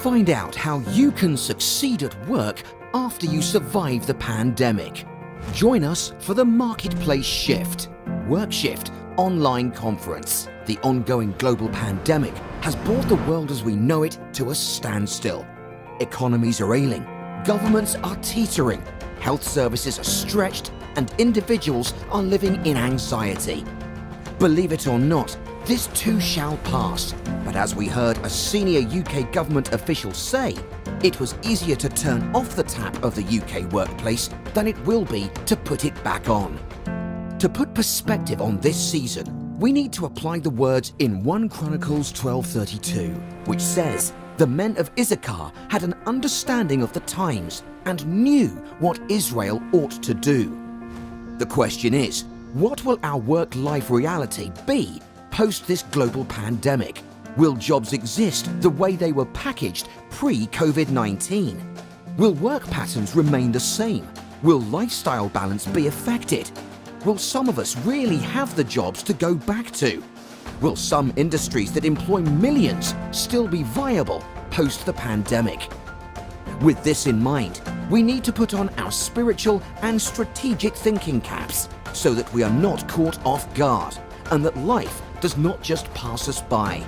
Find out how you can succeed at work after you survive the pandemic. Join us for the Marketplace Shift, Work Shift online conference. The ongoing global pandemic has brought the world as we know it to a standstill. Economies are ailing, governments are teetering, health services are stretched, and individuals are living in anxiety. Believe it or not, this too shall pass, but as we heard a senior UK government official say, it was easier to turn off the tap of the UK workplace than it will be to put it back on. To put perspective on this season, we need to apply the words in 1 Chronicles 12:32, which says, "The men of Issachar had an understanding of the times and knew what Israel ought to do." The question is, what will our work-life reality be post this global pandemic? Will jobs exist the way they were packaged pre-COVID-19? Will work patterns remain the same? Will lifestyle balance be affected? Will some of us really have the jobs to go back to? Will some industries that employ millions still be viable post the pandemic? With this in mind, we need to put on our spiritual and strategic thinking caps so that we are not caught off guard and that life does not just pass us by.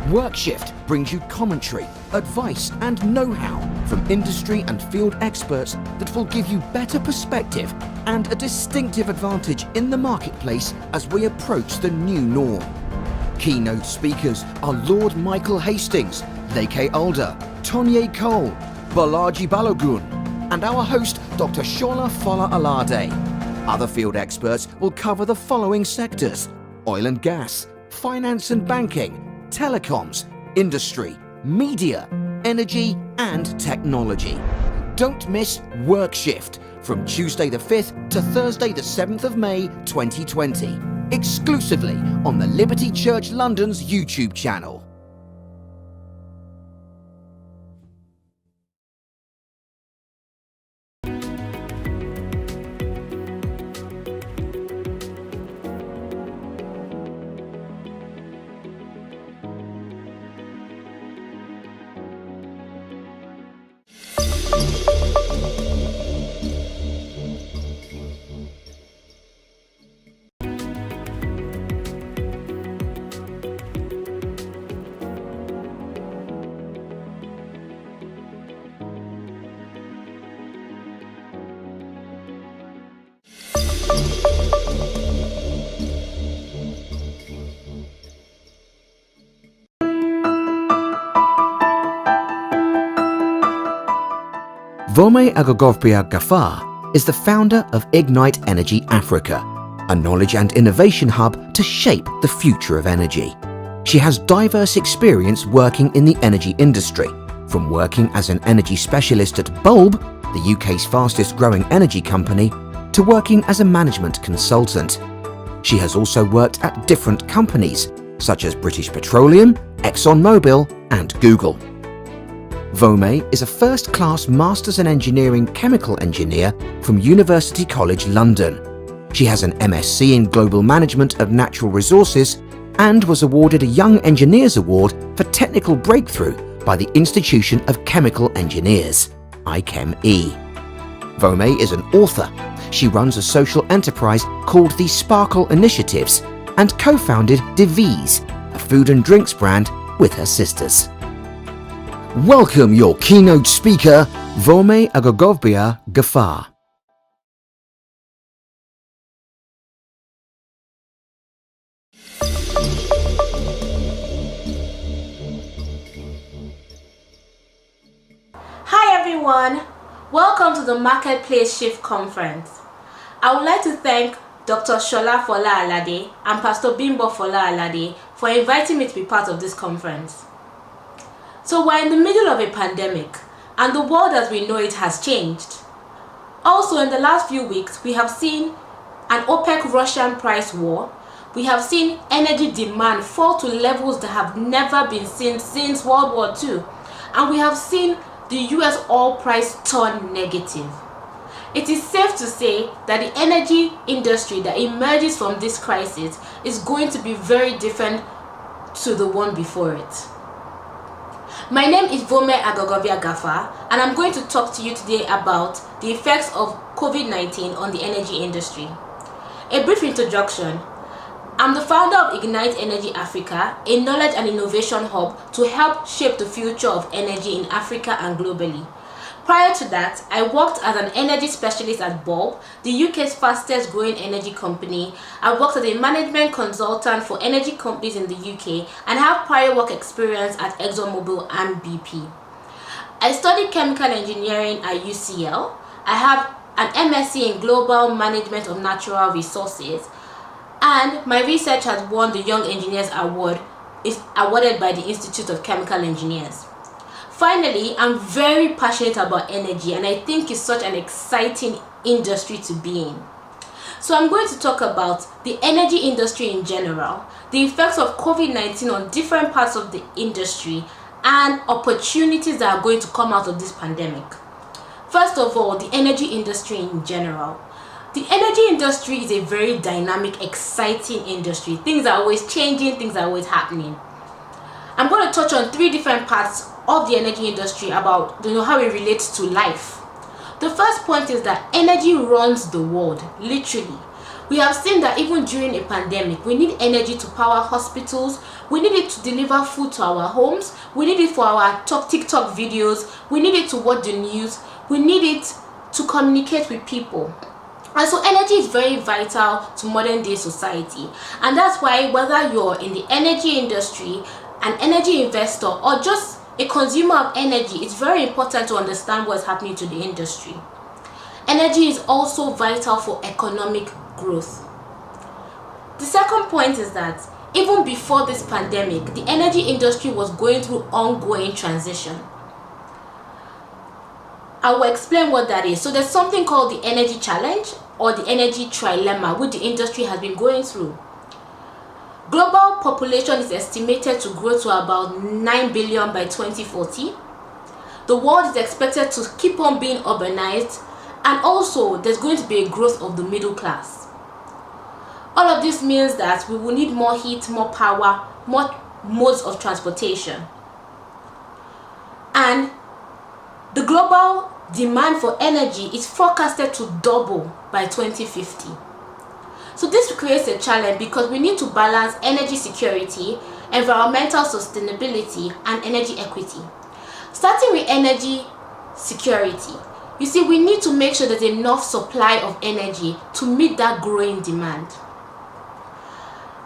WorkShift brings you commentary, advice and know-how from industry and field experts that will give you better perspective and a distinctive advantage in the marketplace as we approach the new norm. Keynote speakers are Lord Michael Hastings, Leke Alder, Tonye Cole, Balaji Balogun, and our host Dr. Shola Fola Alar-Day. Other field experts will cover the following sectors: oil and gas, finance and banking, telecoms, industry, media, energy and technology. Don't miss WorkShift from Tuesday the 5th to Thursday the 7th of May 2020, exclusively on the Liberty Church London's YouTube channel. Vome Agogovbia Gafar is the founder of Ignite Energy Africa, a knowledge and innovation hub to shape the future of energy. She has diverse experience working in the energy industry, from working as an energy specialist at Bulb, the UK's fastest growing energy company, to working as a management consultant. She has also worked at different companies such as British Petroleum, ExxonMobil and Google. Vome is a first-class Masters in Engineering Chemical Engineer from University College London. She has an MSc in Global Management of Natural Resources and was awarded a Young Engineers Award for Technical Breakthrough by the Institution of Chemical Engineers, IChemE. Vome is an author. She runs a social enterprise called the Sparkle Initiatives and co-founded Devise, a food and drinks brand, with her sisters. Welcome your keynote speaker, Vome Agogovbia Gafar. Hi everyone, welcome to the Marketplace Shift Conference. I would like to thank Dr. Shola Fola Alar-Day and Pastor Bimbo Fola Alar-Day for inviting me to be part of this conference. So we're in the middle of a pandemic and the world as we know it has changed. Also in the last few weeks we have seen an OPEC-Russian price war. We have seen energy demand fall to levels that have never been seen since World War II. And we have seen the US oil price turn negative. It is safe to say that the energy industry that emerges from this crisis is going to be very different to the one before it. My name is Vome Agogovbia Gafar and I'm going to talk to you today about the effects of COVID-19 on the energy industry. A brief introduction. I'm the founder of Ignite Energy Africa, a knowledge and innovation hub to help shape the future of energy in Africa and globally. Prior to that, I worked as an energy specialist at Bulb, the UK's fastest growing energy company. I worked as a management consultant for energy companies in the UK and have prior work experience at ExxonMobil and BP. I studied chemical engineering at UCL. I have an MSc in Global Management of Natural Resources, and my research has won the Young Engineers Award, is awarded by the Institute of Chemical Engineers. Finally, I'm very passionate about energy and I think it's such an exciting industry to be in. So I'm going to talk about the energy industry in general, the effects of COVID-19 on different parts of the industry, and opportunities that are going to come out of this pandemic. First of all, the energy industry in general. The energy industry is a very dynamic, exciting industry. Things are always changing, things are always happening. I'm going to touch on three different parts of the energy industry about how it relates to life. The first point is that energy runs the world, literally. We have seen that even during a pandemic, we need energy to power hospitals, we need it to deliver food to our homes, we need it for our TikTok videos, we need it to watch the news, we need it to communicate with people. And so energy is very vital to modern day society, and that's why whether you're in the energy industry, an energy investor, or just a consumer of energy, it's very important to understand what's happening to the industry. Energy is also vital for economic growth. The second point is that even before this pandemic, the energy industry was going through ongoing transition. I will explain what that is. So there's something called the energy challenge or the energy trilemma, which the industry has been going through. Global population is estimated to grow to about 9 billion by 2040. The world is expected to keep on being urbanized, and also there's going to be a growth of the middle class. All of this means that we will need more heat, more power, more modes of transportation. And the global demand for energy is forecasted to double by 2050. So this creates a challenge because we need to balance energy security, environmental sustainability, and energy equity. Starting with energy security, you see, we need to make sure there's enough supply of energy to meet that growing demand.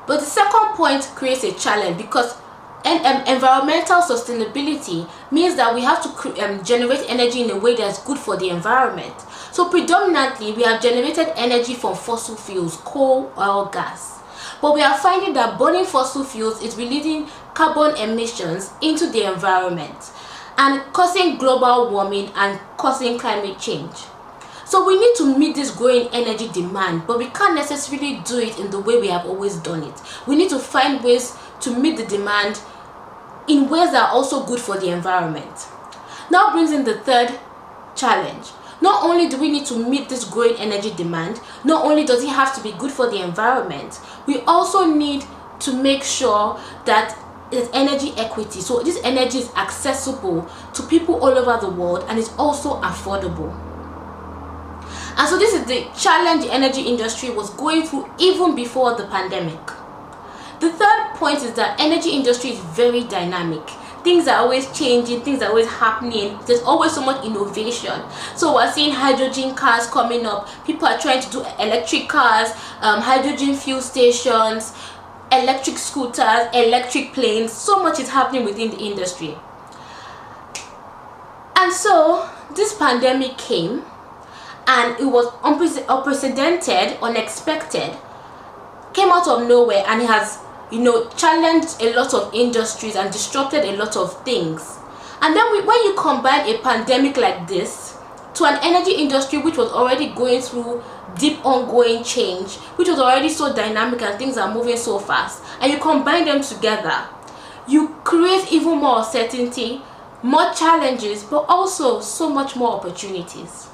But the second point creates a challenge because environmental sustainability means that we have to generate energy in a way that's good for the environment. So predominantly we have generated energy from fossil fuels, coal, oil, gas. But we are finding that burning fossil fuels is releasing carbon emissions into the environment and causing global warming and causing climate change. So we need to meet this growing energy demand, but we can't necessarily do it in the way we have always done it. We need to find ways to meet the demand in ways that are also good for the environment. Now brings in the third challenge. Not only do we need to meet this growing energy demand, not only does it have to be good for the environment, we also need to make sure that there's energy equity. So this energy is accessible to people all over the world and is also affordable. And so this is the challenge the energy industry was going through even before the pandemic. The third point is that energy industry is very dynamic. Things are always changing, things are always happening. There's always so much innovation. So we're seeing hydrogen cars coming up. People are trying to do electric cars, hydrogen fuel stations, electric scooters, electric planes. So much is happening within the industry. And so this pandemic came, and it was unprecedented, unexpected, came out of nowhere, and it has challenged a lot of industries and disrupted a lot of things. And then when you combine a pandemic like this to an energy industry which was already going through deep ongoing change, which was already so dynamic and things are moving so fast, and you combine them together, you create even more uncertainty, more challenges, but also so much more opportunities.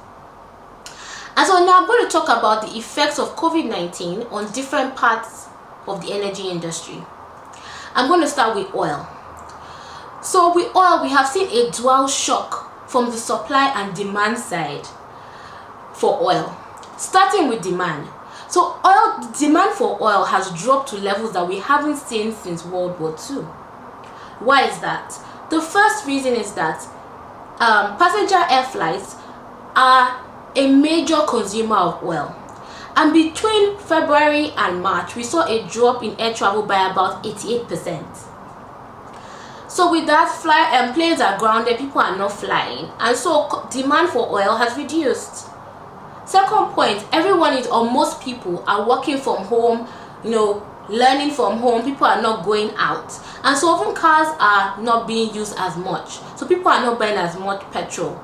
And so now I'm going to talk about the effects of COVID-19 on different parts of the energy industry. I'm going to start with oil. So with oil, we have seen a dual shock from the supply and demand side for oil. Starting with demand. So demand for oil has dropped to levels that we haven't seen since World War II. Why is that? The first reason is that passenger air flights are a major consumer of oil, and between February and March we saw a drop in air travel by about 88%. So with that, planes are grounded, people are not flying, and so demand for oil has reduced. Second point, most people are working from home, learning from home. People are not going out, and so often cars are not being used as much, so people are not buying as much petrol,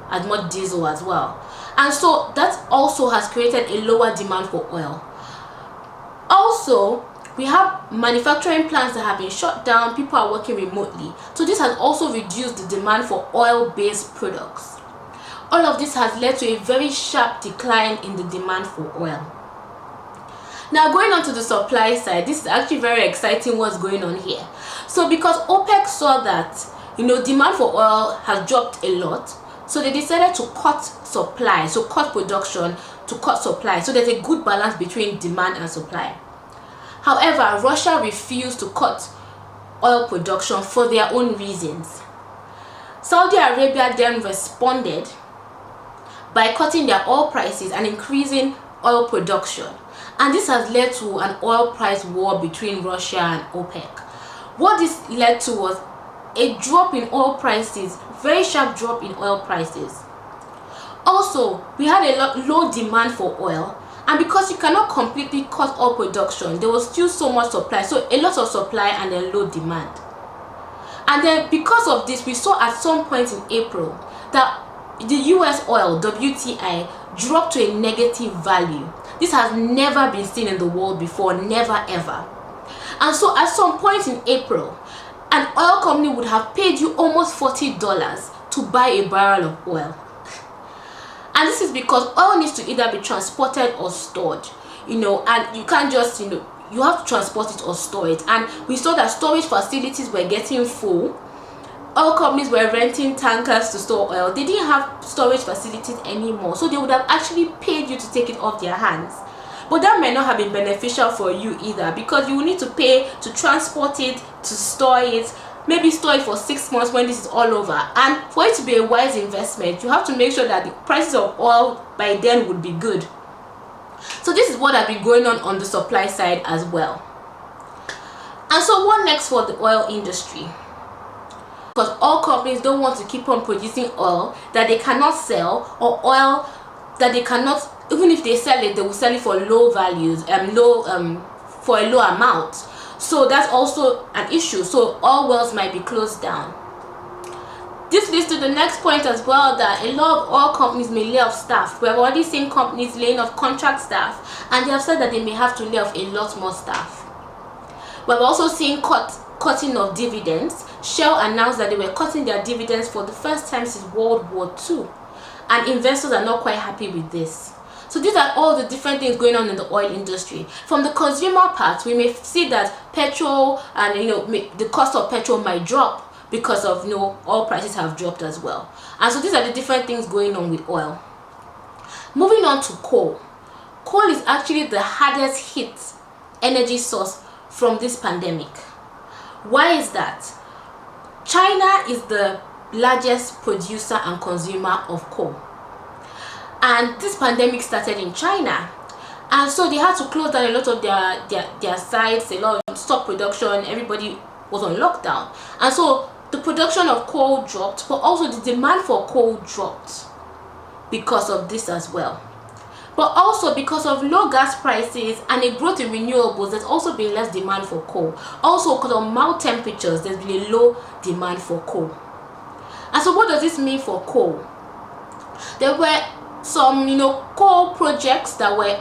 as much diesel as well. And so that also has created a lower demand for oil. Also, we have manufacturing plants that have been shut down, people are working remotely. So this has also reduced the demand for oil-based products. All of this has led to a very sharp decline in the demand for oil. Now going on to the supply side, this is actually very exciting what's going on here. So because OPEC saw that demand for oil has dropped a lot, So they decided to cut supply, so cut production to cut supply. So there's a good balance between demand and supply. However, Russia refused to cut oil production for their own reasons. Saudi Arabia then responded by cutting their oil prices and increasing oil production. And this has led to an oil price war between Russia and OPEC. What this led to was a drop in oil prices, very sharp drop in oil prices. Also, we had a low demand for oil, and because you cannot completely cut oil production, there was still so much supply, so a lot of supply and a low demand. And then because of this, we saw at some point in April that the US oil, WTI, dropped to a negative value. This has never been seen in the world before, never ever. And so at some point in April, an oil company would have paid you almost $40 to buy a barrel of oil. And this is because oil needs to either be transported or stored, and you can't just, you have to transport it or store it. And we saw that storage facilities were getting full. Oil companies were renting tankers to store oil. They didn't have storage facilities anymore, so they would have actually paid you to take it off their hands. But that may not have been beneficial for you either, because you will need to pay to transport it, to store it, maybe store it for 6 months when this is all over. And for it to be a wise investment, you have to make sure that the prices of oil by then would be good. So this is what has been going on the supply side as well. And so what next for the oil industry? Because oil companies don't want to keep on producing oil that they cannot sell, or oil that they cannot, even if they sell it, they will sell it for low values, for a low amount. So that's also an issue. So oil wells might be closed down. This leads to the next point as well, that a lot of oil companies may lay off staff. We have already seen companies laying off contract staff, and they have said that they may have to lay off a lot more staff. We have also seen cutting of dividends. Shell announced that they were cutting their dividends for the first time since World War II, and investors are not quite happy with this. So these are all the different things going on in the oil industry. From the consumer part, we may see that petrol and the cost of petrol might drop because of oil prices have dropped as well. And so these are the different things going on with oil. Moving on to coal. Coal is actually the hardest hit energy source from this pandemic. Why is that? China is the largest producer and consumer of coal, and this pandemic started in China, and so they had to close down a lot of their sites, a lot of stop production. Everybody was on lockdown, and so the production of coal dropped, but also the demand for coal dropped because of this as well. But also because of low gas prices and a growth in renewables, there's also been less demand for coal. Also because of mild temperatures, there's been a low demand for coal. And so what does this mean for coal? There were some coal projects that were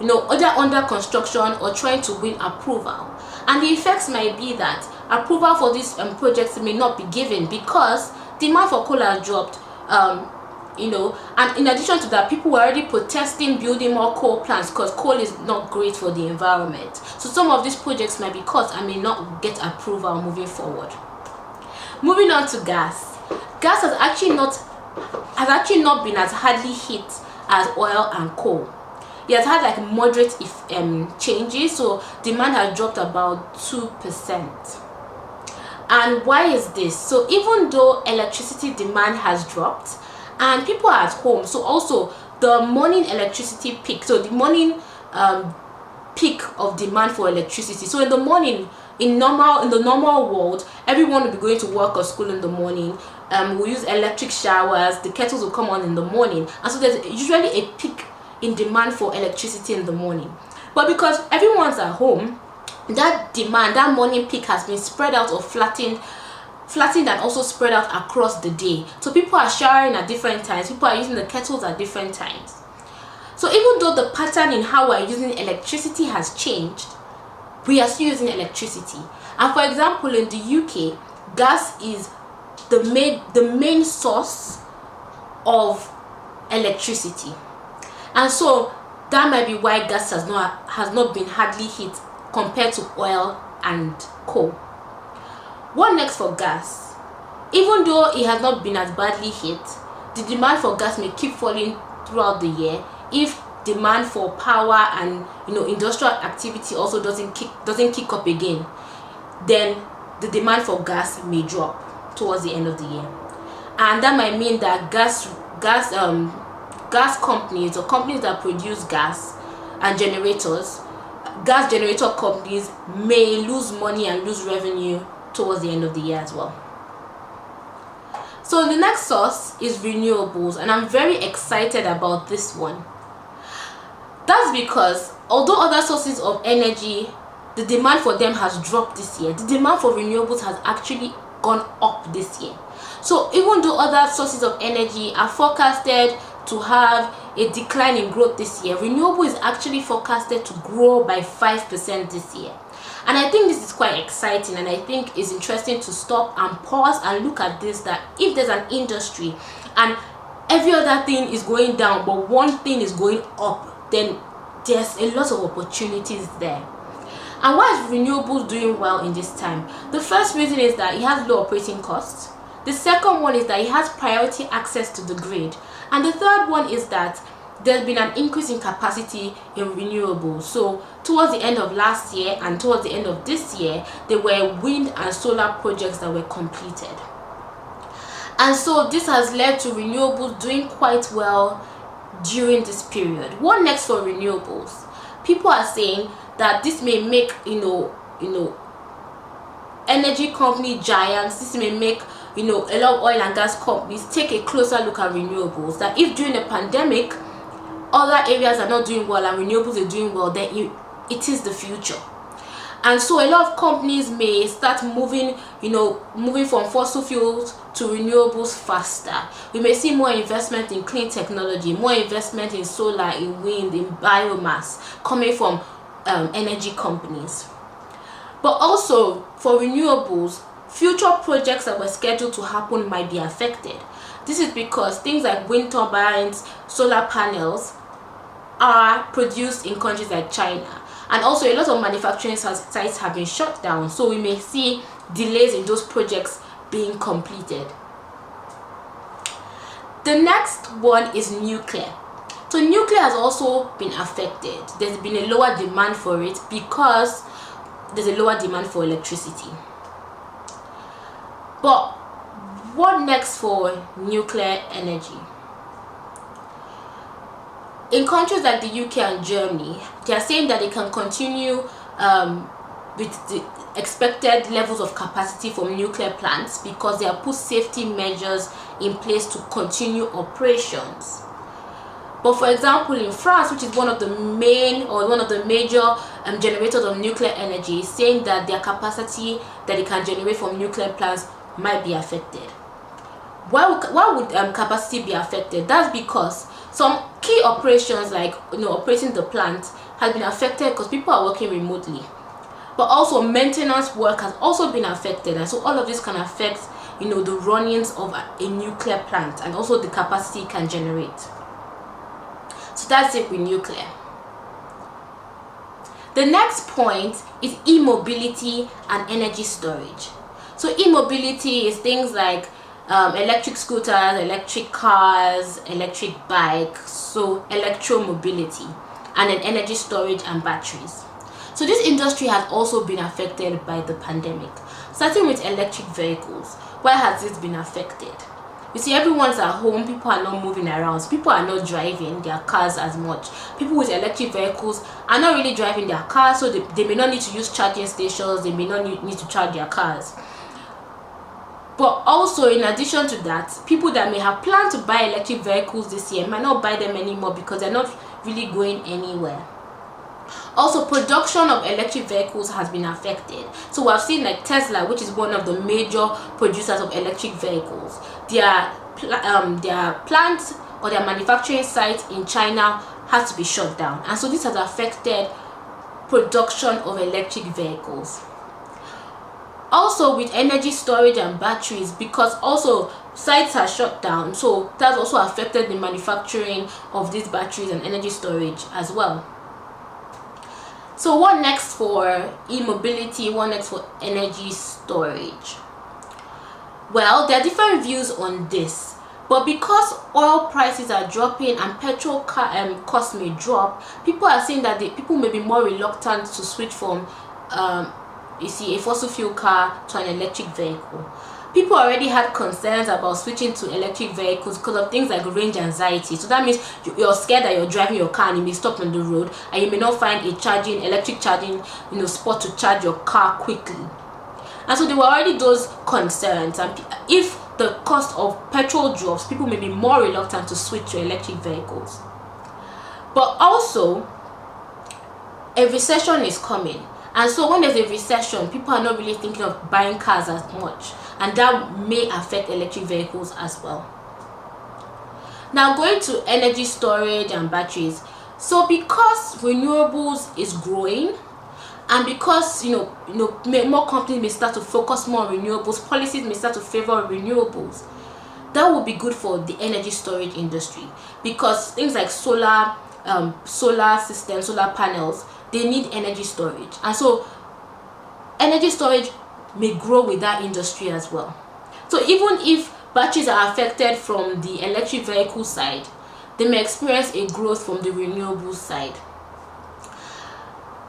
either under construction or trying to win approval, and the effects might be that approval for these projects may not be given because demand for coal has dropped. And in addition to that, people were already protesting building more coal plants because coal is not great for the environment. So some of these projects might be cut and may not get approval moving forward. Moving on to gas. Gas has actually not been as hardly hit as oil and coal. It has had like moderate changes, so demand has dropped about 2%. And why is this? So even though electricity demand has dropped and people are at home, so also the morning electricity peak, so the morning peak of demand for electricity. So in the morning, in the normal world, everyone will be going to work or school in the morning. We'll use electric showers, the kettles will come on in the morning, and so there's usually a peak in demand for electricity in the morning. But because everyone's at home, that demand, that morning peak has been spread out or flattened and also spread out across the day. So people are showering at different times, people are using the kettles at different times. So even though the pattern in how we're using electricity has changed, we are still using electricity. And for example, in the UK, gas is the main source of electricity, and so that might be why gas has not been hardly hit compared to oil and coal. What next for gas? Even though it has not been as badly hit, the demand for gas may keep falling throughout the year if demand for power and industrial activity also doesn't kick up again. Then the demand for gas may drop towards the end of the year, and that might mean that gas companies or companies that produce gas and gas generator companies may lose money and lose revenue towards the end of the year as well. So the next source is renewables, and I'm very excited about this one. That's because although other sources of energy, the demand for them has dropped this year, the demand for renewables has actually gone up this year. So even though other sources of energy are forecasted to have a decline in growth this year, renewable is actually forecasted to grow by 5% this year. And I think this is quite exciting, and I think it's interesting to stop and pause and look at this, that if there's an industry and every other thing is going down but one thing is going up, then there's a lot of opportunities there. And why is renewables doing well in this time? The first reason is that it has low operating costs. The second one is that it has priority access to the grid. And the third one is that there's been an increase in capacity in renewables. So towards the end of last year and towards the end of this year, there were wind and solar projects that were completed. And so this has led to renewables doing quite well during this period. What next for renewables? People are saying that this may make energy company giants, this may make a lot of oil and gas companies take a closer look at renewables. That if during the pandemic other areas are not doing well and renewables are doing well, then it is the future. And so a lot of companies may start moving from fossil fuels to renewables faster. We may see more investment in clean technology, more investment in solar, in wind, in biomass coming from energy companies. But also for renewables, future projects that were scheduled to happen might be affected. This is because things like wind turbines, solar panels are produced in countries like China, and also a lot of manufacturing sites have been shut down, so we may see delays in those projects being completed. The next one is nuclear. So nuclear has also been affected. There's been a lower demand for it because there's a lower demand for electricity. But what next for nuclear energy? In countries like the UK and Germany, they are saying that they can continue with the expected levels of capacity from nuclear plants because they have put safety measures in place to continue operations. But for example, in France, which is one of the major generators of nuclear energy, is saying that their capacity that they can generate from nuclear plants might be affected. Why would capacity be affected? That's because some key operations like operating the plant has been affected because people are working remotely. But also maintenance work has also been affected, and so all of this can affect the runnings of a nuclear plant and also the capacity it can generate. So that's it with nuclear. The next point is e-mobility and energy storage. So e-mobility is things like electric scooters, electric cars, electric bikes, so electromobility, and then energy storage and batteries. So this industry has also been affected by the pandemic. Starting with electric vehicles, why has this been affected? You see, everyone's at home, people are not moving around, so people are not driving their cars as much. People with electric vehicles are not really driving their cars, so they may not need to use charging stations, they may not need to charge their cars. But also, in addition to that, people that may have planned to buy electric vehicles this year might not buy them anymore because they're not really going anywhere. Also, production of electric vehicles has been affected. So we've seen like Tesla, which is one of the major producers of electric vehicles, their plant or their manufacturing site in China has to be shut down, and so this has affected production of electric vehicles. Also with energy storage and batteries, because also sites are shut down, so that's also affected the manufacturing of these batteries and energy storage as well. So what next for e-mobility? What next for energy storage? Well, there are different views on this. But because oil prices are dropping and petrol costs may drop, people are saying that people may be more reluctant to switch from a fossil fuel car to an electric vehicle. People already had concerns about switching to electric vehicles because of things like range anxiety. So that means you're scared that you're driving your car and you may stop on the road and you may not find a electric charging spot to charge your car quickly. And so there were already those concerns, and if the cost of petrol drops, people may be more reluctant to switch to electric vehicles. But also, a recession is coming, and so when there's a recession, people are not really thinking of buying cars as much, and that may affect electric vehicles as well. Now, going to energy storage and batteries. So because renewables is growing, and because more companies may start to focus more on renewables, policies may start to favor renewables, that will be good for the energy storage industry, because things like solar systems, solar panels, they need energy storage, and so energy storage may grow with that industry as well. So even if batteries are affected from the electric vehicle side, they may experience a growth from the renewable side.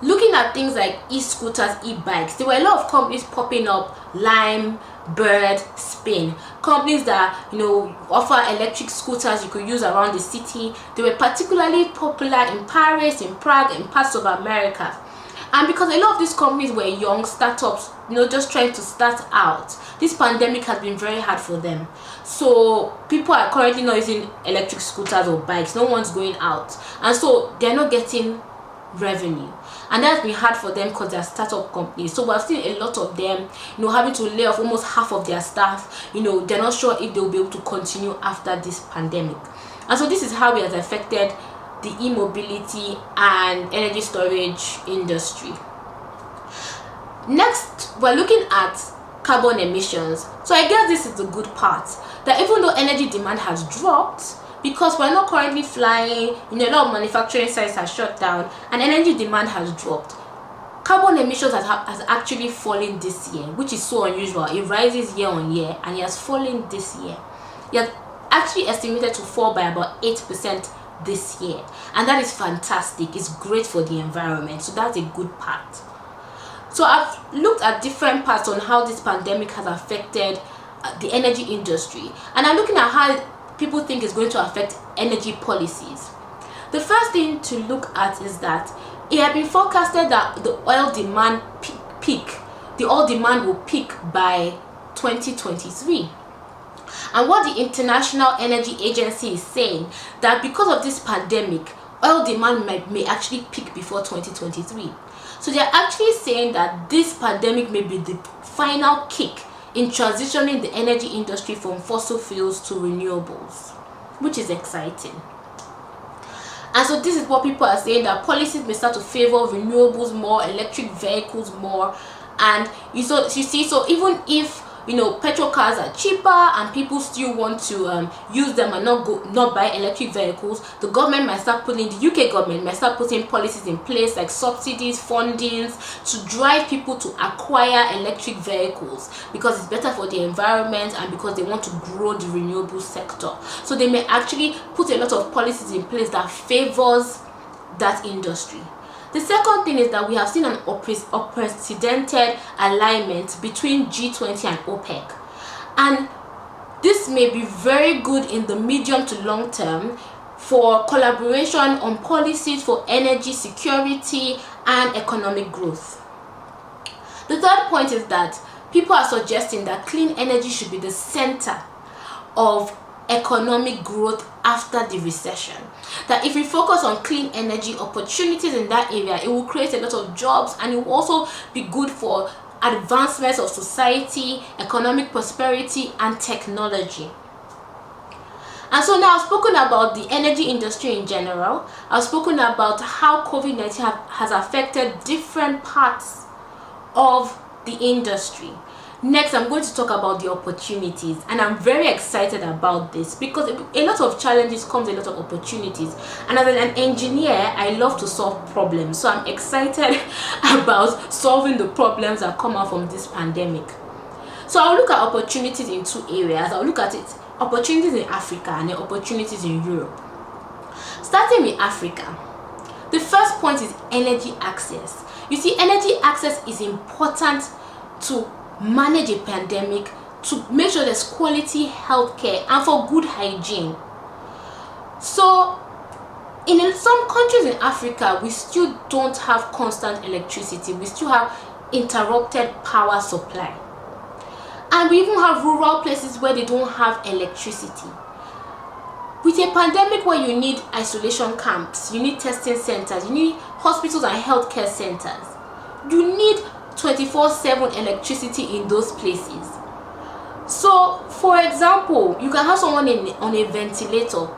Looking at things like e-scooters, e-bikes, there were a lot of companies popping up: Lime, Bird, Spin, companies that offer electric scooters you could use around the city. They were particularly popular in Paris, in Prague, in parts of America. And because a lot of these companies were young startups, just trying to start out, this pandemic has been very hard for them. So people are currently not using electric scooters or bikes. No one's going out, and so they're not getting revenue, and that's been hard for them because they're startup companies. So we're seeing a lot of them having to lay off almost half of their staff. They're not sure if they'll be able to continue after this pandemic, and so this is how it has affected the e-mobility and energy storage industry. Next, we're looking at carbon emissions. So I guess this is the good part, that even though energy demand has dropped, because we're not currently flying, a lot of manufacturing sites are shut down and energy demand has dropped, carbon emissions has actually fallen this year, which is so unusual. It rises year on year, and it has fallen this year. It has actually estimated to fall by about 8% this year, and that is fantastic. It's great for the environment, so that's a good part. So I've looked at different parts on how this pandemic has affected the energy industry, and I'm looking at how people think it's going to affect energy policies. The first thing to look at is that it had been forecasted that the oil demand will peak by 2023. And what the International Energy Agency is saying, that because of this pandemic, oil demand may actually peak before 2023. So they're actually saying that this pandemic may be the final kick in transitioning the energy industry from fossil fuels to renewables, which is exciting. And so this is what people are saying, that policies may start to favor renewables more, electric vehicles more. And you see, so even if petrol cars are cheaper and people still want to use them and not buy electric vehicles, the UK government might start putting policies in place like subsidies, fundings, to drive people to acquire electric vehicles, because it's better for the environment and because they want to grow the renewable sector. So they may actually put a lot of policies in place that favors that industry. The second thing is that we have seen an unprecedented alignment between G20 and OPEC. And this may be very good in the medium to long term for collaboration on policies for energy security and economic growth. The third point is that people are suggesting that clean energy should be the center of economic growth after the recession. That if we focus on clean energy opportunities in that area, it will create a lot of jobs, and it will also be good for advancements of society, economic prosperity, and technology. And so now I've spoken about the energy industry in general. I've spoken about how COVID-19 has affected different parts of the industry. Next, I'm going to talk about the opportunities, and I'm very excited about this because a lot of challenges comes a lot of opportunities, and as an engineer, I love to solve problems, so I'm excited about solving the problems that come out from this pandemic. So I'll look at opportunities in two areas. I'll look at it opportunities in Africa and the opportunities in Europe. Starting with Africa, the first point is energy access. You see, energy access is important to manage a pandemic, to make sure there's quality healthcare and for good hygiene. So in some countries in Africa, we still don't have constant electricity. We still have interrupted power supply. And we even have rural places where they don't have electricity. With a pandemic where you need isolation camps, you need testing centers, you need hospitals and healthcare centers, you need 24/7 electricity in those places. So, for example, you can have someone on a ventilator,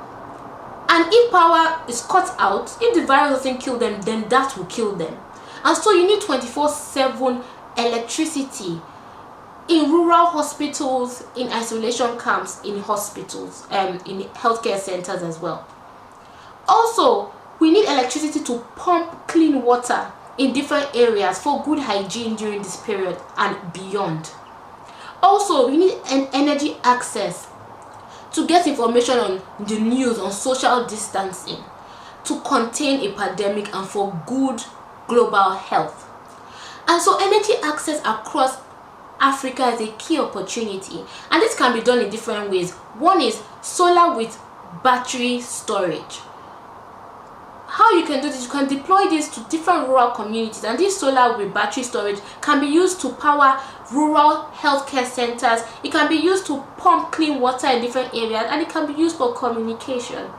and if power is cut out, if the virus doesn't kill them, then that will kill them. And so you need 24/7 electricity in rural hospitals, in isolation camps, in hospitals, in healthcare centers as well. Also, we need electricity to pump clean water in different areas for good hygiene during this period and beyond. Also, we need an energy access to get information on the news, on social distancing, to contain a pandemic and for good global health. And so energy access across Africa is a key opportunity, and this can be done in different ways. One is solar with battery storage. How you can do this, you can deploy this to different rural communities, and this solar with battery storage can be used to power rural healthcare centers. It can be used to pump clean water in different areas, and it can be used for communication.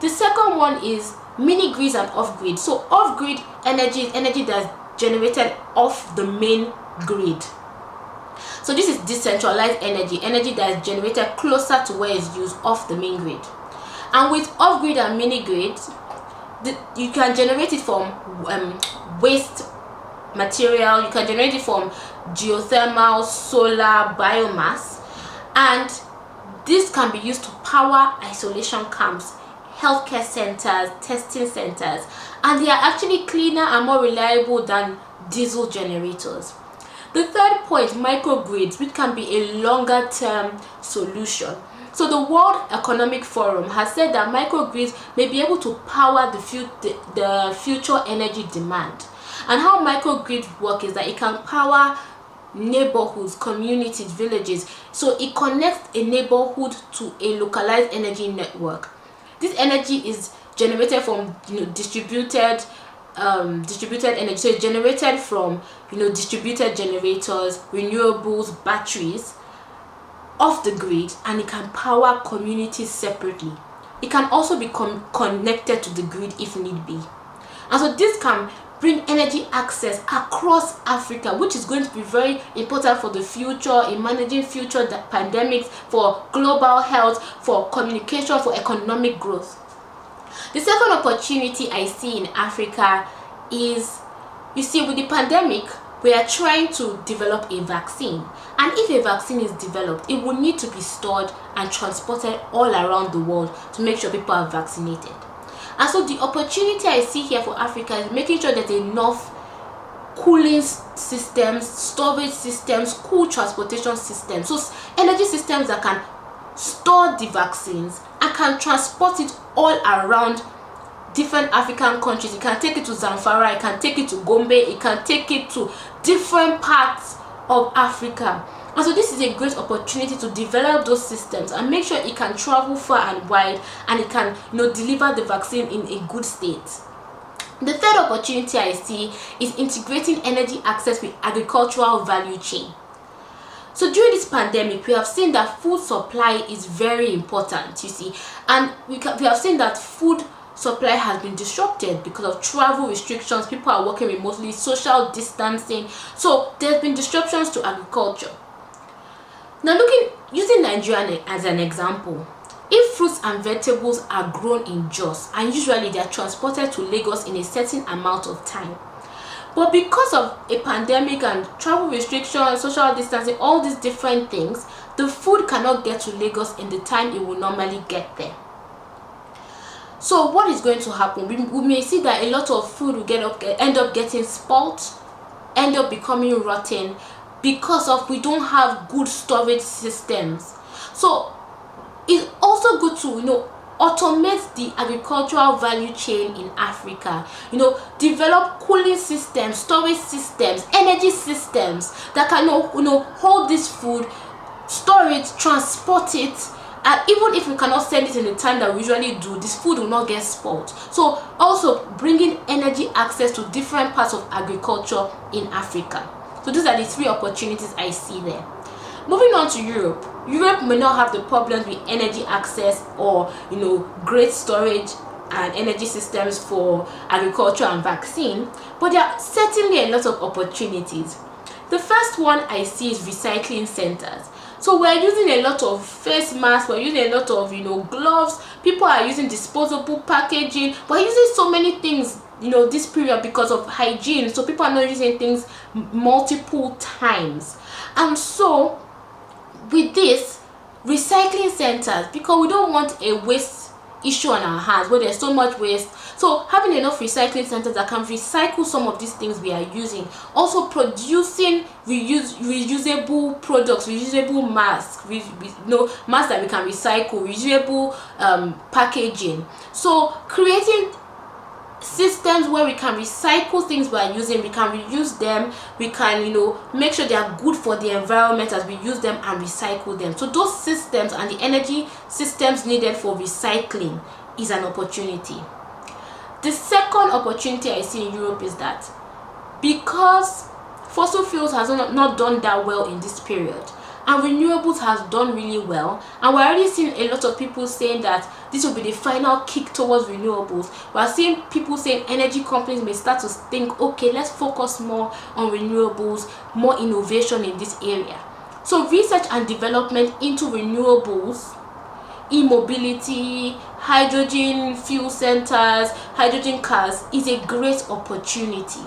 The second one is mini grids and off grid. So off grid energy is energy that's generated off the main grid. So this is decentralized energy that is generated closer to where it's used, off the main grid. And with off grid and mini grids, you can generate it from waste material, you can generate it from geothermal, solar, biomass, and this can be used to power isolation camps, healthcare centers, testing centers, and they are actually cleaner and more reliable than diesel generators. The third point, microgrids, which can be a longer term solution. So the World Economic Forum has said that microgrids may be able to power the future energy demand. And how microgrids work is that it can power neighborhoods, communities, villages. So it connects a neighborhood to a localized energy network. This energy is generated from distributed energy. So it's generated from distributed generators, renewables, batteries off the grid, and it can power communities separately. It can also be connected to the grid if need be. And so this can bring energy access across Africa, which is going to be very important for the future, in managing future pandemics, for global health, for communication, for economic growth. The second opportunity I see in Africa is, you see, with the pandemic, we are trying to develop a vaccine. And if a vaccine is developed, it will need to be stored and transported all around the world to make sure people are vaccinated. And so the opportunity I see here for Africa is making sure that enough cooling systems, storage systems, cool transportation systems, so energy systems that can store the vaccines and can transport it all around different African countries. It can take it to Zamfara, it can take it to Gombe, it can take it to different parts of Africa. And so this is a great opportunity to develop those systems and make sure it can travel far and wide, and it can deliver the vaccine in a good state. The third opportunity I see is integrating energy access with agricultural value chain. So during this pandemic, we have seen that food supply is very important, you see, and we have seen that food supply has been disrupted because of travel restrictions. People are working remotely, social distancing, so there's been disruptions to agriculture. Now using Nigeria as an example, if fruits and vegetables are grown in Jos, and usually they are transported to Lagos in a certain amount of time, but because of a pandemic and travel restrictions, social distancing, all these different things, the food cannot get to Lagos in the time it will normally get there. So what is going to happen? We may see that a lot of food will end up getting spoiled, end up becoming rotten, because of we don't have good storage systems. So it's also good to automate the agricultural value chain in Africa. Develop cooling systems, storage systems, energy systems that can hold this food, store it, transport it, and even if we cannot send it in the time that we usually do, this food will not get spoiled. So also bringing energy access to different parts of agriculture in Africa. So these are the 3 opportunities I see there. Moving on to Europe. Europe may not have the problems with energy access or great storage and energy systems for agriculture and vaccine, but there are certainly a lot of opportunities. The first one I see is recycling centers. So we're using a lot of face masks, we're using a lot of gloves, people are using disposable packaging, we're using so many things this period because of hygiene, so people are not using things multiple times. And so with this recycling centers, because we don't want a waste issue on our hands where there's so much waste, so having enough recycling centers that can recycle some of these things we are using, also producing reusable products, reusable masks, masks that we can recycle, reusable packaging. So creating systems where we can recycle things we are using, we can reuse them, we can make sure they are good for the environment as we use them and recycle them. So those systems and the energy systems needed for recycling is an opportunity. The second opportunity I see in Europe is that because fossil fuels has not done that well in this period, and renewables has done really well, and we're already seeing a lot of people saying that this will be the final kick towards renewables. We're seeing people saying energy companies may start to think, okay, let's focus more on renewables, more innovation in this area. So research and development into renewables, e-mobility, hydrogen fuel centers, hydrogen cars is a great opportunity.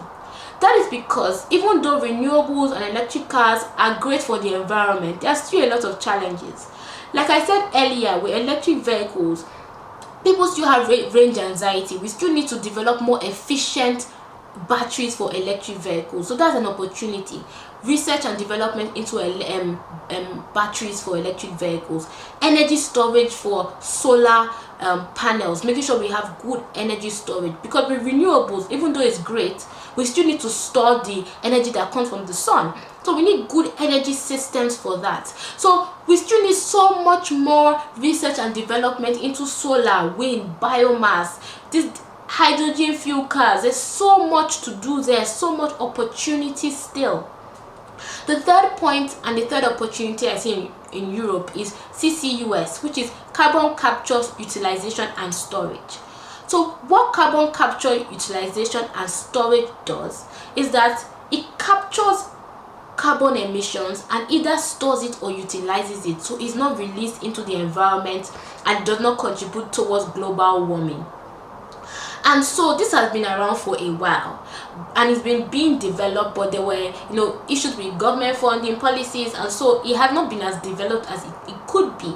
That is because even though renewables and electric cars are great for the environment, there are still a lot of challenges. Like I said earlier, with electric vehicles, people still have range anxiety. We still need to develop more efficient batteries for electric vehicles. So that's an opportunity. Research and development into batteries for electric vehicles, energy storage for solar panels, making sure we have good energy storage, because with renewables, even though it's great, we still need to store the energy that comes from the sun. So we need good energy systems for that. So we still need so much more research and development into solar, wind, biomass, this hydrogen fuel cars. There's so much to do there, so much opportunity still. The third point and the third opportunity I see in Europe is CCUS, which is carbon capture, utilization and storage. So what carbon capture, utilization and storage does is that it captures carbon emissions and either stores it or utilizes it, so it's not released into the environment and does not contribute towards global warming. And so this has been around for a while and it's been being developed, but there were issues with government funding policies, and so it has not been as developed as it could be.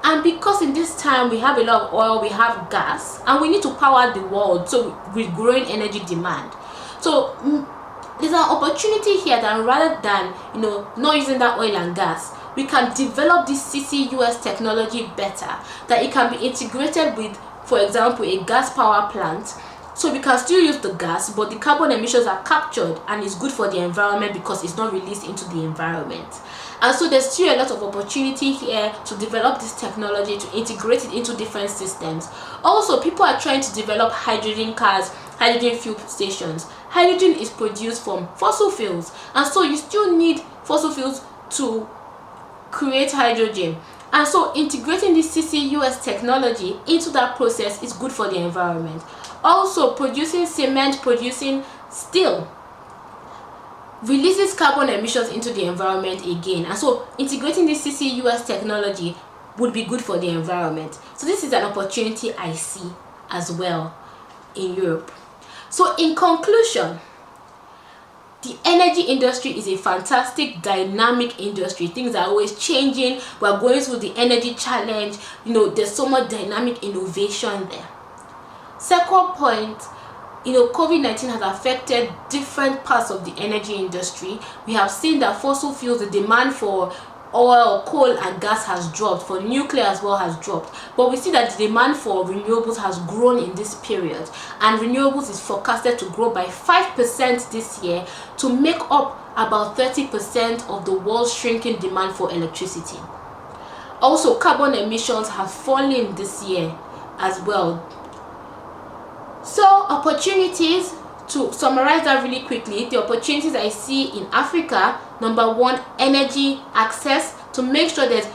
And because in this time we have a lot of oil, we have gas, and we need to power the world, so with growing energy demand, so there's an opportunity here that rather than not using that oil and gas, we can develop this CCUS technology better, that it can be integrated with, for example, a gas power plant, so we can still use the gas, but the carbon emissions are captured and it's good for the environment because it's not released into the environment. And so there's still a lot of opportunity here to develop this technology, to integrate it into different systems. Also, people are trying to develop hydrogen cars, hydrogen fuel stations. Hydrogen is produced from fossil fuels, and so you still need fossil fuels to create hydrogen. And so integrating this CCUS technology into that process is good for the environment. Also, producing cement, producing steel releases carbon emissions into the environment again, and so integrating this CCUS technology would be good for the environment. So this is an opportunity I see as well in Europe. So in conclusion, the energy industry is a fantastic, dynamic industry. Things are always changing. We're going through the energy challenge. There's so much dynamic innovation there. Second point, COVID-19 has affected different parts of the energy industry. We have seen that fossil fuels, the demand for oil, coal and gas has dropped, for nuclear as well has dropped, but we see that the demand for renewables has grown in this period, and renewables is forecasted to grow by 5% this year to make up about 30% of the world's shrinking demand for electricity. Also, carbon emissions have fallen this year as well. So opportunities, to summarize that really quickly, the opportunities I see in Africa: number one, energy access, to make sure there's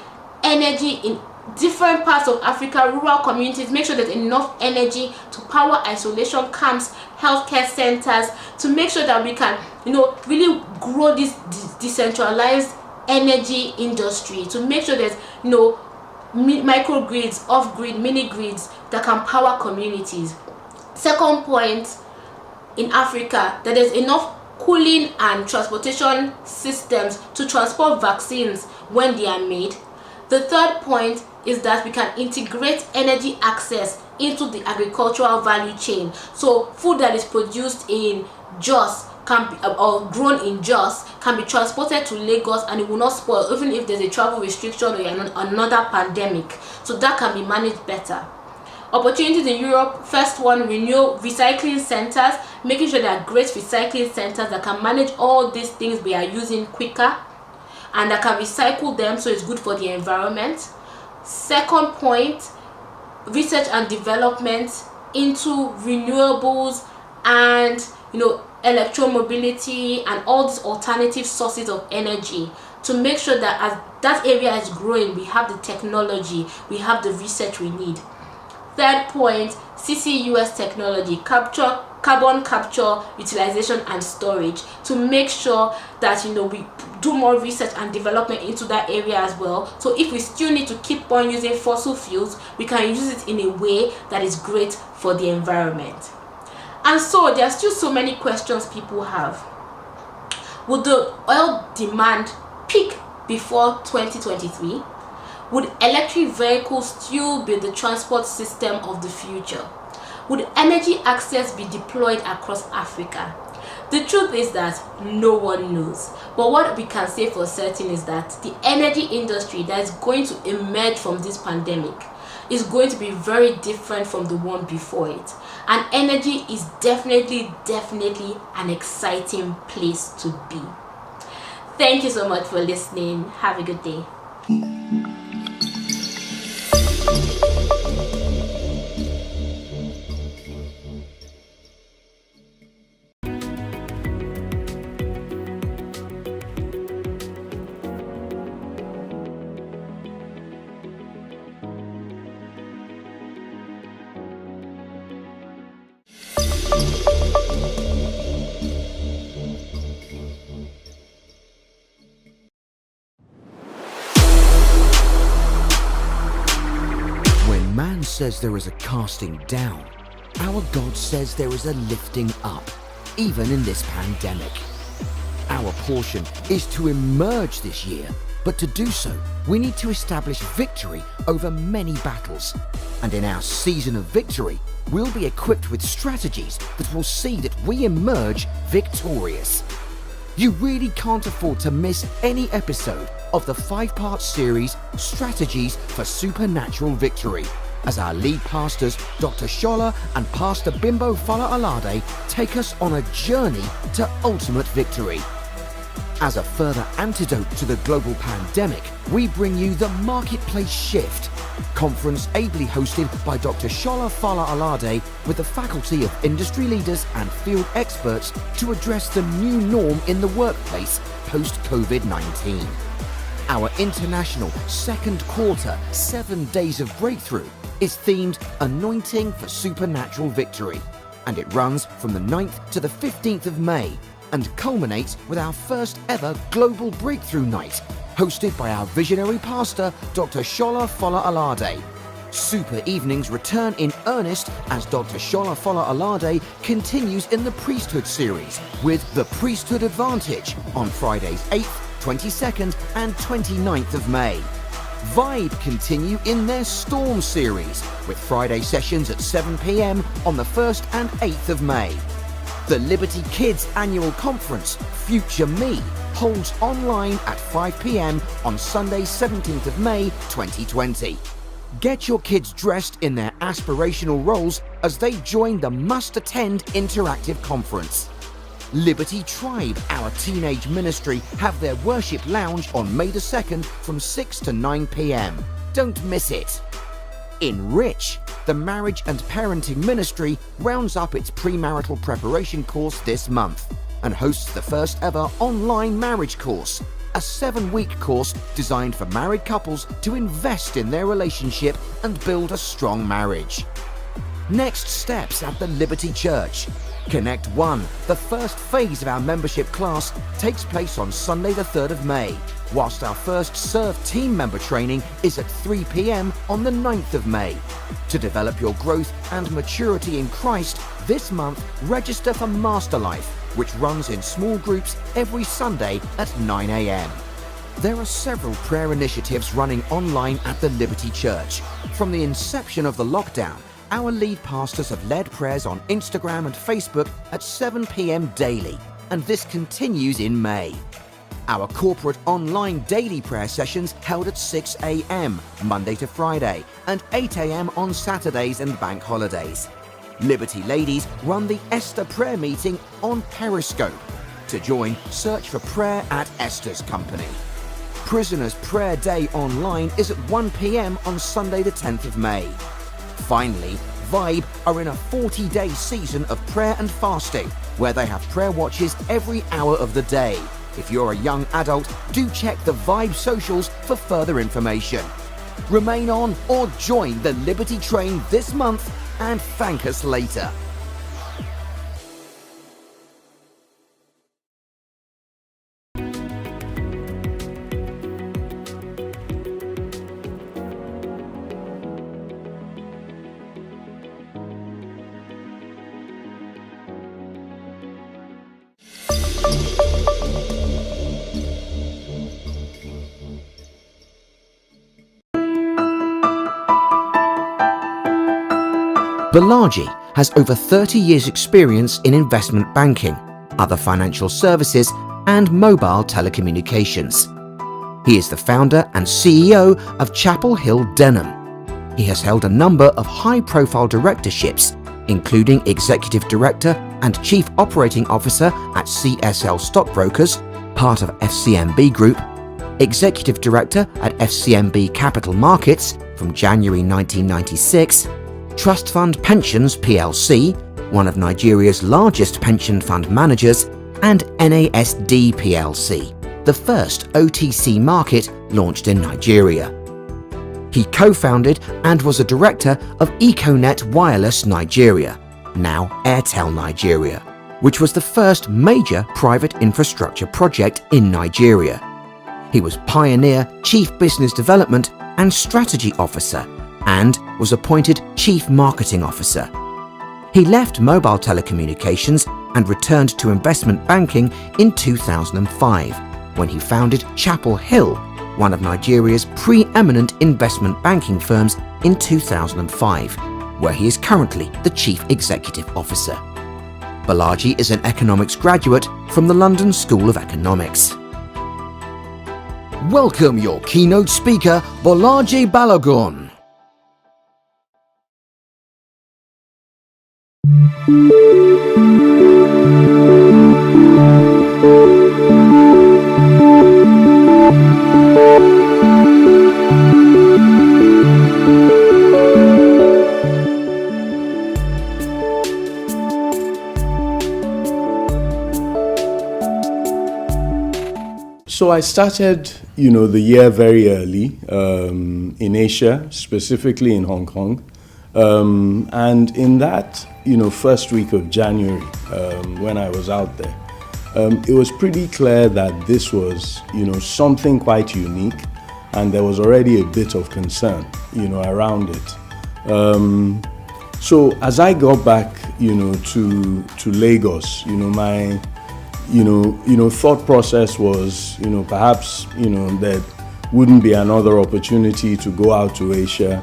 energy in different parts of Africa, rural communities, make sure there's enough energy to power isolation camps, healthcare centers, to make sure that we can, really grow this decentralized energy industry, to make sure there's, microgrids, off-grid, mini-grids that can power communities. Second point, in Africa, that there's enough cooling and transportation systems to transport vaccines when they are made. The third point is that we can integrate energy access into the agricultural value chain. So food that is produced in Jos can be, or grown in Jos, can be transported to Lagos and it will not spoil, even if there's a travel restriction or another pandemic. So that can be managed better. Opportunities in Europe: first one, recycling centers, making sure there are great recycling centers that can manage all these things we are using quicker and that can recycle them, so it's good for the environment. Second point, research and development into renewables and electromobility and all these alternative sources of energy, to make sure that as that area is growing, we have the technology, we have the research we need. Third point, CCUS technology, carbon capture, utilization and storage, to make sure that we do more research and development into that area as well. So if we still need to keep on using fossil fuels, we can use it in a way that is great for the environment. And so there are still so many questions people have. Would the oil demand peak before 2023? Would electric vehicles still be the transport system of the future? Would energy access be deployed across Africa? The truth is that no one knows. But what we can say for certain is that the energy industry that is going to emerge from this pandemic is going to be very different from the one before it. And energy is definitely an exciting place to be. Thank you so much for listening. Have a good day. When man says there is a casting down, our God says there is a lifting up, even in this pandemic. Our portion is to emerge this year, but to do so, we need to establish victory over many battles. And in our season of victory, we'll be equipped with strategies that will see that we emerge victorious. You really can't afford to miss any episode of the 5-part series Strategies for Supernatural Victory, as our lead pastors Dr. Shola and Pastor Bimbo Fala Alar-Day take us on a journey to ultimate victory. As a further antidote to the global pandemic, we bring you the Marketplace Shift conference, ably hosted by Dr. Shola Fala Alar-Day with the faculty of industry leaders and field experts to address the new norm in the workplace post-COVID-19. Our international second quarter 7 days of breakthrough is themed Anointing for Supernatural Victory, and it runs from the 9th to the 15th of May and culminates with our first ever Global Breakthrough Night, hosted by our visionary pastor, Dr. Shola Fala Alar-Day. Super Evenings return in earnest as Dr. Shola Fala Alar-Day continues in the Priesthood series with The Priesthood Advantage on Fridays 8th, 22nd and 29th of May. Vibe continue in their Storm series with Friday sessions at 7 p.m. on the 1st and 8th of May. The Liberty Kids Annual Conference, Future Me, holds online at 5 p.m. on Sunday 17th of May 2020. Get your kids dressed in their aspirational roles as they join the must-attend interactive conference. Liberty Tribe, our teenage ministry, have their worship lounge on May the 2nd from 6 to 9 p.m. Don't miss it. Enrich, the marriage and parenting ministry, rounds up its premarital preparation course this month and hosts the first ever online marriage course, a 7-week course designed for married couples to invest in their relationship and build a strong marriage. Next steps at the Liberty Church. Connect 1, the first phase of our membership class, takes place on Sunday the 3rd of May, whilst our first Serve team member training is at 3 p.m. on the 9th of May. To develop your growth and maturity in Christ, this month register for Master Life, which runs in small groups every Sunday at 9 a.m. There are several prayer initiatives running online at the Liberty Church. From the inception of the lockdown, our lead pastors have led prayers on Instagram and Facebook at 7 p.m. daily, and this continues in May. Our corporate online daily prayer sessions held at 6 a.m. Monday to Friday and 8 a.m. on Saturdays and bank holidays. Liberty Ladies run the Esther prayer meeting on Periscope. To join, search for Prayer at Esther's Company. Prisoners Prayer Day online is at 1 p.m. on Sunday the 10th of May. Finally, Vibe are in a 40-day season of prayer and fasting, where they have prayer watches every hour of the day. If you're a young adult, do check the Vibe socials for further information. Remain on or join the Liberty Train this month and thank us later. Balaji has over 30 years' experience in investment banking, other financial services, and mobile telecommunications. He is the founder and CEO of Chapel Hill Denham. He has held a number of high-profile directorships, including Executive Director and Chief Operating Officer at CSL Stockbrokers, part of FCMB Group, Executive Director at FCMB Capital Markets from January 1996, Trust Fund Pensions plc, one of Nigeria's largest pension fund managers, and NASD plc, the first OTC market launched in Nigeria. He co-founded and was a director of Econet Wireless Nigeria, now Airtel Nigeria, which was the first major private infrastructure project in Nigeria. He was Pioneer Chief Business Development and Strategy Officer and was appointed Chief Marketing Officer. He left mobile telecommunications and returned to investment banking in 2005 when he founded Chapel Hill, one of Nigeria's preeminent investment banking firms, in 2005, where he is currently the Chief Executive Officer. Balaji is an economics graduate from the London School of Economics. Welcome your keynote speaker, Balaji Balogun. So I started, the year very early in Asia, specifically in Hong Kong. And in that, first week of January, when I was out there, it was pretty clear that this was, something quite unique, and there was already a bit of concern, around it. So as I got back, to Lagos, my thought process was, perhaps, there wouldn't be another opportunity to go out to Asia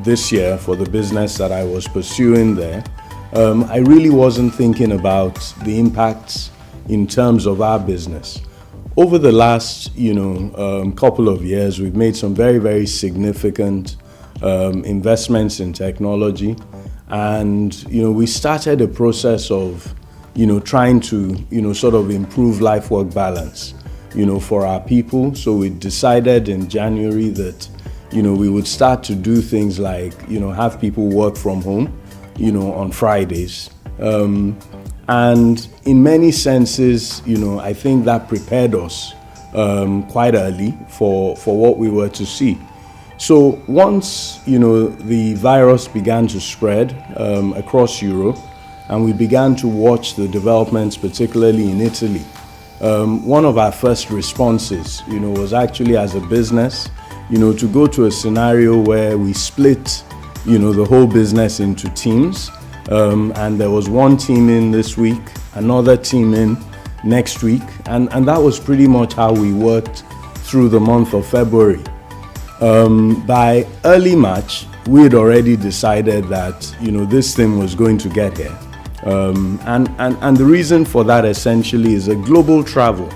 this year for the business that I was pursuing there. I really wasn't thinking about the impacts in terms of our business. Over the last, couple of years, we've made some very, very significant investments in technology, and we started a process of, trying to, sort of improve life-work balance, for our people. So we decided in January that, we would start to do things like, have people work from home, on Fridays. And in many senses, I think that prepared us quite early for what we were to see. So once, the virus began to spread across Europe, and we began to watch the developments, particularly in Italy, one of our first responses, was actually as a business, to go to a scenario where we split, the whole business into teams. And there was one team in this week, another team in next week, and that was pretty much how we worked through the month of February. By early March, we had already decided that, this thing was going to get here. And the reason for that essentially is that global travel,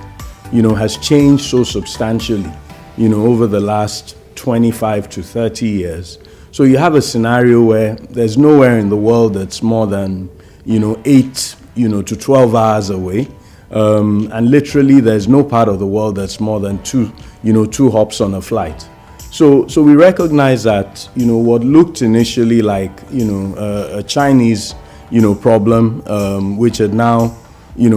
has changed so substantially, over the last 25 to 30 years. So you have a scenario where there's nowhere in the world that's more than, 8, to 12 hours away. And literally there's no part of the world that's more than two hops on a flight. So we recognize that, what looked initially like, a Chinese, problem, which had now,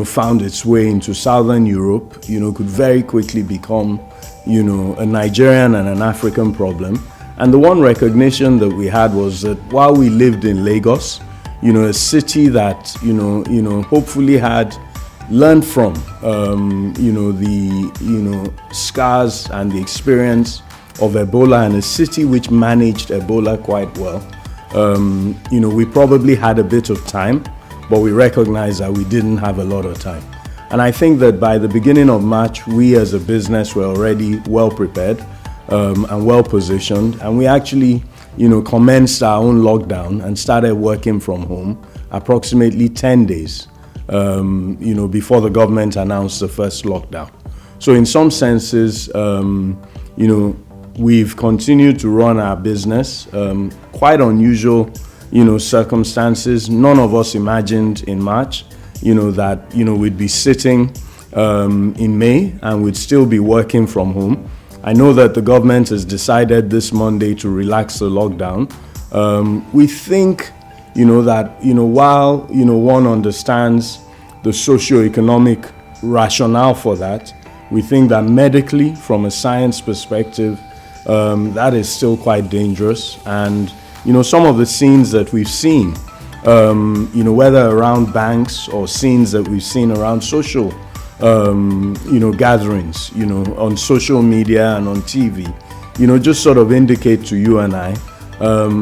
found its way into Southern Europe, could very quickly become, a Nigerian and an African problem. And the one recognition that we had was that while we lived in Lagos, a city that, hopefully had learned from, the, scars and the experience of Ebola, and a city which managed Ebola quite well. We probably had a bit of time, but we recognized that we didn't have a lot of time. And I think that by the beginning of March, we as a business were already well prepared and well positioned. And we actually, commenced our own lockdown and started working from home approximately 10 days, before the government announced the first lockdown. So in some senses, we've continued to run our business, quite unusual, circumstances. None of us imagined in March, that, we'd be sitting in May and we'd still be working from home. I know that the government has decided this Monday to relax the lockdown. We think, that, while, one understands the socio-economic rationale for that, we think that medically, from a science perspective, that is still quite dangerous. And, some of the scenes that we've seen, whether around banks or scenes that we've seen around social, gatherings, on social media and on TV, just sort of indicate to you and I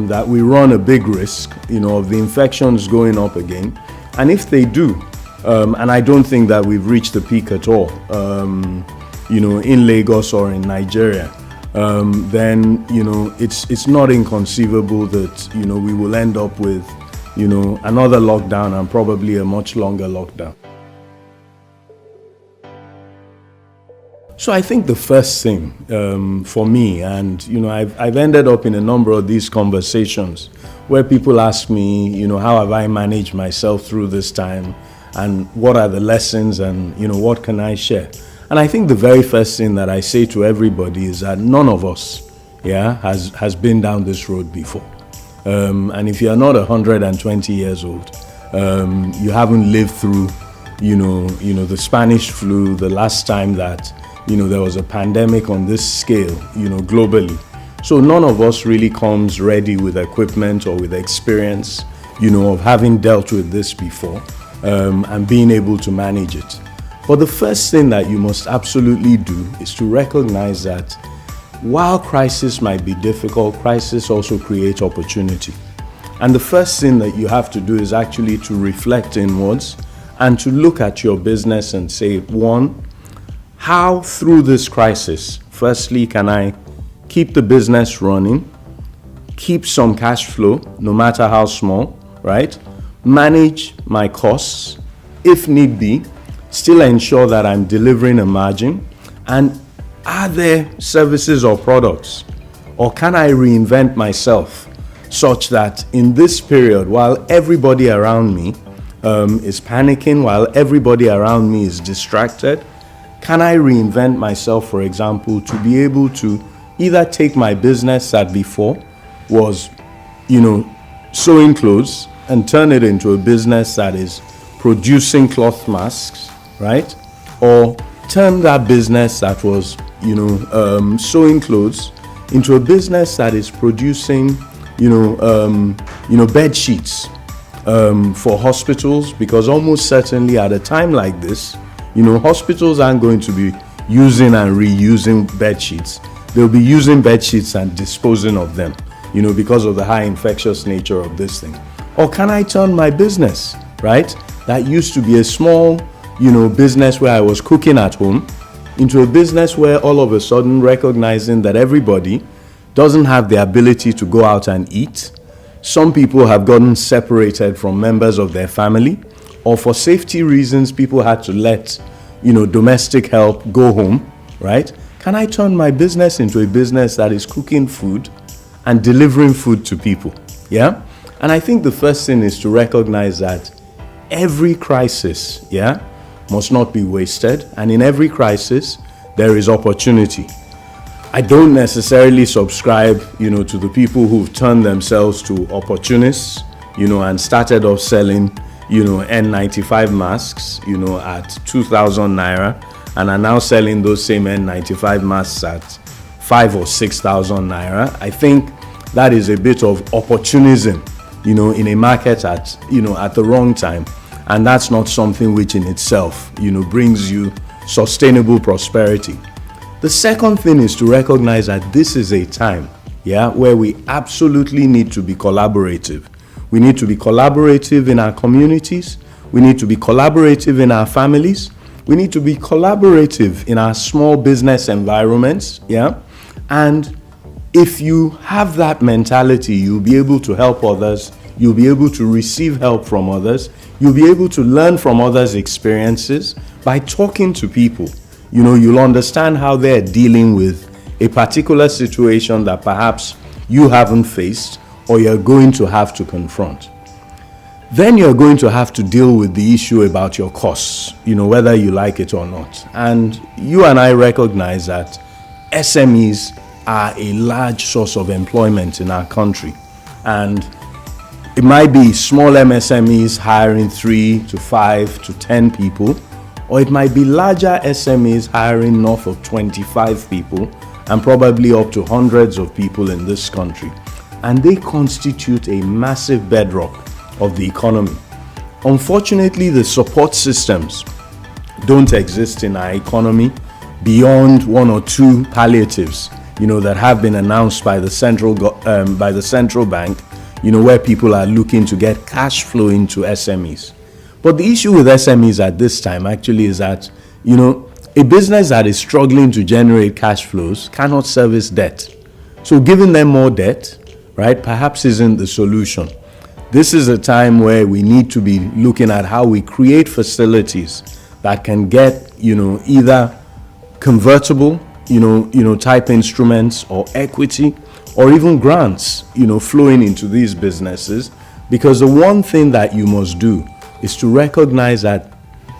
that we run a big risk, of the infections going up again. And if they do, and I don't think that we've reached the peak at all, in Lagos or in Nigeria, then, it's not inconceivable that, we will end up with, another lockdown and probably a much longer lockdown. So I think the first thing for me, and, I've ended up in a number of these conversations where people ask me, how have I managed myself through this time, and what are the lessons, and, what can I share? And I think the very first thing that I say to everybody is that none of us, has been down this road before. And if you're not 120 years old, you haven't lived through, the Spanish flu, the last time that, there was a pandemic on this scale, globally. So none of us really comes ready with equipment or with experience, of having dealt with this before, and being able to manage it. But the first thing that you must absolutely do is to recognize that while crisis might be difficult, crisis also creates opportunity. And the first thing that you have to do is actually to reflect inwards and to look at your business and say, one, how through this crisis, firstly, can I keep the business running, keep some cash flow, no matter how small, right? manage my costs, if need be, still ensure that I'm delivering a margin, and are there services or products, or can I reinvent myself such that in this period, while everybody around me is panicking, while everybody around me is distracted, can I reinvent myself, for example, to be able to either take my business that before was, sewing clothes, and turn it into a business that is producing cloth masks, right? Or turn that business that was, sewing clothes into a business that is producing, bed sheets for hospitals, because almost certainly at a time like this, hospitals aren't going to be using and reusing bed sheets. They'll be using bed sheets and disposing of them, because of the high infectious nature of this thing. Or can I turn my business, right, that used to be a small, business where I was cooking at home, into a business where all of a sudden, recognizing that everybody doesn't have the ability to go out and eat. Some people have gotten separated from members of their family, or for safety reasons, people had to let, domestic help go home, right? Can I turn my business into a business that is cooking food and delivering food to people? Yeah? And I think the first thing is to recognize that every crisis, must not be wasted. And in every crisis, there is opportunity. I don't necessarily subscribe, to the people who've turned themselves to opportunists, and started off selling, N95 masks, at 2,000 naira, and are now selling those same N95 masks at 5,000 or 6,000 naira. I think that is a bit of opportunism, in a market at the wrong time. And that's not something which in itself, brings you sustainable prosperity. The second thing is to recognize that this is a time, where we absolutely need to be collaborative. We need to be collaborative in our communities. We need to be collaborative in our families. We need to be collaborative in our small business environments, And if you have that mentality, you'll be able to help others. You'll be able to receive help from others. You'll be able to learn from others' experiences by talking to people. You'll understand how they're dealing with a particular situation that perhaps you haven't faced or you're going to have to confront. Then you're going to have to deal with the issue about your costs, whether you like it or not. And you and I recognize that SMEs are a large source of employment in our country. And it might be small MSMEs hiring 3 to 5 to 10 people, or it might be larger SMEs hiring north of 25 people and probably up to hundreds of people in this country. And they constitute a massive bedrock of the economy. Unfortunately, the support systems don't exist in our economy beyond 1 or 2 palliatives, that have been announced by the central bank, where people are looking to get cash flow into SMEs. But the issue with SMEs at this time actually is that, a business that is struggling to generate cash flows cannot service debt. So giving them more debt, right, perhaps isn't the solution. This is a time where we need to be looking at how we create facilities that can get, either convertible, type instruments or equity, or even grants, flowing into these businesses. Because the one thing that you must do is to recognize that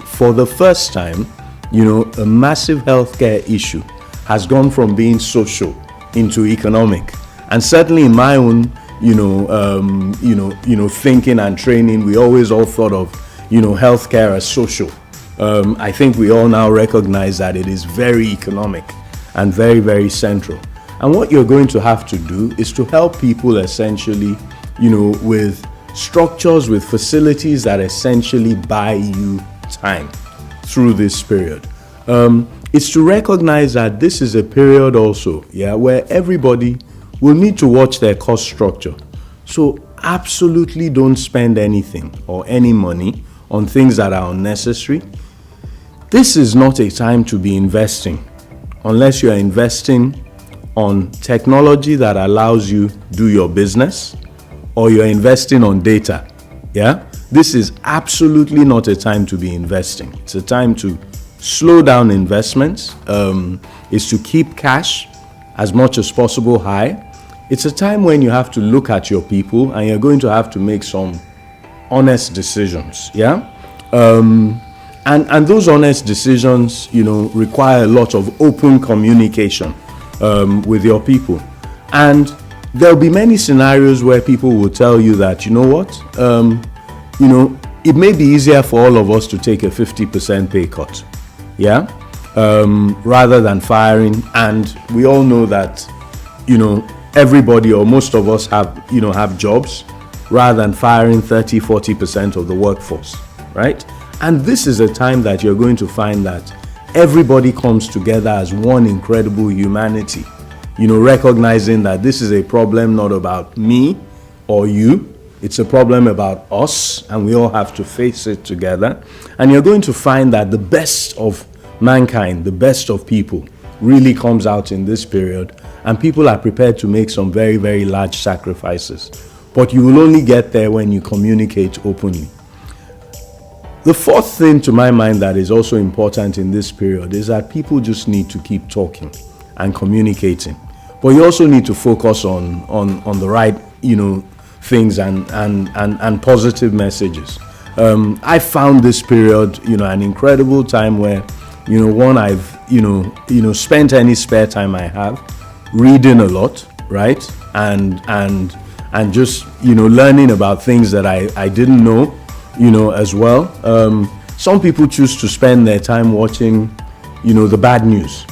for the first time, a massive healthcare issue has gone from being social into economic. And certainly in my own, thinking and training, we always all thought of, healthcare as social. I think we all now recognize that it is very economic and very, very central. And what you're going to have to do is to help people essentially, with structures, with facilities that essentially buy you time through this period. It's to recognize that this is a period also, where everybody will need to watch their cost structure. So absolutely don't spend anything or any money on things that are unnecessary. This is not a time to be investing unless you are investing on technology that allows you do your business, or you're investing on data. this is absolutely not a time to be investing. It's a time to slow down investments. Is to keep cash as much as possible high. It's a time when you have to look at your people and you're going to have to make some honest decisions. Yeah. And those honest decisions, require a lot of open communication with your people. And there'll be many scenarios where people will tell you that, it may be easier for all of us to take a 50% pay cut, yeah, rather than firing. And we all know that, everybody or most of us have jobs, rather than firing 30-40% of the workforce, right? And this is a time that you're going to find that everybody comes together as one incredible humanity, recognizing that this is a problem not about me or you. It's a problem about us, and we all have to face it together. And you're going to find that the best of mankind, the best of people, really comes out in this period, and people are prepared to make some very, very large sacrifices. But you will only get there when you communicate openly. The fourth thing to my mind that is also important in this period is that people just need to keep talking and communicating. But you also need to focus on the right, things and positive messages. I found this period, an incredible time where, I've, spent any spare time I have reading a lot, right? And just, learning about things that I didn't know, as well. Some people choose to spend their time watching, the bad news.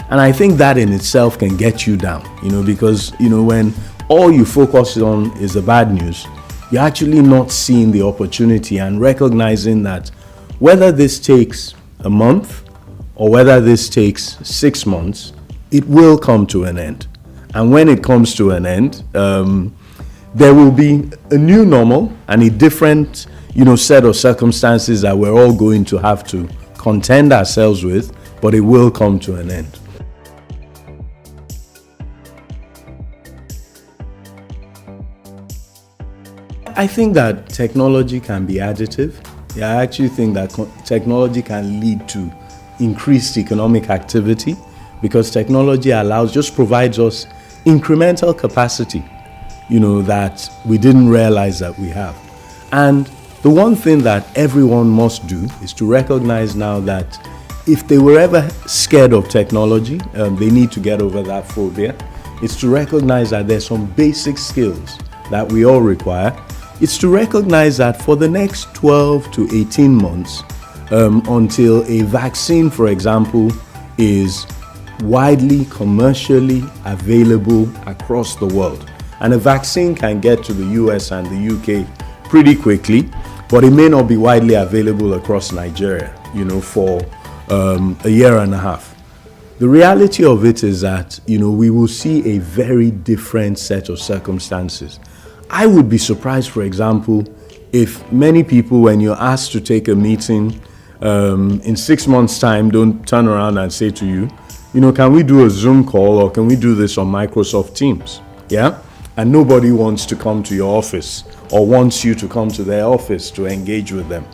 And I think that in itself can get you down, because, when all you focus on is the bad news, you're actually not seeing the opportunity and recognizing that whether this takes a month or whether this takes 6 months, it will come to an end. And when it comes to an end, there will be a new normal and a different, set of circumstances that we're all going to have to contend ourselves with, but it will come to an end. I think that technology can be additive. Yeah, I actually think that technology can lead to increased economic activity, because technology provides us incremental capacity, that we didn't realize that we have. And the one thing that everyone must do is to recognize now that if they were ever scared of technology, they need to get over that phobia. It's to recognize that there's some basic skills that we all require. It's to recognize that for the next 12 to 18 months, until a vaccine, for example, is widely commercially available across the world. And a vaccine can get to the US and the UK pretty quickly, but it may not be widely available across Nigeria, for a year and a half. The reality of it is that, we will see a very different set of circumstances. I would be surprised, for example, if many people, when you're asked to take a meeting in 6 months' time, don't turn around and say to you, can we do a Zoom call or can we do this on Microsoft Teams? Yeah? And nobody wants to come to your office or wants you to come to their office to engage with them.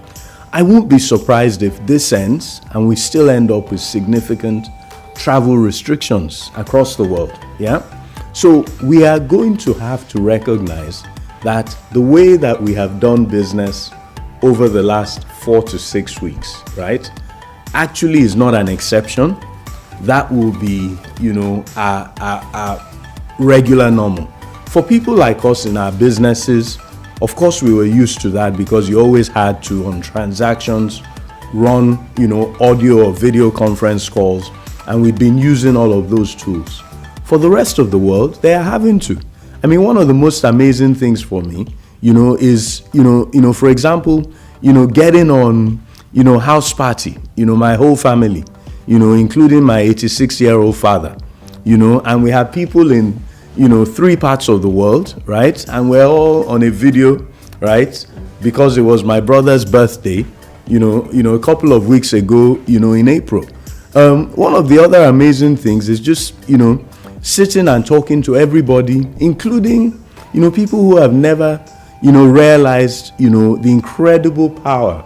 I won't be surprised if this ends and we still end up with significant travel restrictions across the world. Yeah? So we are going to have to recognize that the way that we have done business over the last 4 to 6 weeks, right, actually is not an exception. That will be, a regular normal. For people like us in our businesses, of course we were used to that because you always had to, on transactions, run, audio or video conference calls, and we've been using all of those tools. For the rest of the world, they are having to. I mean, one of the most amazing things for me, is, for example, getting on, house party, my whole family, including my 86-year-old father, and we have people in, 3 parts of the world, right? And we're all on a video, right? Because it was my brother's birthday, a couple of weeks ago, in April. One of the other amazing things is just, sitting and talking to everybody, including, people who have never, realized, the incredible power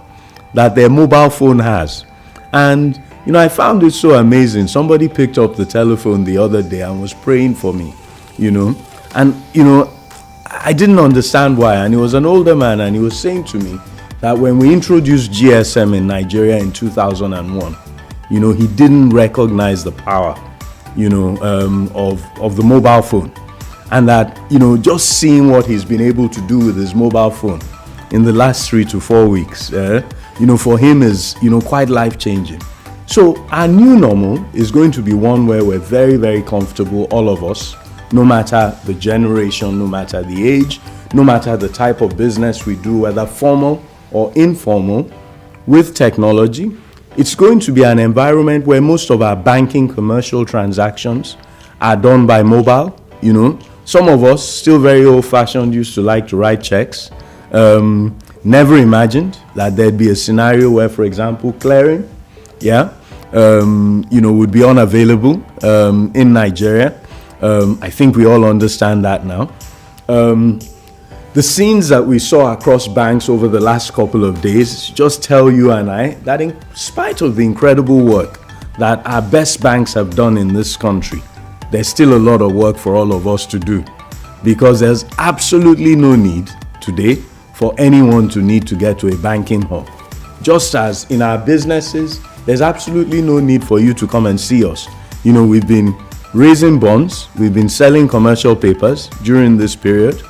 that their mobile phone has. And, I found it so amazing. Somebody picked up the telephone the other day and was praying for me, And, I didn't understand why. And he was an older man, and he was saying to me that when we introduced GSM in Nigeria in 2001, he didn't recognize the power, of the mobile phone. And that, just seeing what he's been able to do with his mobile phone in the last 3 to 4 weeks, for him is, quite life-changing. So our new normal is going to be one where we're very, very comfortable, all of us, no matter the generation, no matter the age, no matter the type of business we do, whether formal or informal, with technology. It's going to be an environment where most of our banking commercial transactions are done by mobile. Some of us, still very old-fashioned, used to like to write checks. Never imagined that there'd be a scenario where, for example, clearing, would be unavailable in Nigeria. I think we all understand that now. The scenes that we saw across banks over the last couple of days just tell you and I that in spite of the incredible work that our best banks have done in this country, there's still a lot of work for all of us to do, because there's absolutely no need today for anyone to need to get to a banking hall. Just as in our businesses, there's absolutely no need for you to come and see us. We've been raising bonds, we've been selling commercial papers during this period,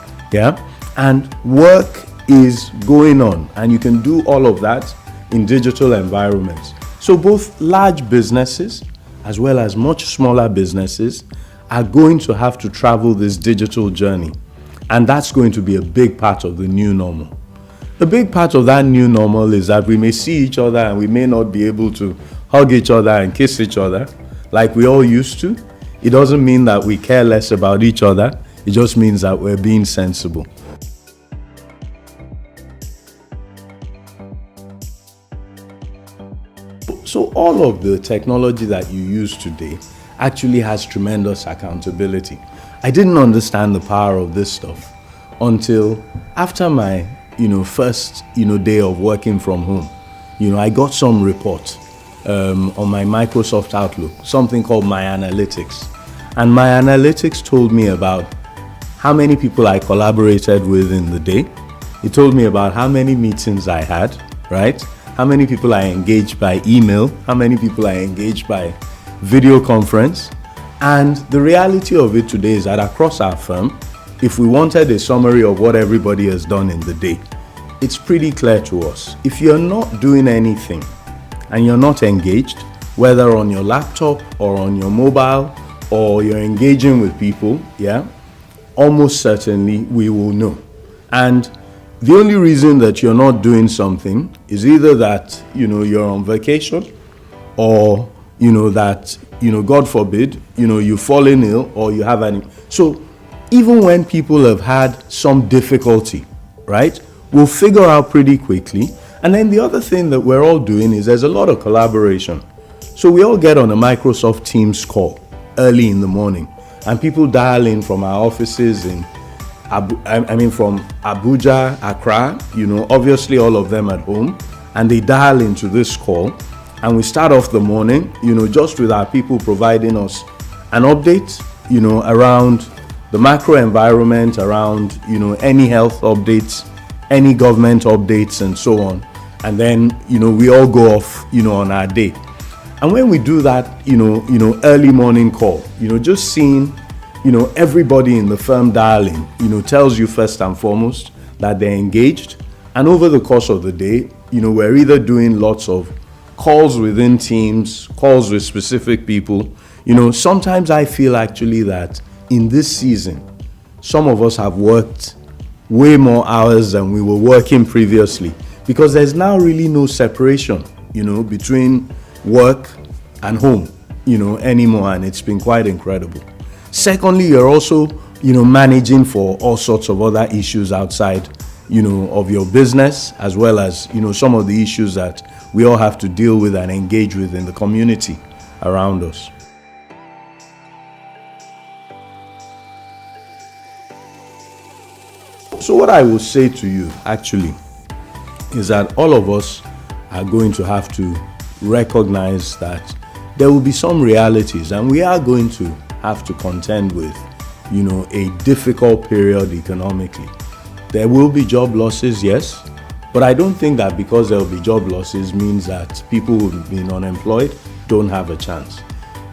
and work is going on, and you can do all of that in digital environments. So both large businesses as well as much smaller businesses are going to have to travel this digital journey, and that's going to be a big part of the new normal. A big part of that new normal is that we may see each other and we may not be able to hug each other and kiss each other like we all used to. It doesn't mean that we care less about each other. It just means that we're being sensible. So all of the technology that you use today actually has tremendous accountability. I didn't understand the power of this stuff until after my first day of working from home. I got some report on my Microsoft Outlook, something called My Analytics. And My Analytics told me about how many people I collaborated with in the day. It told me about how many meetings I had, right? How many people I engaged by email, how many people I engaged by video conference. And the reality of it today is that across our firm, if we wanted a summary of what everybody has done in the day, it's pretty clear to us. If you're not doing anything and you're not engaged, whether on your laptop or on your mobile, or you're engaging with people, almost certainly we will know. And the only reason that you're not doing something is either that, you're on vacation, or, that, God forbid, you've fallen ill or you have any. So even when people have had some difficulty, right, we'll figure out pretty quickly. And then the other thing that we're all doing is there's a lot of collaboration. So we all get on a Microsoft Teams call early in the morning, and people dial in from our offices in from Abuja, Accra, obviously all of them at home, and they dial into this call, and we start off the morning, just with our people providing us an update, around the macro environment, around, any health updates, any government updates, and so on. And then, we all go off, on our day. And when we do that, early morning call, just seeing, everybody in the firm dialing, tells you first and foremost that they're engaged. And over the course of the day, we're either doing lots of calls within teams, calls with specific people. Sometimes I feel actually that in this season, some of us have worked way more hours than we were working previously, because there's now really no separation, between work and home, anymore, and it's been quite incredible. Secondly, you're also, managing for all sorts of other issues outside, of your business, as well as, some of the issues that we all have to deal with and engage with in the community around us. So what I will say to you actually is that all of us are going to have to recognize that there will be some realities, and we are going to have to contend with, a difficult period economically. There will be job losses, yes, but I don't think that because there will be job losses means that people who have been unemployed don't have a chance.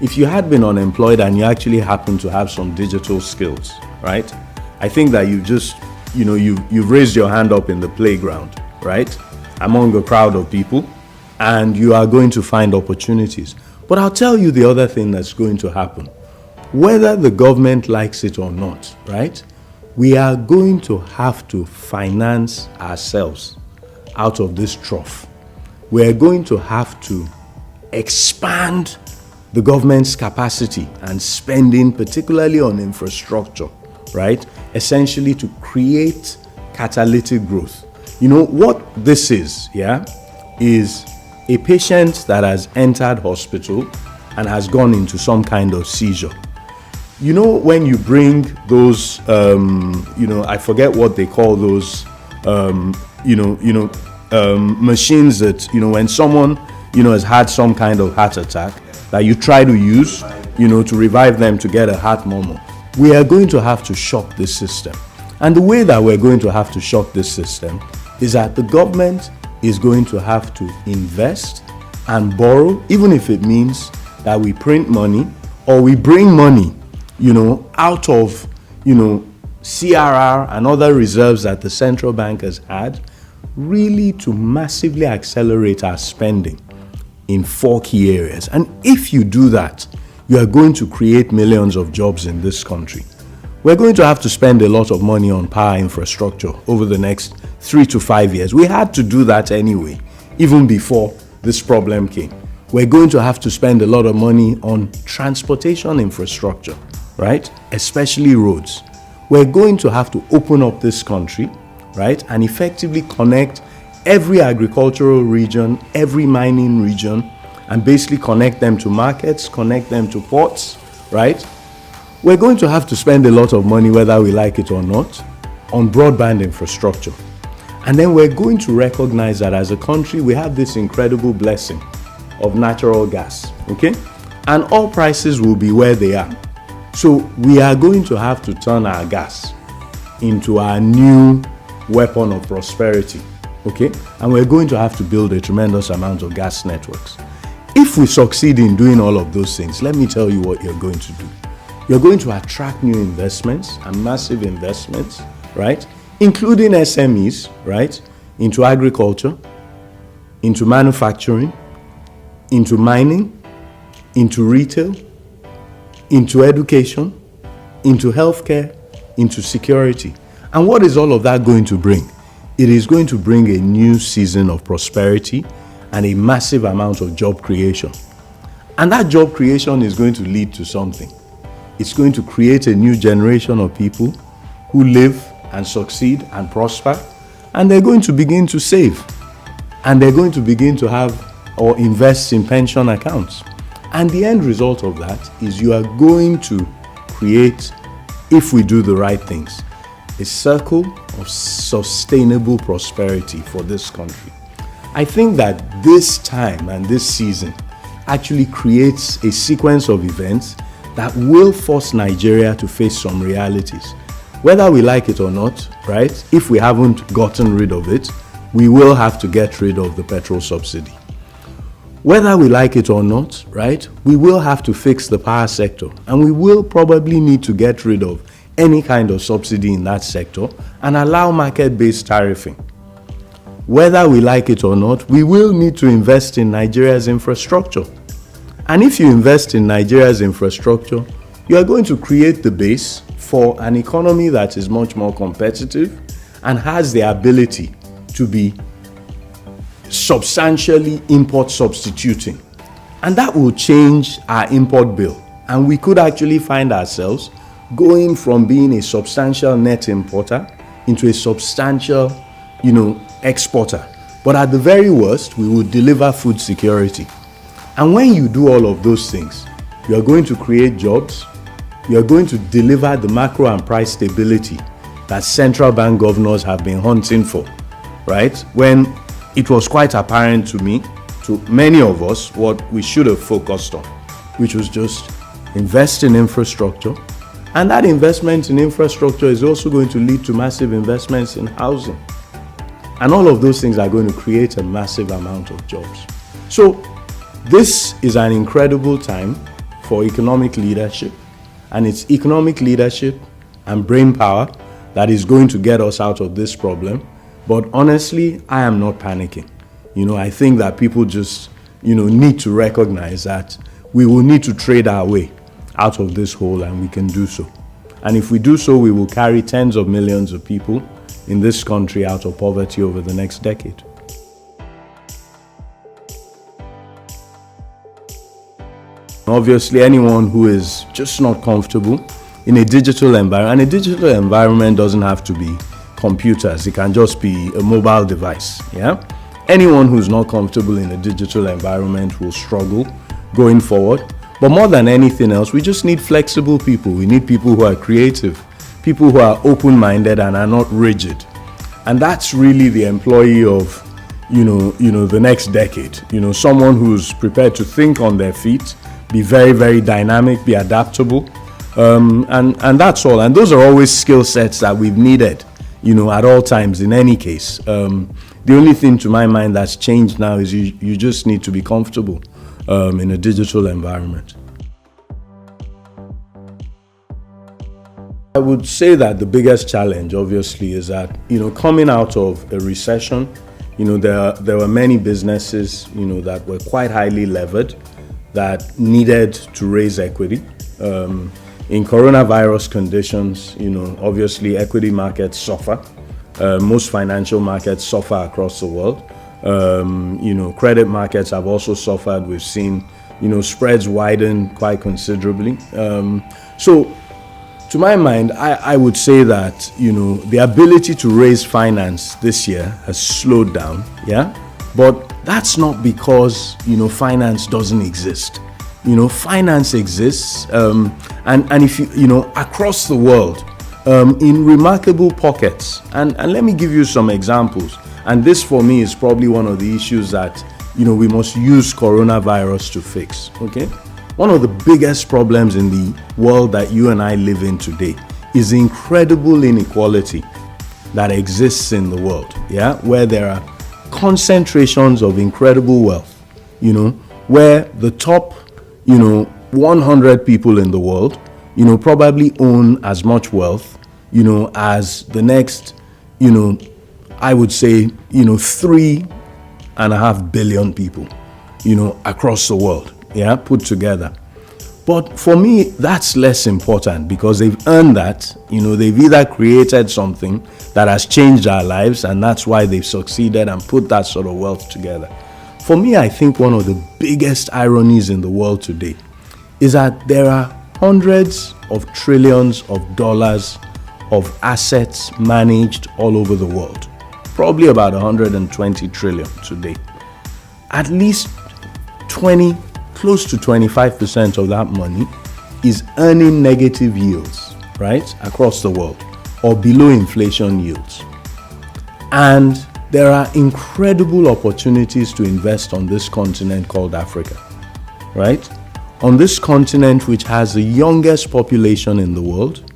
If you had been unemployed and you actually happen to have some digital skills, right? I think that you've raised your hand up in the playground, right? Among a crowd of people, and you are going to find opportunities. But I'll tell you the other thing that's going to happen. Whether the government likes it or not, right? We are going to have to finance ourselves out of this trough. We're going to have to expand the government's capacity and spending, particularly on infrastructure, right? Essentially to create catalytic growth. What this is a patient that has entered hospital and has gone into some kind of seizure. When you bring those, I forget what they call those, machines that, when someone, has had some kind of heart attack that you try to use, to revive them to get a heart murmur. We are going to have to shock this system. And the way that we're going to have to shock this system is that the government is going to have to invest and borrow, even if it means that we print money or we bring money, out of, CRR and other reserves that the central bank has had, really to massively accelerate our spending in 4 key areas. And if you do that, you are going to create millions of jobs in this country. We're going to have to spend a lot of money on power infrastructure over the next 3 to 5 years. We had to do that anyway, even before this problem came. We're going to have to spend a lot of money on transportation infrastructure, right? Especially roads. We're going to have to open up this country, right? And effectively connect every agricultural region, every mining region, and basically connect them to markets, connect them to ports, right? We're going to have to spend a lot of money, whether we like it or not, on broadband infrastructure. And then we're going to recognize that as a country, we have this incredible blessing of natural gas, okay? And all prices will be where they are. So we are going to have to turn our gas into our new weapon of prosperity, okay? And we're going to have to build a tremendous amount of gas networks. If we succeed in doing all of those things, let me tell you what you're going to do. You're going to attract new investments and massive investments, right? Including SMEs, right? Into agriculture, into manufacturing, into mining, into retail, into education, into healthcare, into security. And what is all of that going to bring? It is going to bring a new season of prosperity and a massive amount of job creation. And that job creation is going to lead to something. It's going to create a new generation of people who live and succeed and prosper, and they're going to begin to save. And they're going to begin to have or invest in pension accounts. And the end result of that is you are going to create, if we do the right things, a circle of sustainable prosperity for this country. I think that this time and this season actually creates a sequence of events that will force Nigeria to face some realities. Whether we like it or not, right? If we haven't gotten rid of it, we will have to get rid of the petrol subsidy. Whether we like it or not, right? We will have to fix the power sector, and we will probably need to get rid of any kind of subsidy in that sector and allow market-based tariffing. Whether we like it or not, we will need to invest in Nigeria's infrastructure. And if you invest in Nigeria's infrastructure, you are going to create the base for an economy that is much more competitive and has the ability to be substantially import substituting. And that will change our import bill. And we could actually find ourselves going from being a substantial net importer into a substantial, exporter. But at the very worst, we will deliver food security. And when you do all of those things, you are going to create jobs, you are going to deliver the macro and price stability that central bank governors have been hunting for, right? When it was quite apparent to me, to many of us, what we should have focused on, which was just invest in infrastructure. And that investment in infrastructure is also going to lead to massive investments in housing. And all of those things are going to create a massive amount of jobs. So this is an incredible time for economic leadership, and it's economic leadership and brain power that is going to get us out of this problem. But honestly, I am not panicking. I think that people just, need to recognize that we will need to trade our way out of this hole, and we can do so. And if we do so, we will carry tens of millions of people in this country out of poverty over the next decade. Obviously, anyone who is just not comfortable in a digital environment, and a digital environment doesn't have to be computers, it can just be a mobile device, yeah? Anyone who's not comfortable in a digital environment will struggle going forward. But more than anything else, we just need flexible people. We need people who are creative, people who are open-minded and are not rigid. And that's really the employee of, the next decade. Someone who's prepared to think on their feet, be very, very dynamic, be adaptable, and that's all. And those are always skill sets that we've needed, at all times in any case. The only thing to my mind that's changed now is you just need to be comfortable in a digital environment. I would say that the biggest challenge, obviously, is that, coming out of a recession, there were many businesses, that were quite highly levered, that needed to raise equity. In coronavirus conditions, obviously equity markets suffer. Most financial markets suffer across the world. Credit markets have also suffered. We've seen, spreads widen quite considerably. So to my mind, I would say that, the ability to raise finance this year has slowed down, yeah? But that's not because, finance doesn't exist. Finance exists, and if across the world, in remarkable pockets. And let me give you some examples. And this, for me, is probably one of the issues that, we must use coronavirus to fix, okay? One of the biggest problems in the world that you and I live in today is the incredible inequality that exists in the world, yeah? Where there are concentrations of incredible wealth, where the top, 100 people in the world, probably own as much wealth, as the next, I would say, 3.5 billion people, across the world, yeah, put together. But for me, that's less important because they've earned that, they've either created something that has changed our lives, and that's why they've succeeded and put that sort of wealth together. For me, I think one of the biggest ironies in the world today is that there are hundreds of trillions of dollars of assets managed all over the world. Probably about 120 trillion today. At least close to 25% of that money is earning negative yields, right, across the world, or below inflation yields. And there are incredible opportunities to invest on this continent called Africa, right? On this continent which has the youngest population in the world,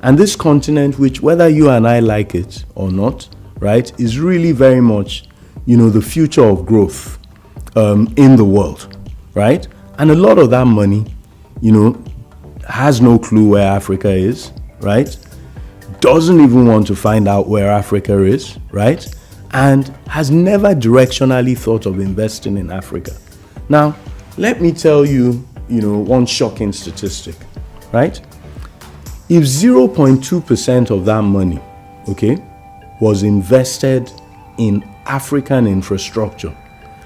and this continent which, whether you and I like it or not, right, is really very much, the future of growth in the world, right? And a lot of that money, has no clue where Africa is, right? Doesn't even want to find out where Africa is, right? And has never directionally thought of investing in Africa. Now, let me tell you, one shocking statistic, right? If 0.2% of that money, okay, was invested in African infrastructure,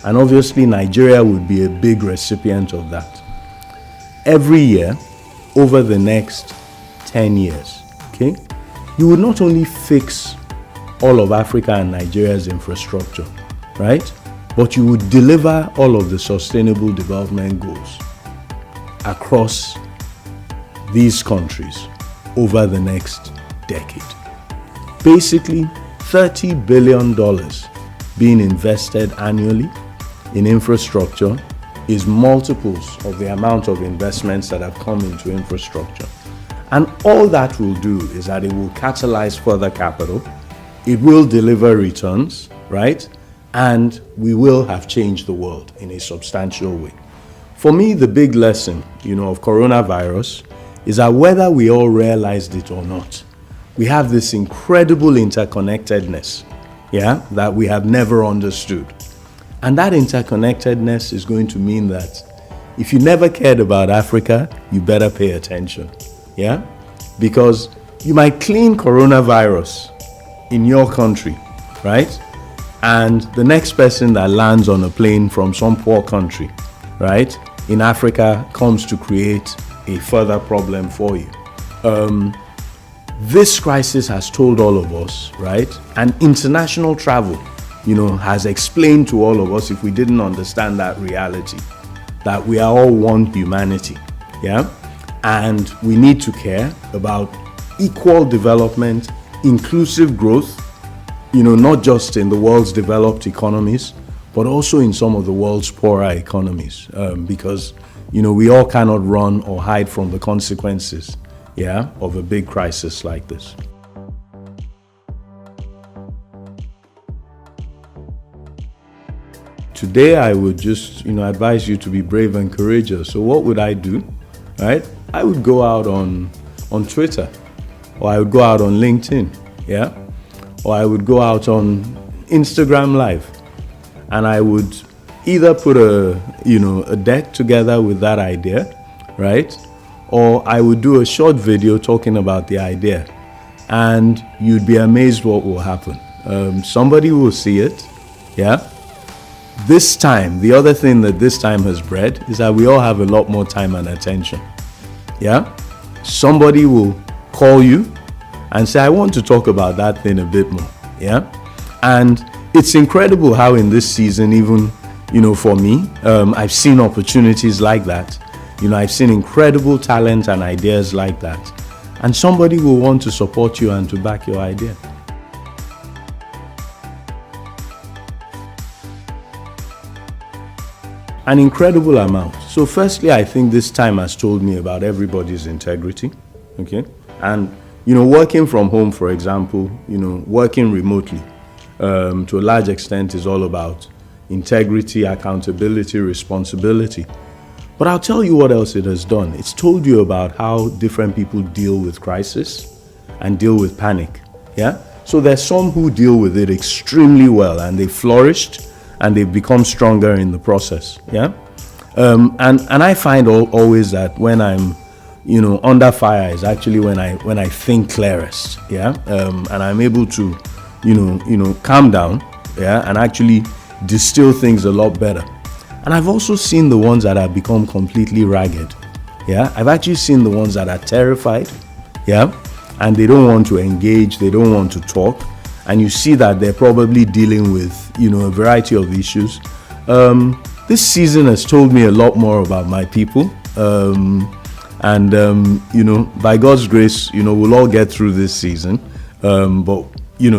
and obviously Nigeria would be a big recipient of that, every year over the next 10 years, okay, you would not only fix all of Africa and Nigeria's infrastructure, right, but you would deliver all of the sustainable development goals across these countries over the next decade. basically $30 billion being invested annually in infrastructure is multiples of the amount of investments that have come into infrastructure. And all that will do is that it will catalyze further capital, it will deliver returns, right? And we will have changed the world in a substantial way. For me, the big lesson, of coronavirus is that whether we all realized it or not, we have this incredible interconnectedness, that we have never understood. And that interconnectedness is going to mean that if you never cared about Africa, you better pay attention, because you might clean coronavirus in your country, right? And the next person that lands on a plane from some poor country, right, in Africa comes to create a further problem for you. This crisis has told all of us, right, and international travel, has explained to all of us, if we didn't understand that reality, that we are all one humanity, and we need to care about equal development, inclusive growth, not just in the world's developed economies, but also in some of the world's poorer economies, because, we all cannot run or hide from the consequences, of a big crisis like this. Today, I would just, advise you to be brave and courageous. So what would I do, right? I would go out on Twitter, or I would go out on LinkedIn, or I would go out on Instagram Live, and I would either put a deck together with that idea, right? Or I would do a short video talking about the idea, and you'd be amazed what will happen. Somebody will see it, This time, the other thing that this time has bred is that we all have a lot more time and attention, Somebody will call you and say, I want to talk about that thing a bit more, And it's incredible how in this season, even, for me, I've seen opportunities like that. I've seen incredible talent and ideas like that. And somebody will want to support you and to back your idea. An incredible amount. So firstly, I think this time has told me about everybody's integrity, And, working from home, for example, working remotely, to a large extent is all about integrity, accountability, responsibility. But I'll tell you what else it has done. It's told you about how different people deal with crisis and deal with panic, So there's some who deal with it extremely well and they flourished and they've become stronger in the process, And I find always that when I'm, under fire is actually when I think clearest, And I'm able to, calm down, and actually distill things a lot better. And I've also seen the ones that have become completely ragged, I've actually seen the ones that are terrified, and they don't want to engage, they don't want to talk. And you see that they're probably dealing with, a variety of issues. This season has told me a lot more about my people. By God's grace, we'll all get through this season. But,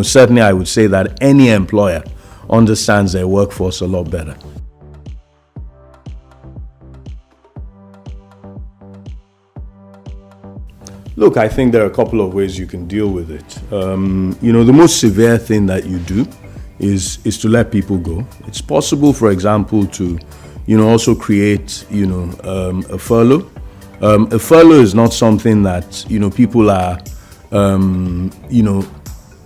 certainly I would say that any employer understands their workforce a lot better. Look, I think there are a couple of ways you can deal with it. The most severe thing that you do is to let people go. It's possible, for example, to, also create, a furlough. A furlough is not something that, people are,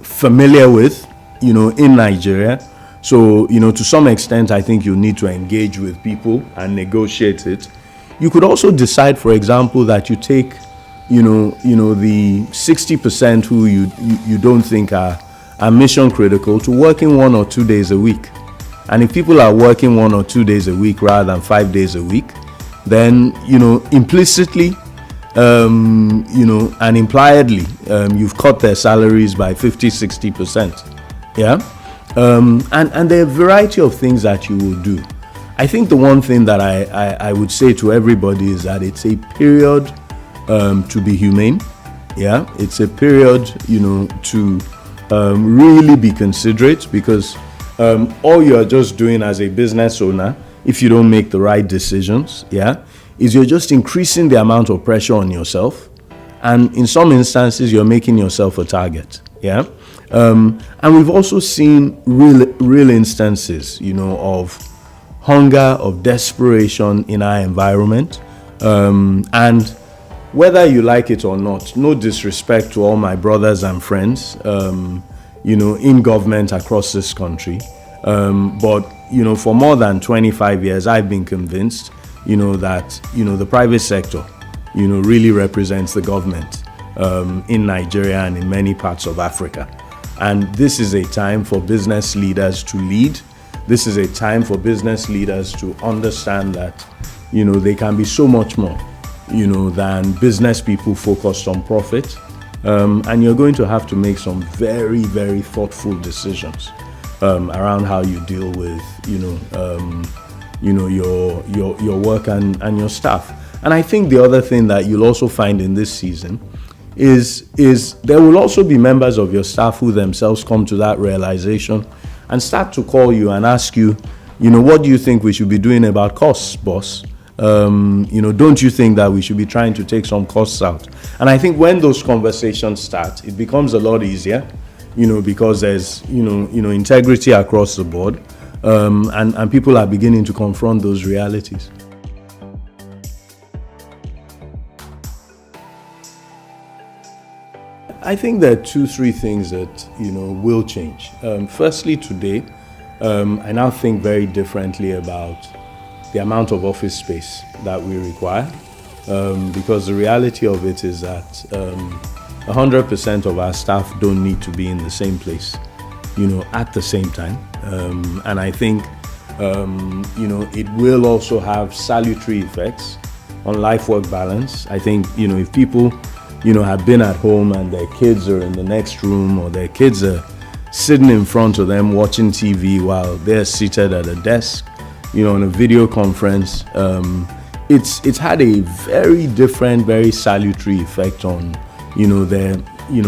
familiar with, in Nigeria. So, to some extent, I think you need to engage with people and negotiate it. You could also decide, for example, that you take the 60% who you don't think are mission critical to working 1 or 2 days a week. And if people are working 1 or 2 days a week rather than 5 days a week, then, implicitly, and impliedly, you've cut their salaries by 50-60%. And there are a variety of things that you will do. I think the one thing that I would say to everybody is that it's a period to be humane. It's a period, to really be considerate, because all you're just doing as a business owner, if you don't make the right decisions, is you're just increasing the amount of pressure on yourself. And in some instances, you're making yourself a target. And we've also seen real instances, of hunger, of desperation in our environment. And whether you like it or not, no disrespect to all my brothers and friends, in government across this country. But, for more than 25 years, I've been convinced, that, the private sector, really represents the government in Nigeria and in many parts of Africa. And this is a time for business leaders to lead. This is a time for business leaders to understand that, they can be so much more, than business people focused on profit. And you're going to have to make some very, very thoughtful decisions around how you deal with, your work and your staff. And I think the other thing that you'll also find in this season is there will also be members of your staff who themselves come to that realization and start to call you and ask you, what do you think we should be doing about costs, boss? Don't you think that we should be trying to take some costs out? And I think when those conversations start, it becomes a lot easier, because there's, integrity across the board, and people are beginning to confront those realities. I think there are 2-3 things that, will change. Firstly, today, I now think very differently about the amount of office space that we require, because the reality of it is that 100% of our staff don't need to be in the same place, at the same time. And I think, it will also have salutary effects on life-work balance. I think, if people, have been at home and their kids are in the next room, or their kids are sitting in front of them watching TV while they're seated at a desk, on a video conference, it's had a very different, very salutary effect on, their,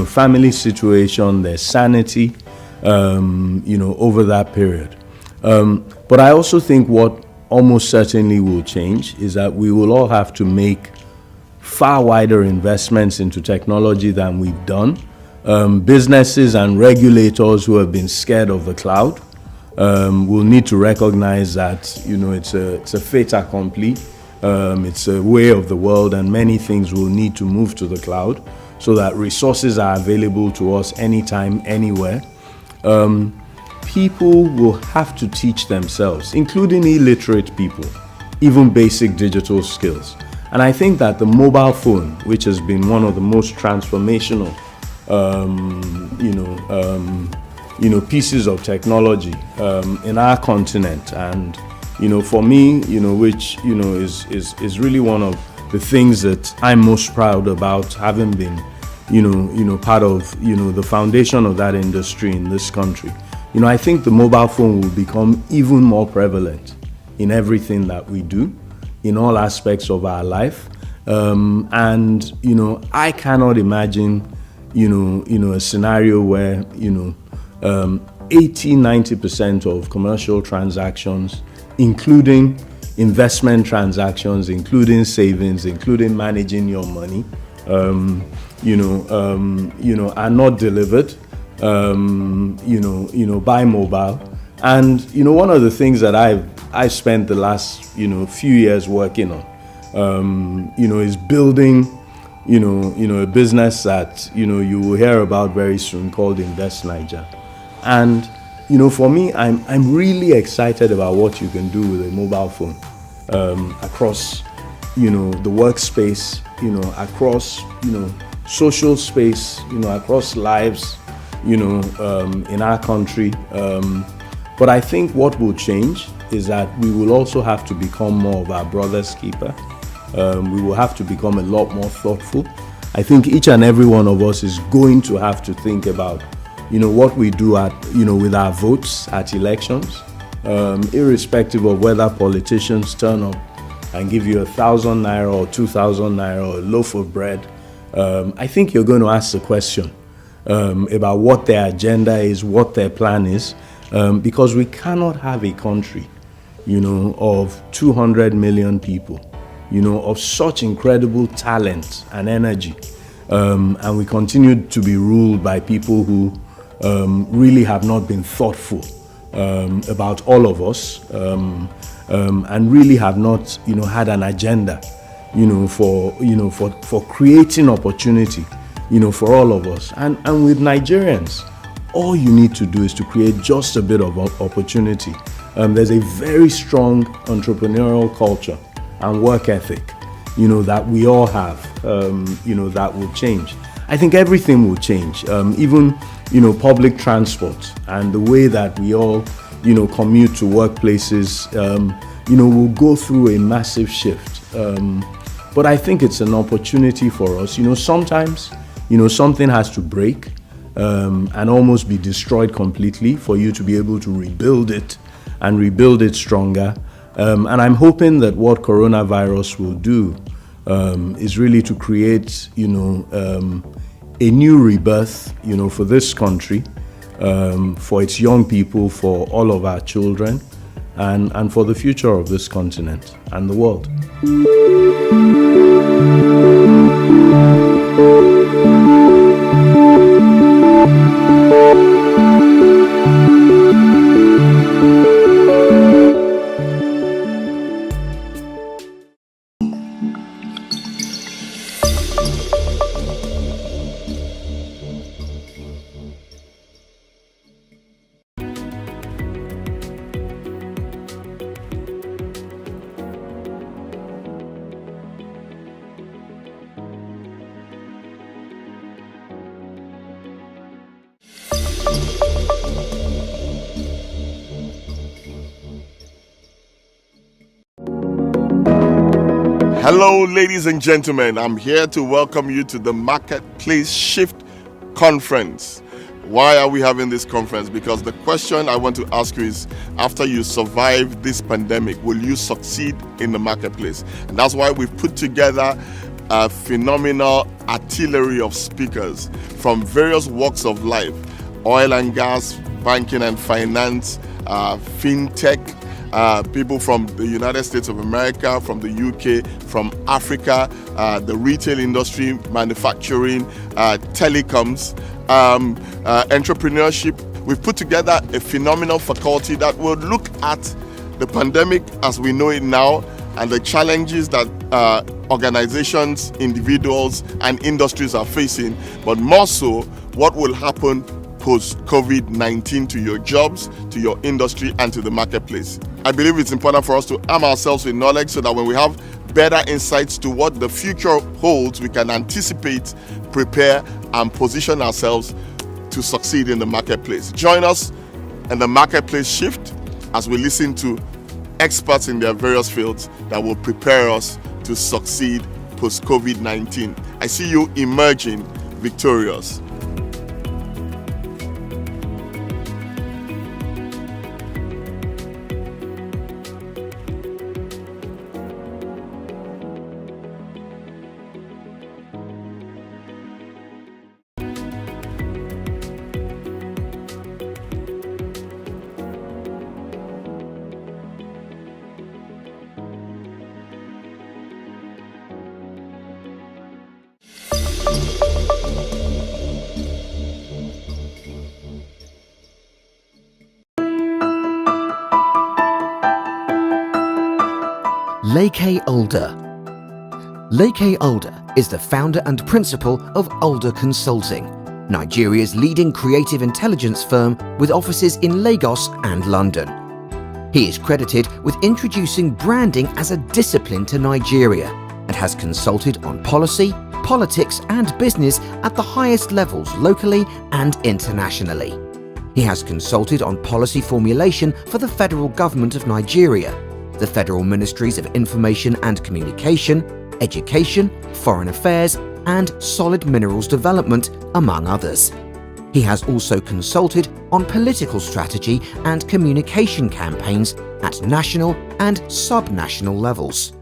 family situation, their sanity, over that period. But I also think what almost certainly will change is that we will all have to make far wider investments into technology than we've done. Businesses and regulators who have been scared of the cloud will need to recognize that, it's a fait accompli. It's a way of the world, and many things will need to move to the cloud so that resources are available to us anytime, anywhere. People will have to teach themselves, including illiterate people, even basic digital skills. And I think that the mobile phone, which has been one of the most transformational, pieces of technology in our continent, and for me, which is really one of the things that I'm most proud about, having been, part of, the foundation of that industry in this country. I think the mobile phone will become even more prevalent in everything that we do, in all aspects of our life. And, I cannot imagine, a scenario where, 80-90% of commercial transactions, including investment transactions, including savings, including managing your money, are not delivered, by mobile. And, one of the things that I spent the last, few years working on, is building, a business that, you will hear about very soon, called Invest Niger. And, for me, I'm really excited about what you can do with a mobile phone across, the workspace, across, social space, across lives, in our country. But I think what will change is that we will also have to become more of our brother's keeper. We will have to become a lot more thoughtful. I think each and every one of us is going to have to think about, what we do at, with our votes at elections, irrespective of whether politicians turn up and give you 1,000 naira or 2,000 naira or a loaf of bread. I think you're going to ask the question, about what their agenda is, what their plan is, because we cannot have a country, of 200 million people, of such incredible talent and energy, and we continue to be ruled by people who really have not been thoughtful about all of us, and really have not, had an agenda, for creating opportunity, for all of us. And with Nigerians, all you need to do is to create just a bit of opportunity. There's a very strong entrepreneurial culture and work ethic, that we all have, that will change. I think everything will change, even, public transport and the way that we all, commute to workplaces, will go through a massive shift. But I think it's an opportunity for us. Sometimes, something has to break and almost be destroyed completely for you to be able to rebuild it and rebuild it stronger. And I'm hoping that what coronavirus will do is really to create, a new rebirth, for this country, for its young people, for all of our children, and for the future of this continent and the world. Hello, ladies and gentlemen. I'm here to welcome you to the Marketplace Shift Conference. Why are we having this conference? Because the question I want to ask you is, after you survive this pandemic, will you succeed in the marketplace? And that's why we've put together a phenomenal artillery of speakers from various walks of life: oil and gas, banking and finance, fintech, people from the United States of America, from the UK, from Africa, the retail industry, manufacturing, telecoms, entrepreneurship. We've put together a phenomenal faculty that will look at the pandemic as we know it now and the challenges that organizations, individuals, and industries are facing, but more so, what will happen post-COVID-19 to your jobs, to your industry, and to the marketplace. I believe it's important for us to arm ourselves with knowledge so that when we have better insights to what the future holds, we can anticipate, prepare, and position ourselves to succeed in the marketplace. Join us in the Marketplace Shift as we listen to experts in their various fields that will prepare us to succeed post-COVID-19. I see you emerging victorious. Leke Alder. Leke Alder is the founder and principal of Alder Consulting, Nigeria's leading creative intelligence firm with offices in Lagos and London. He is credited with introducing branding as a discipline to Nigeria and has consulted on policy, politics and business at the highest levels locally and internationally. He has consulted on policy formulation for the federal government of Nigeria, the Federal Ministries of Information and Communication, Education, Foreign Affairs, and Solid Minerals Development, among others. He has also consulted on political strategy and communication campaigns at national and sub-national levels.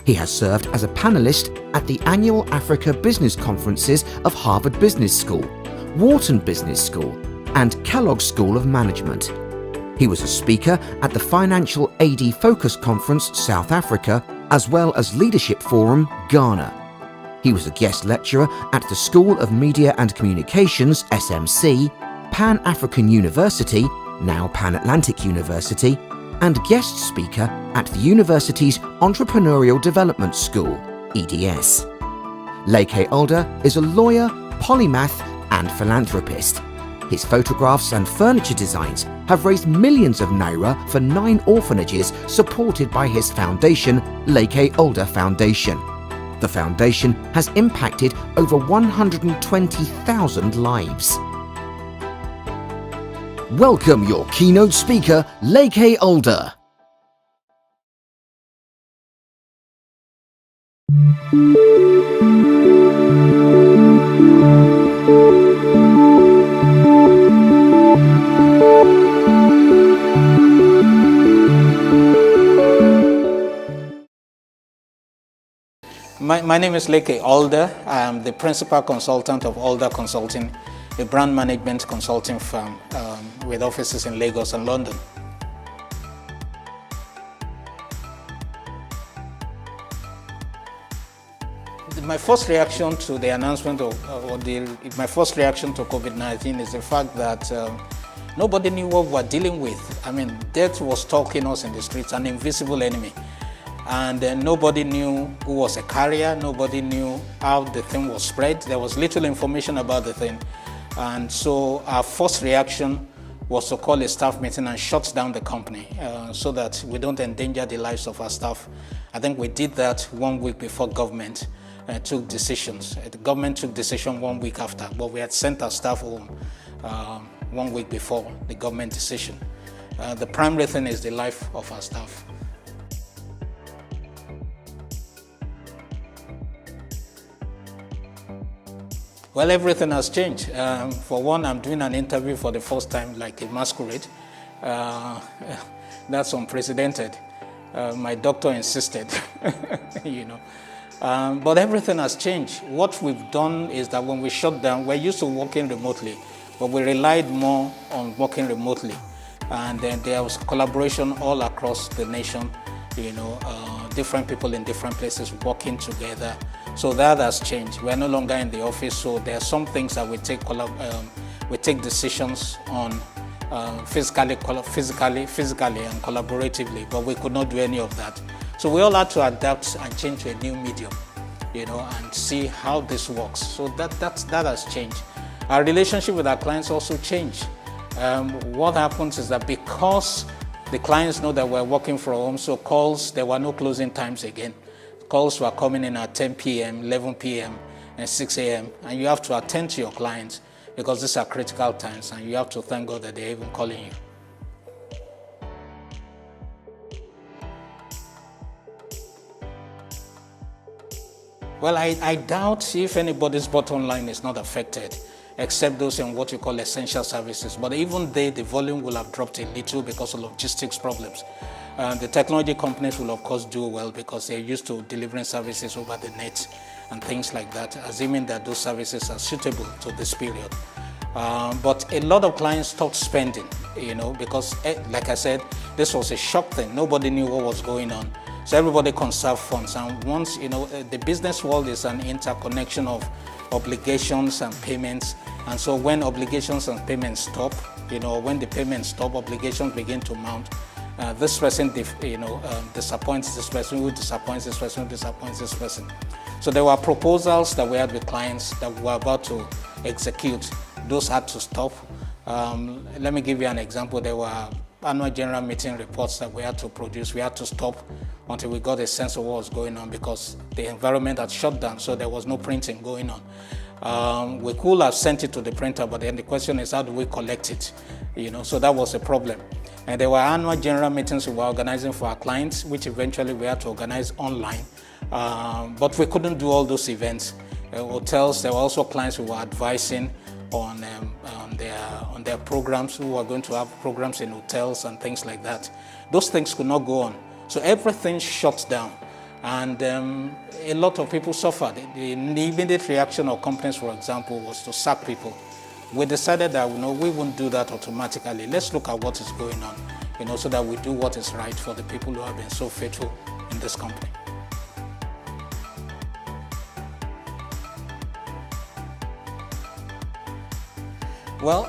He has served as a panelist at the annual Africa Business Conferences of Harvard Business School, Wharton Business School, and Kellogg School of Management. He was a speaker at the Financial AD Focus Conference, South Africa, as well as Leadership Forum, Ghana. He was a guest lecturer at the School of Media and Communications, SMC, Pan-African University, now Pan-Atlantic University, and guest speaker at the university's Entrepreneurial Development School, EDS. Leke Alder is a lawyer, polymath, and philanthropist. His photographs and furniture designs have raised millions of naira for 9 orphanages supported by his foundation, Leke Alder Foundation. The foundation has impacted over 120,000 lives. Welcome your keynote speaker, Leke Alder. My name is Leke Alder. I'm the principal consultant of Alder Consulting, a brand management consulting firm with offices in Lagos and London. My first reaction to the announcement my first reaction to COVID-19 is the fact that nobody knew what we were dealing with. I mean, death was stalking us in the streets, an invisible enemy. And nobody knew who was a carrier, nobody knew how the thing was spread. There was little information about the thing. And so our first reaction was to call a staff meeting and shut down the company so that we don't endanger the lives of our staff. I think we did that 1 week before government took decisions. The government took decision 1 week after, but we had sent our staff home 1 week before the government decision. The primary thing is the life of our staff. Well, everything has changed. For one, I'm doing an interview for the first time, like a masquerade. That's unprecedented. My doctor insisted, you know. But everything has changed. What we've done is that when we shut down, we're used to working remotely, but we relied more on working remotely. And then there was collaboration all across the nation, you know, different people in different places working together. So that has changed. We're no longer in the office, so there are some things that we take decisions on physically and collaboratively, but we could not do any of that. So we all had to adapt and change to a new medium, you know, and see how this works. So that has changed. Our relationship with our clients also changed. What happens is that because the clients know that we're working from home, so calls, there were no closing times again. Calls were coming in at 10 p.m., 11 p.m., and 6 a.m., and you have to attend to your clients because these are critical times, and you have to thank God that they're even calling you. Well, I doubt if anybody's bottom line is not affected, except those in what we call essential services. But even they, the volume will have dropped a little because of logistics problems. The technology companies will, of course, do well because they're used to delivering services over the net and things like that, assuming that those services are suitable to this period. But a lot of clients stopped spending, you know, because, like I said, this was a shock thing. Nobody knew what was going on. So everybody conserved funds. And once, you know, the business world is an interconnection of obligations and payments. And so when obligations and payments stop, you know, when the payments stop, obligations begin to mount. This person, disappoints this person, who disappoints this person, who disappoints this person. So there were proposals that we had with clients that we were about to execute. Those had to stop. Let me give you an example. There were annual general meeting reports that we had to produce. We had to stop until we got a sense of what was going on because the environment had shut down, so there was no printing going on. We could have sent it to the printer, but then the question is, how do we collect it? You know, so that was a problem. And there were annual general meetings we were organizing for our clients, which eventually we had to organize online. But we couldn't do all those events. Hotels, there were also clients who were advising on their programs, who were going to have programs in hotels and things like that. Those things could not go on. So everything shut down. And a lot of people suffered. The immediate reaction of companies, for example, was to sack people. We decided that we won't do that automatically. Let's look at what is going on, so that we do what is right for the people who have been so faithful in this company. Well,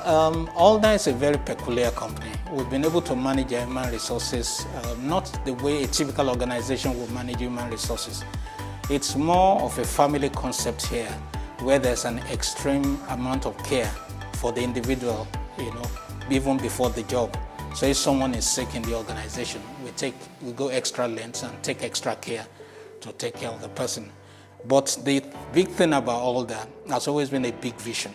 Alder is a very peculiar company. We've been able to manage our human resources not the way a typical organization would manage human resources. It's more of a family concept here, where there's an extreme amount of care for the individual, even before the job. So if someone is sick in the organization, we go extra lengths and take extra care to take care of the person. But the big thing about Alder has always been a big vision.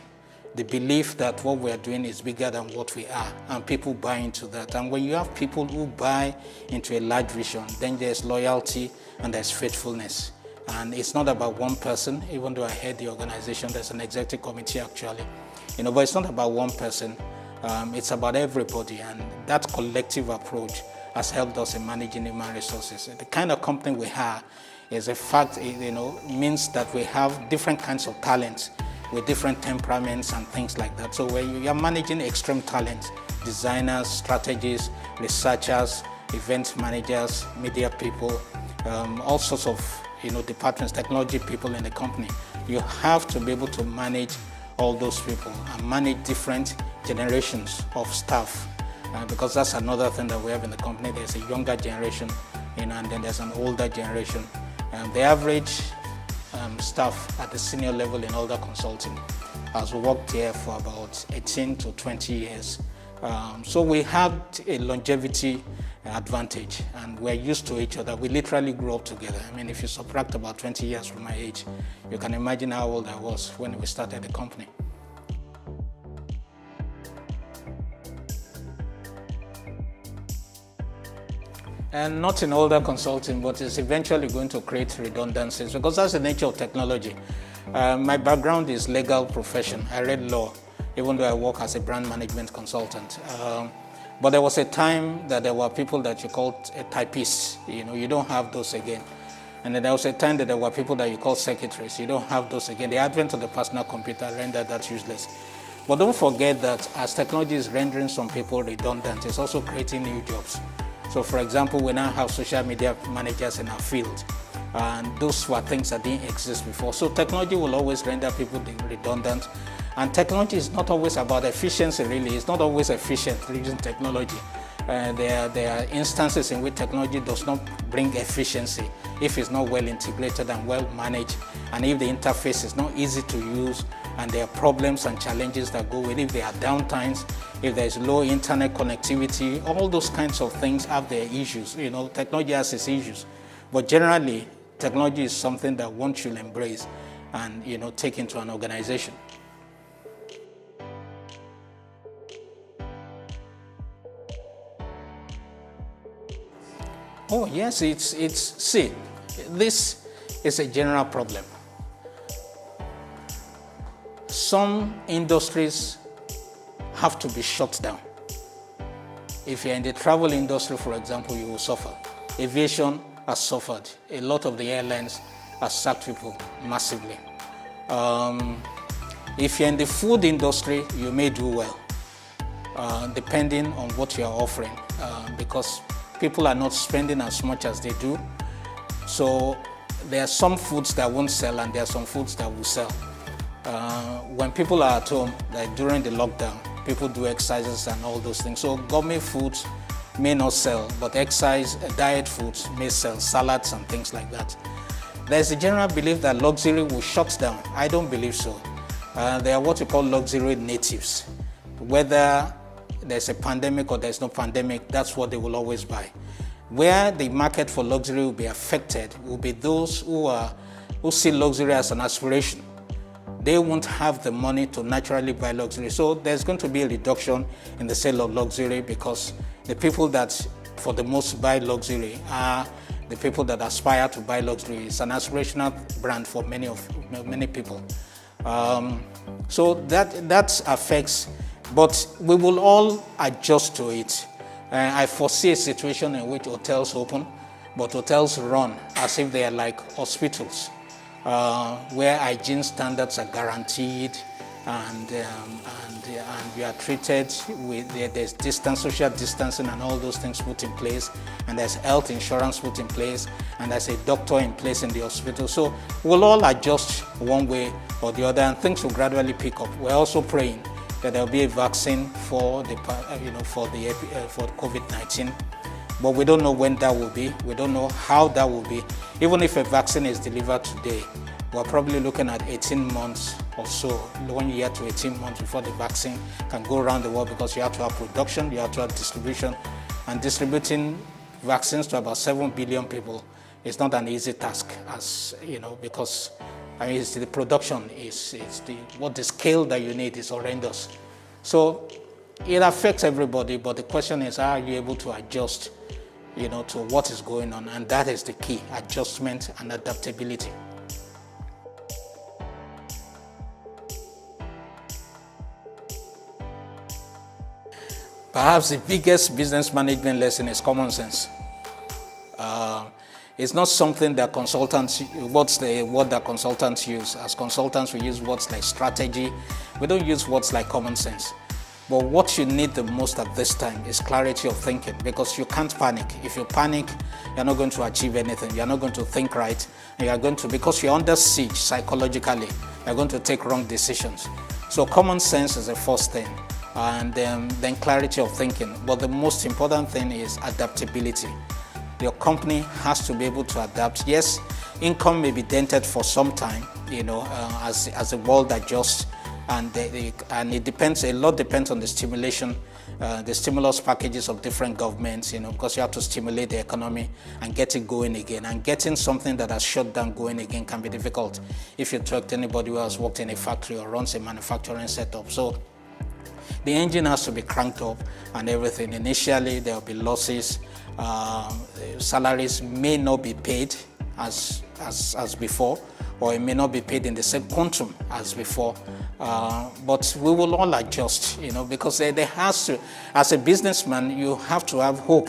The belief that what we are doing is bigger than what we are, and people buy into that. And when you have people who buy into a large vision, then there's loyalty and there's faithfulness. And it's not about one person, even though I head the organization, there's an executive committee actually. But it's not about one person, it's about everybody. And that collective approach has helped us in managing human resources. The kind of company we have is a fact, means that we have different kinds of talents with different temperaments and things like that. So when you are managing extreme talents, designers, strategists, researchers, event managers, media people, all sorts of departments, technology people in the company, you have to be able to manage all those people and manage different generations of staff, because that's another thing that we have in the company. There's a younger generation, and then there's an older generation. The average staff at the senior level in Alder Consulting has worked here for about 18 to 20 years. So we had a longevity advantage, and we're used to each other. We literally grew up together. I mean, if you subtract about 20 years from my age, you can imagine how old I was when we started the company. And not in Alder Consulting, but it's eventually going to create redundancies, because that's the nature of technology. My background is legal profession. I read law, even though I work as a brand management consultant. But there was a time that there were people that you called typists. You don't have those again. And then there was a time that there were people that you call secretaries. You don't have those again. The advent of the personal computer rendered that useless. But don't forget that as technology is rendering some people redundant, it's also creating new jobs. So for example, we now have social media managers in our field, and those were things that didn't exist before. So technology will always render people redundant, and technology is not always about efficiency really. It's not always efficient using technology. There are instances in which technology does not bring efficiency if it's not well integrated and well managed, and if the interface is not easy to use, and there are problems and challenges that go with it. If there are downtimes, if there is low internet connectivity, all those kinds of things have their issues. Technology has its issues. But generally, technology is something that one should embrace and take into an organization. Oh yes, see, this is a general problem. Some industries have to be shut down. If you're in the travel industry, for example, you will suffer. Aviation has suffered. A lot of the airlines have sacked people massively. If you're in the food industry, you may do well, depending on what you're offering, because people are not spending as much as they do. So there are some foods that won't sell, and there are some foods that will sell. When people are at home, like during the lockdown, people do exercises and all those things. So gourmet foods may not sell, but diet foods may sell, salads and things like that. There's a general belief that luxury will shut down. I don't believe so. They are what we call luxury natives. Whether there's a pandemic or there's no pandemic, that's what they will always buy. Where the market for luxury will be affected will be those who see luxury as an aspiration. They won't have the money to naturally buy luxury. So there's going to be a reduction in the sale of luxury, because the people that for the most buy luxury are the people that aspire to buy luxury. It's an aspirational brand for many people. So that affects, but we will all adjust to it. I foresee a situation in which hotels open, but hotels run as if they are like hospitals, where hygiene standards are guaranteed and you are treated with, there's distance, social distancing and all those things put in place, and there's health insurance put in place, and there's a doctor in place in the hospital. So we'll all adjust one way or the other, and things will gradually pick up. We're also praying that there'll be a vaccine for the for COVID-19, but we don't know when that will be. We don't know how that will be. Even if a vaccine is delivered today, we're probably looking at 18 months or so, 1 year to 18 months before the vaccine can go around the world, because you have to have production, you have to have distribution, and distributing vaccines to about 7 billion people is not an easy task, as you know, because it's the production is what the scale that you need is horrendous. So it affects everybody, but the question is, are you able to adjust, to what is going on? And that is the key: adjustment and adaptability. Perhaps the biggest business management lesson is common sense. It's not something that consultants, what's the word that consultants use? As consultants, we use words like strategy. We don't use words like common sense. But what you need the most at this time is clarity of thinking, because you can't panic. If you panic, you're not going to achieve anything. You're not going to think right. And you're going to, because you're under siege psychologically, you're going to take wrong decisions. So common sense is the first thing, and then clarity of thinking. But the most important thing is adaptability. Your company has to be able to adapt. Yes, income may be dented for some time, as the world adjusts, and it depends. A lot depends on the stimulation, the stimulus packages of different governments. Because you have to stimulate the economy and get it going again. And getting something that has shut down going again can be difficult if you talk to anybody who has worked in a factory or runs a manufacturing setup. So the engine has to be cranked up and everything. Initially, there will be losses. Salaries may not be paid as before, or it may not be paid in the same quantum as before. But we will all adjust, because there has to, as a businessman, you have to have hope,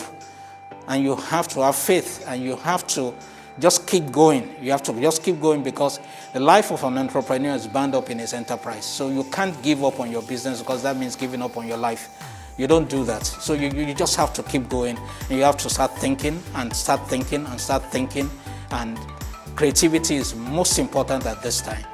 and you have to have faith, and you have to just keep going. You have to just keep going, because the life of an entrepreneur is bound up in his enterprise. So you can't give up on your business, because that means giving up on your life. You don't do that. So you just have to keep going, and you have to start thinking and start thinking and start thinking. And creativity is most important at this time.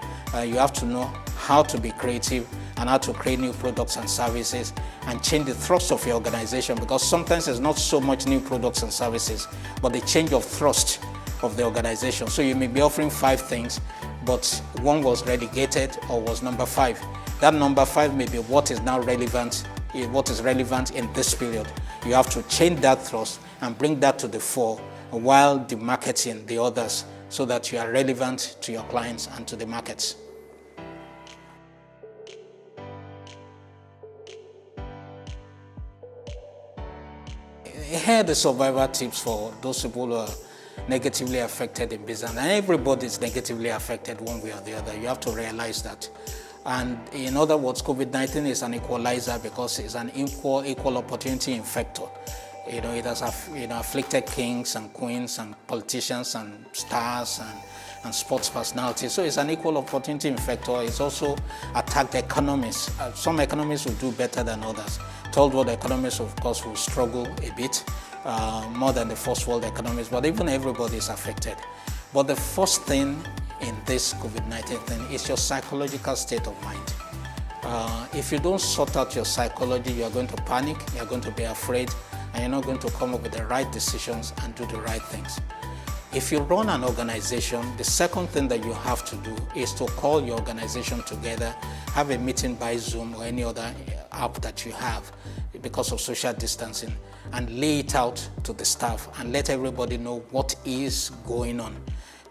You have to know how to be creative and how to create new products and services and change the thrust of your organization, because sometimes it's not so much new products and services, but the change of thrust of the organization. So you may be offering 5 things, but one was relegated or was number 5. That number 5 may be what is now relevant, what is relevant in this period. You have to change that thrust and bring that to the fore while demarketing the others, so that you are relevant to your clients and to the markets. Here are the survival tips for those people who are negatively affected in business. And everybody is negatively affected one way or the other. You have to realize that. And in other words, COVID-19 is an equalizer, because it's an equal opportunity infector. It has afflicted kings and queens and politicians and stars and sports personalities. So it's an equal opportunity infector. It's also attacked economies. Some economies will do better than others. Third world economies, of course, will struggle a bit more than the first world economies, but even everybody is affected. But the first thing in this COVID-19 thing is your psychological state of mind. If you don't sort out your psychology, you are going to panic, you are going to be afraid, and you're not going to come up with the right decisions and do the right things. If you run an organization, the second thing that you have to do is to call your organization together, have a meeting by Zoom or any other app that you have because of social distancing, and lay it out to the staff and let everybody know what is going on.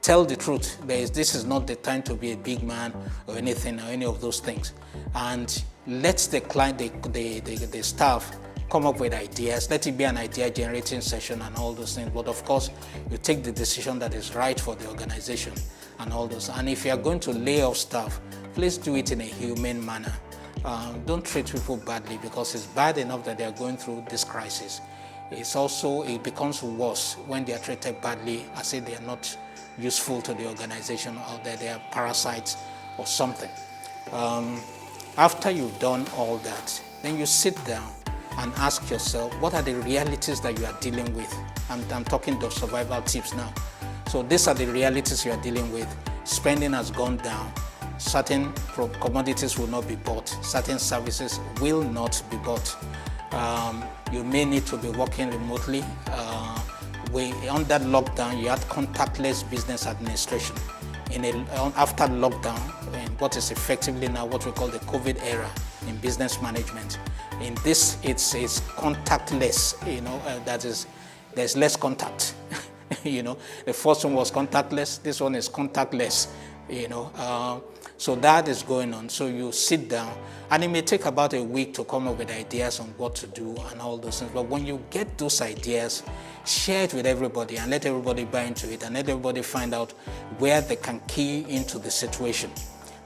Tell the truth. This is not the time to be a big man or anything or any of those things. And let the client, the staff, come up with ideas. Let it be an idea generating session and all those things. But of course, you take the decision that is right for the organization and all those. And if you are going to lay off staff, please do it in a humane manner. Don't treat people badly, because it's bad enough that they are going through this crisis. It becomes worse when they are treated badly, as if they are not useful to the organization, or that they are parasites or something. After you've done all that, then you sit down and ask yourself, what are the realities that you are dealing with? I'm talking the survival tips now. So these are the realities you are dealing with. Spending has gone down. Certain commodities will not be bought. Certain services will not be bought. You may need to be working remotely. Under lockdown, you had contactless business administration. After lockdown, in what is effectively now what we call the COVID era in business management, in this it's contactless. That is, there's less contact. The first one was contactless. This one is contactless. So that is going on. So you sit down, and it may take about a week to come up with ideas on what to do and all those things. But when you get those ideas, share it with everybody and let everybody buy into it and let everybody find out where they can key into the situation.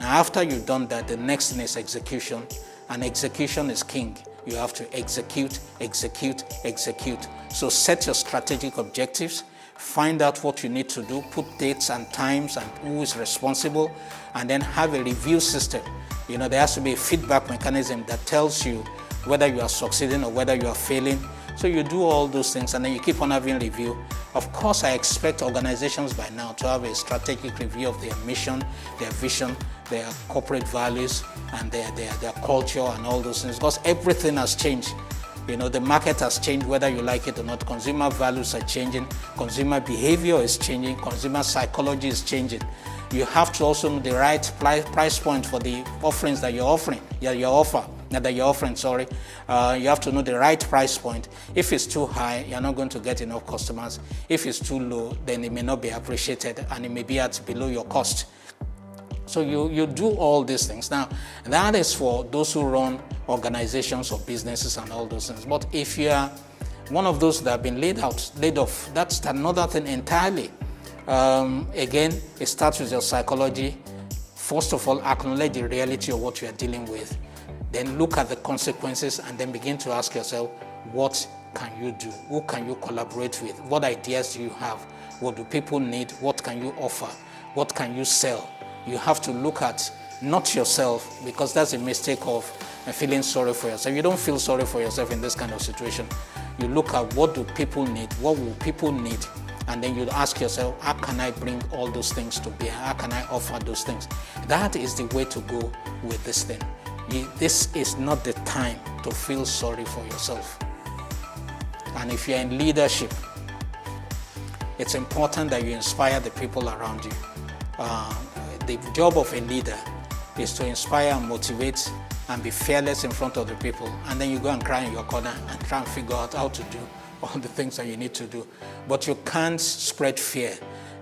Now, after you've done that, the next thing is execution, and execution is king. You have to execute, execute, execute. So set your strategic objectives. Find out what you need to do, put dates and times and who is responsible, and then have a review system. There has to be a feedback mechanism that tells you whether you are succeeding or whether you are failing. So you do all those things and then you keep on having review. Of course, I expect organizations by now to have a strategic review of their mission, their vision, their corporate values, and their culture and all those things, because everything has changed. The market has changed whether you like it or not. Consumer values are changing. Consumer behavior is changing. Consumer psychology is changing. You have to also know the right price point for the offerings that you're offering. You have to know the right price point. If it's too high, you're not going to get enough customers. If it's too low, then it may not be appreciated and it may be at below your cost. So you do all these things. Now, that is for those who run organizations or businesses and all those things. But if you are one of those that have been laid off, that's another thing entirely. Again, it starts with your psychology. First of all, acknowledge the reality of what you are dealing with. Then look at the consequences and then begin to ask yourself, what can you do? Who can you collaborate with? What ideas do you have? What do people need? What can you offer? What can you sell? You have to look at not yourself, because that's a mistake of feeling sorry for yourself. You don't feel sorry for yourself in this kind of situation. You look at what do people need, what will people need, and then you ask yourself, how can I bring all those things to bear? How can I offer those things? That is the way to go with this thing. This is not the time to feel sorry for yourself. And if you're in leadership, it's important that you inspire the people around you. The job of a leader is to inspire and motivate and be fearless in front of the people, and then you go and cry in your corner and try and figure out how to do all the things that you need to do. But you can't spread fear,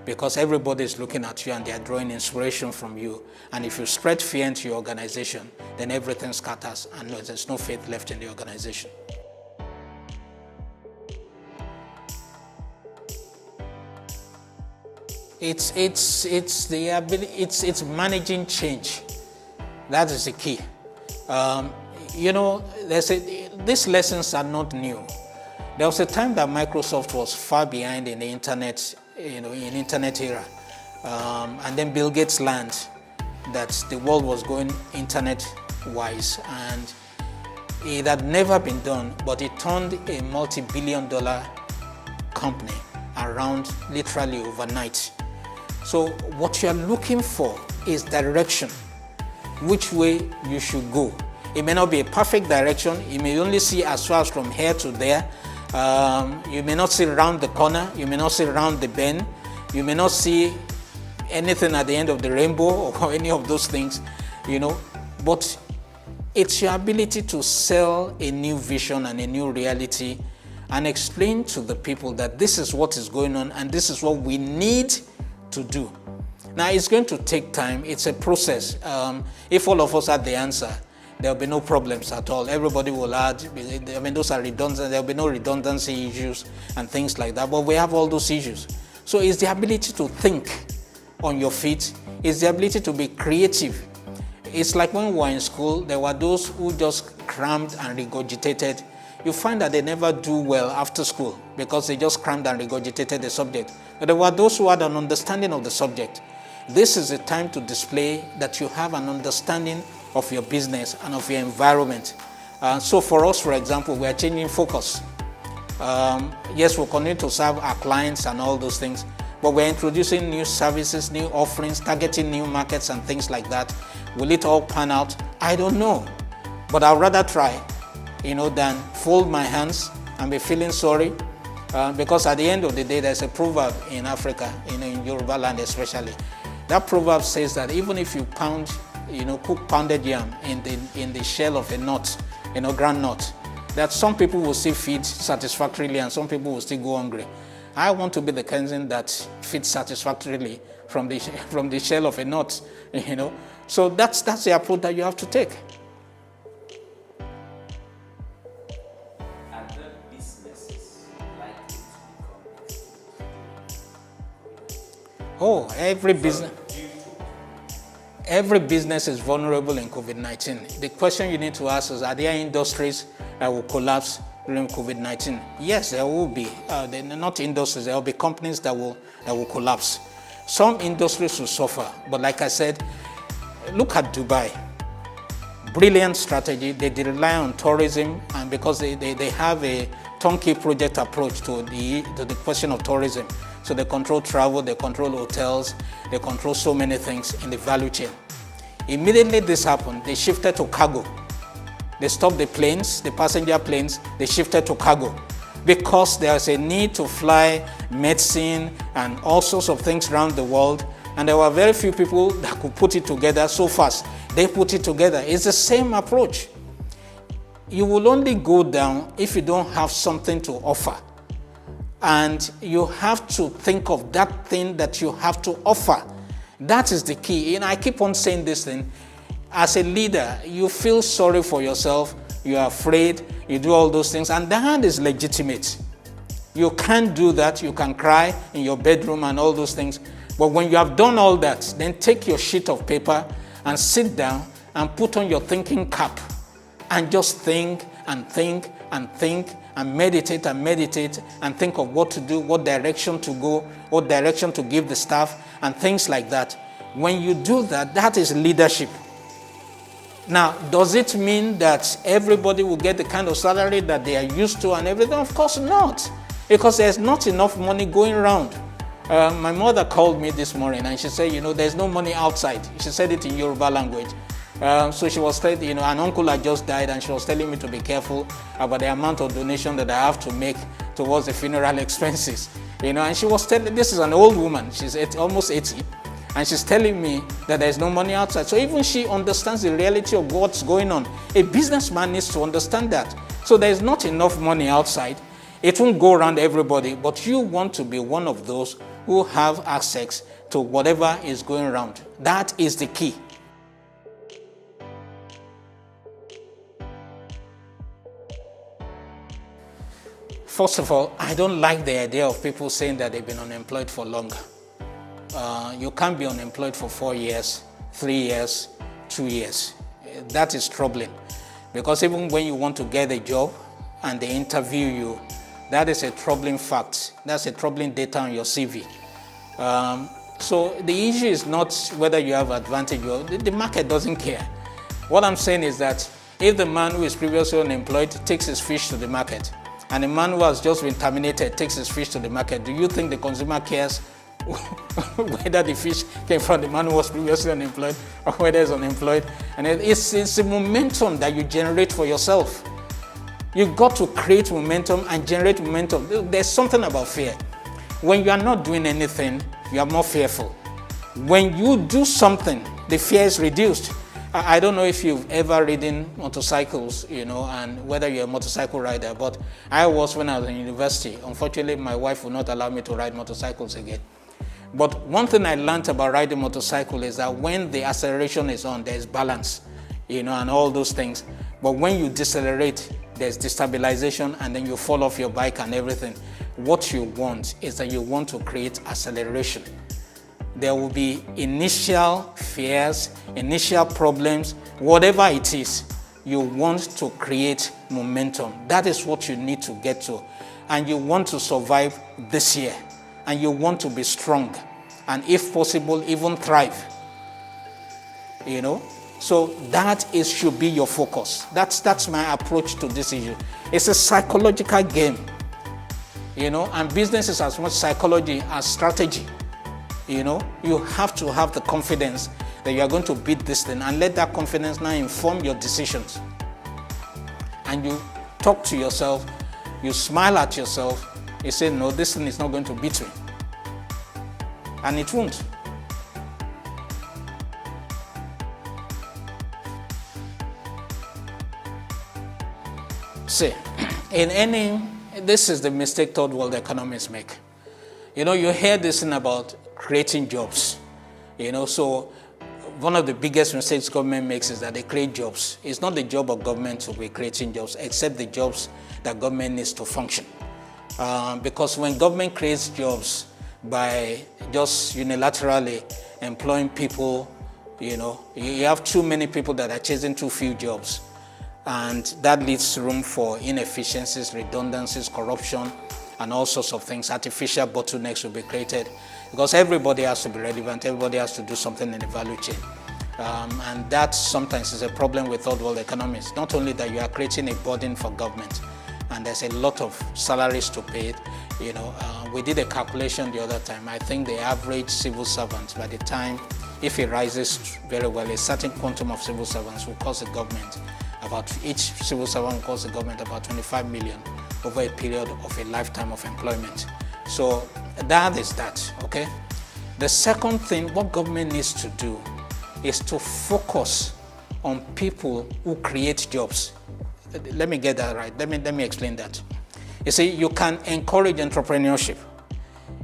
because everybody is looking at you and they are drawing inspiration from you. And if you spread fear into your organization, then everything scatters and there's no faith left in the organization. It's the ability. It's managing change. That is the key. These lessons are not new. There was a time that Microsoft was far behind in the internet, in internet era, and then Bill Gates learned that the world was going internet-wise, and it had never been done, but it turned a multi-billion-dollar company around literally overnight. So what you're looking for is direction, which way you should go. It may not be a perfect direction. You may only see as far as from here to there. You may not see around the corner. You may not see around the bend. You may not see anything at the end of the rainbow or any of those things, But it's your ability to sell a new vision and a new reality and explain to the people that this is what is going on and this is what we need to do. Now, it's going to take time. It's a process. If all of us had the answer, there will be no problems at all. Everybody will add, those are redundant. There will be no redundancy issues and things like that. But we have all those issues. So it's the ability to think on your feet. It's the ability to be creative. It's like when we were in school, there were those who just crammed and regurgitated. You find that they never do well after school because they just crammed and regurgitated the subject. But there were those who had an understanding of the subject. This is a time to display that you have an understanding of your business and of your environment. So for us, for example, we are changing focus. Yes, we'll continue to serve our clients and all those things, but we're introducing new services, new offerings, targeting new markets and things like that. Will it all pan out? I don't know, but I'd rather try, than fold my hands and be feeling sorry, because at the end of the day, there's a proverb in Africa, in Yoruba land especially. That proverb says that even if you cook pounded yam in the shell of a nut, ground nut, that some people will still feed satisfactorily and some people will still go hungry. I want to be the person that feeds satisfactorily from the shell of a nut, So that's the approach that you have to take. Oh, every business is vulnerable in COVID-19. The question you need to ask is, are there industries that will collapse during COVID-19? Yes, there will be. Not industries, there will be companies that will collapse. Some industries will suffer, but like I said, look at Dubai. Brilliant strategy. They rely on tourism, and because they have a turnkey project approach to the question of tourism. So they control travel, they control hotels, they control so many things in the value chain. Immediately this happened, they shifted to cargo. They stopped the planes, the passenger planes, they shifted to cargo because there's a need to fly medicine and all sorts of things around the world. And there were very few people that could put it together so fast. They put it together. It's the same approach. You will only go down if you don't have something to offer. And you have to think of that thing that you have to offer. That is the key. I keep on saying this thing. As a leader, you feel sorry for yourself, you are afraid, you do all those things, and that is legitimate. You can't do that. You can cry in your bedroom and all those things. But when you have done all that, then take your sheet of paper and sit down and put on your thinking cap and just think and think and think and meditate and think of what to do, what direction to go, what direction to give the staff and things like that. When you do that, that is leadership. Now, does it mean that everybody will get the kind of salary that they are used to and everything? Of course not, because there's not enough money going around. My mother called me this morning and she said, there's no money outside. She said it in Yoruba language. So she was saying, an uncle had just died and she was telling me to be careful about the amount of donation that I have to make towards the funeral expenses. And she was telling, this is an old woman, she's almost 80, and she's telling me that there's no money outside. So even she understands the reality of what's going on. A businessman needs to understand that. So there's not enough money outside. It won't go around everybody, but you want to be one of those who have access to whatever is going around. That is the key. First of all, I don't like the idea of people saying that they've been unemployed for longer. You can't be unemployed for 4 years, 3 years, 2 years. That is troubling, because even when you want to get a job and they interview you, that is a troubling fact. That's a troubling data on your CV. So the issue is not whether you have advantage or the market doesn't care. What I'm saying is that if the man who is previously unemployed takes his fish to the market, and the man who has just been terminated takes his fish to the market, do you think the consumer cares whether the fish came from the man who was previously unemployed or whether he's unemployed? And it's a momentum that you generate for yourself. You've got to create momentum and generate momentum. There's something about fear. When you are not doing anything, you are more fearful. When you do something, the fear is reduced. I don't know if you've ever ridden motorcycles, and whether you're a motorcycle rider, but I was when I was in university. Unfortunately, my wife would not allow me to ride motorcycles again. But one thing I learned about riding motorcycle is that when the acceleration is on, there's balance, and all those things. But when you decelerate, there's destabilization, and then you fall off your bike and everything. What you want is that you want to create acceleration. There will be initial fears, initial problems, whatever it is, you want to create momentum. That is what you need to get to. And you want to survive this year. And you want to be strong. And if possible, even thrive. So that should be your focus. That's my approach to this issue. It's a psychological game, and business is as much psychology as strategy. You have to have the confidence that you are going to beat this thing, and let that confidence now inform your decisions. And you talk to yourself, you smile at yourself, you say, no, this thing is not going to beat me. And it won't. See, this is the mistake third world economies make. You hear this thing about creating jobs. So one of the biggest mistakes government makes is that they create jobs. It's not the job of government to be creating jobs, except the jobs that government needs to function. Because when government creates jobs by just unilaterally employing people, you have too many people that are chasing too few jobs. And that leaves room for inefficiencies, redundancies, corruption, and all sorts of things. Artificial bottlenecks will be created because everybody has to be relevant, everybody has to do something in the value chain. And that sometimes is a problem with third world economies. Not only that you are creating a burden for government, and there's a lot of salaries to pay. We did a calculation the other time. I think the average civil servant, by the time, if it rises very well, a certain quantum of civil servants will cost the government each civil servant will cost the government about 25 million over a period of a lifetime of employment. So that is that, okay? The second thing, what government needs to do is to focus on people who create jobs. Let me get that right. Let me explain that. You see, you can encourage entrepreneurship.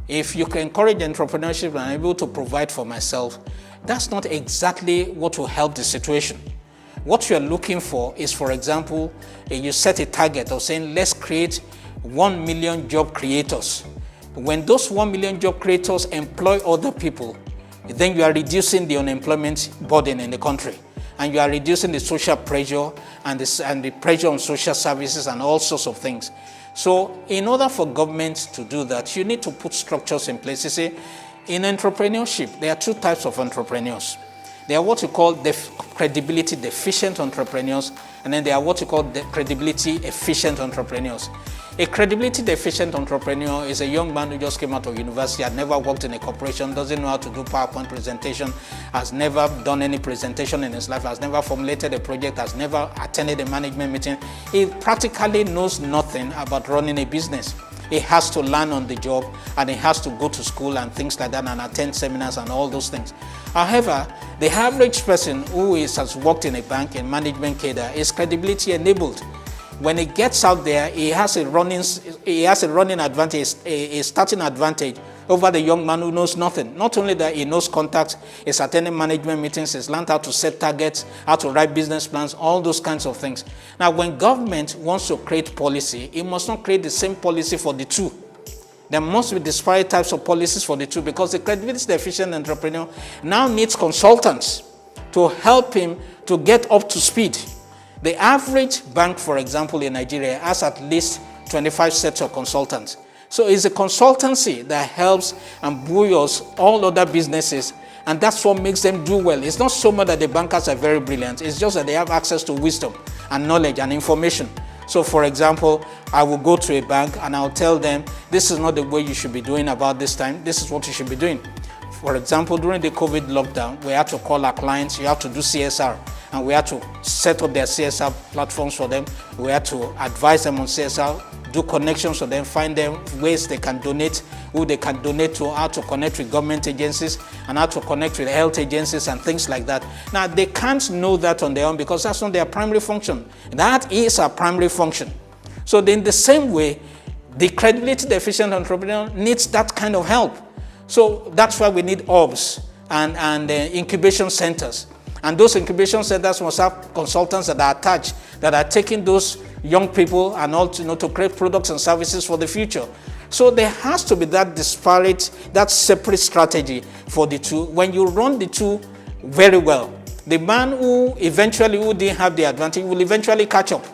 If you can encourage entrepreneurship and I'm able to provide for myself, that's not exactly what will help the situation. What you're looking for is, for example, you set a target of saying, let's create 1 million job creators. When those 1 million job creators employ other people, then you are reducing the unemployment burden in the country. And you are reducing the social pressure and the pressure on social services and all sorts of things. So in order for government to do that, you need to put structures in place. You see, in entrepreneurship, there are two types of entrepreneurs. There are what you call credibility deficient entrepreneurs, and then there are what you call credibility efficient entrepreneurs. A credibility deficient entrepreneur is a young man who just came out of university, had never worked in a corporation, doesn't know how to do PowerPoint presentation, has never done any presentation in his life, has never formulated a project, has never attended a management meeting. He practically knows nothing about running a business. He has to learn on the job, and he has to go to school and things like that and attend seminars and all those things. However, the average person who has worked in a bank, in management cadre, is credibility enabled. When he gets out there, he has a running advantage, a starting advantage over the young man who knows nothing. Not only that, he knows contacts, he's attending management meetings, he's learned how to set targets, how to write business plans, all those kinds of things. Now, when government wants to create policy, it must not create the same policy for the two. There must be disparate types of policies for the two, because the credibility deficient entrepreneur now needs consultants to help him to get up to speed. The average bank, for example, in Nigeria has at least 25 sets of consultants. So it's a consultancy that helps and buoys all other businesses, and that's what makes them do well. It's not so much that the bankers are very brilliant, it's just that they have access to wisdom and knowledge and information. So for example, I will go to a bank and I'll tell them, this is not the way you should be doing about this time, this is what you should be doing. For example, during the COVID lockdown, we had to call our clients, you have to do CSR, and we had to set up their CSR platforms for them. We had to advise them on CSR, do connections for them, find them ways they can donate, who they can donate to, how to connect with government agencies, and how to connect with health agencies and things like that. Now, they can't know that on their own because that's not their primary function. That is our primary function. So in the same way, the credibility deficient entrepreneur needs that kind of help. So that's why we need hubs and incubation centers. And those incubation centers must have consultants that are attached, that are taking those young people and all to create products and services for the future. So there has to be that disparate, that separate strategy for the two. When you run the two very well, the man who didn't have the advantage will eventually catch up.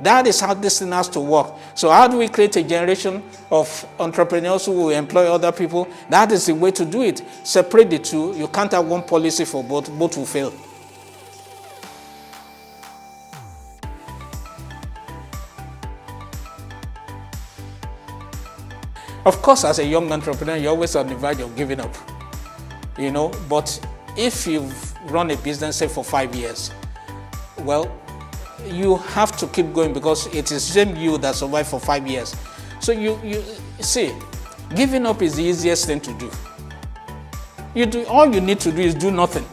That is how this thing has to work. So how do we create a generation of entrepreneurs who will employ other people? That is the way to do it. Separate the two. You can't have one policy for both. Both will fail. Of course, as a young entrepreneur, you're always on the verge of giving up, but if you've run a business, say, for 5 years, well, you have to keep going because it is same you that survived for 5 years. So you see, giving up is the easiest thing to do. All you need to do is do nothing,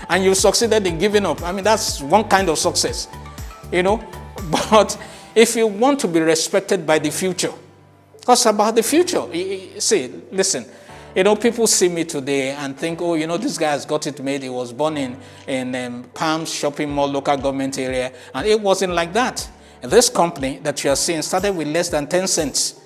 and you've succeeded in giving up. I mean, that's one kind of success, But if you want to be respected by the future, because about the future, see, listen, people see me today and think, oh, this guy has got it made. He was born in Palms Shopping Mall, local government area, and it wasn't like that. This company that you are seeing started with less than 10 cents,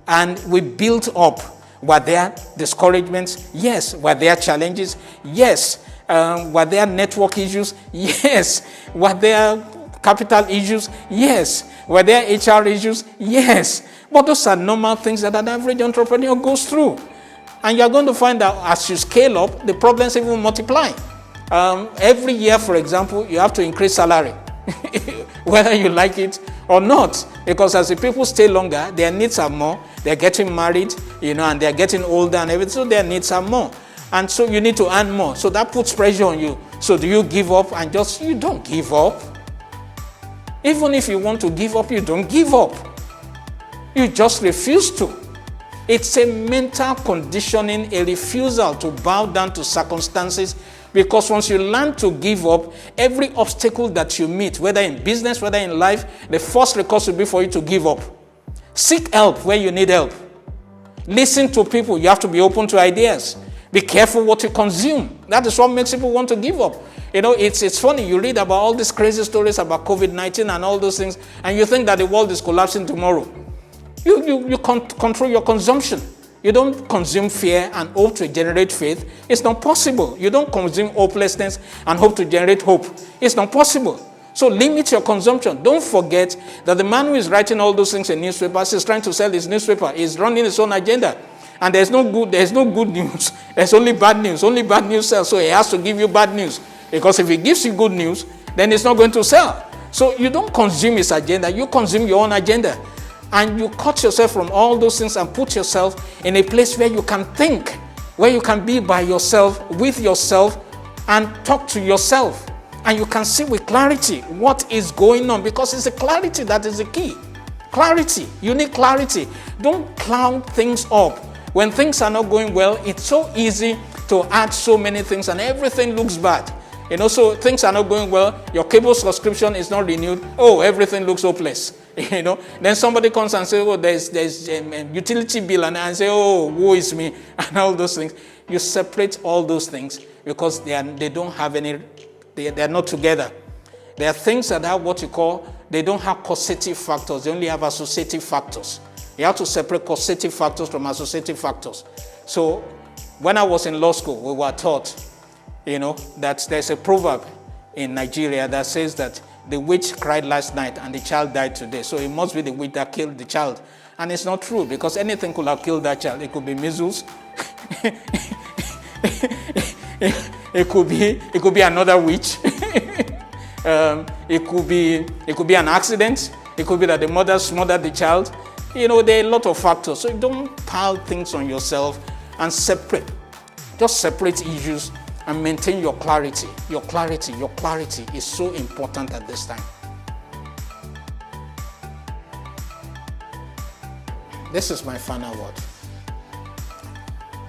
and we built up. Were there discouragements? Yes. Were there challenges? Yes. Were there network issues? Yes. Were there capital issues? Yes. Were there HR issues? Yes. But those are normal things that an average entrepreneur goes through. And you're going to find that as you scale up, the problems even multiply. Every year, for example, you have to increase salary, whether you like it or not. Because as the people stay longer, their needs are more. They're getting married, and they're getting older and everything, so their needs are more. And so you need to earn more. So that puts pressure on you. So do you give up and you don't give up. Even if you want to give up, you don't give up. You just refuse to. It's a mental conditioning, a refusal to bow down to circumstances, because once you learn to give up, every obstacle that you meet, whether in business, whether in life, the first recourse will be for you to give up. Seek help where you need help. Listen to people. You have to be open to ideas. Be careful what you consume. That is what makes people want to give up. It's funny. You read about all these crazy stories about COVID-19 and all those things, and you think that the world is collapsing tomorrow. You control your consumption. You don't consume fear and hope to generate faith. It's not possible. You don't consume hopelessness and hope to generate hope. It's not possible. So limit your consumption. Don't forget that the man who is writing all those things in newspapers is trying to sell his newspaper. He's running his own agenda. And there's no good news. There's only bad news. Only bad news sells. So he has to give you bad news. Because if he gives you good news, then it's not going to sell. So you don't consume his agenda. You consume your own agenda. And you cut yourself from all those things and put yourself in a place where you can think, where you can be by yourself, with yourself, and talk to yourself. And you can see with clarity what is going on, because it's the clarity that is the key. Clarity. You need clarity. Don't cloud things up. When things are not going well, it's so easy to add so many things and everything looks bad. So things are not going well. Your cable subscription is not renewed. Oh, everything looks hopeless. Then somebody comes and says, oh, there's a utility bill, and I say, oh, woe is me, and all those things. You separate all those things because they don't have any, they're not together. There are things that have what you call, they don't have causative factors, they only have associative factors. You have to separate causative factors from associative factors. So when I was in law school, we were taught, that there's a proverb in Nigeria that says that the witch cried last night and the child died today. So it must be the witch that killed the child. And it's not true, because anything could have killed that child. It could be measles. It could be another witch. It could be an accident. It could be that the mother smothered the child. There are a lot of factors. So don't pile things on yourself and separate. Just separate issues and maintain your clarity. Your clarity is so important at this time. This is my final word.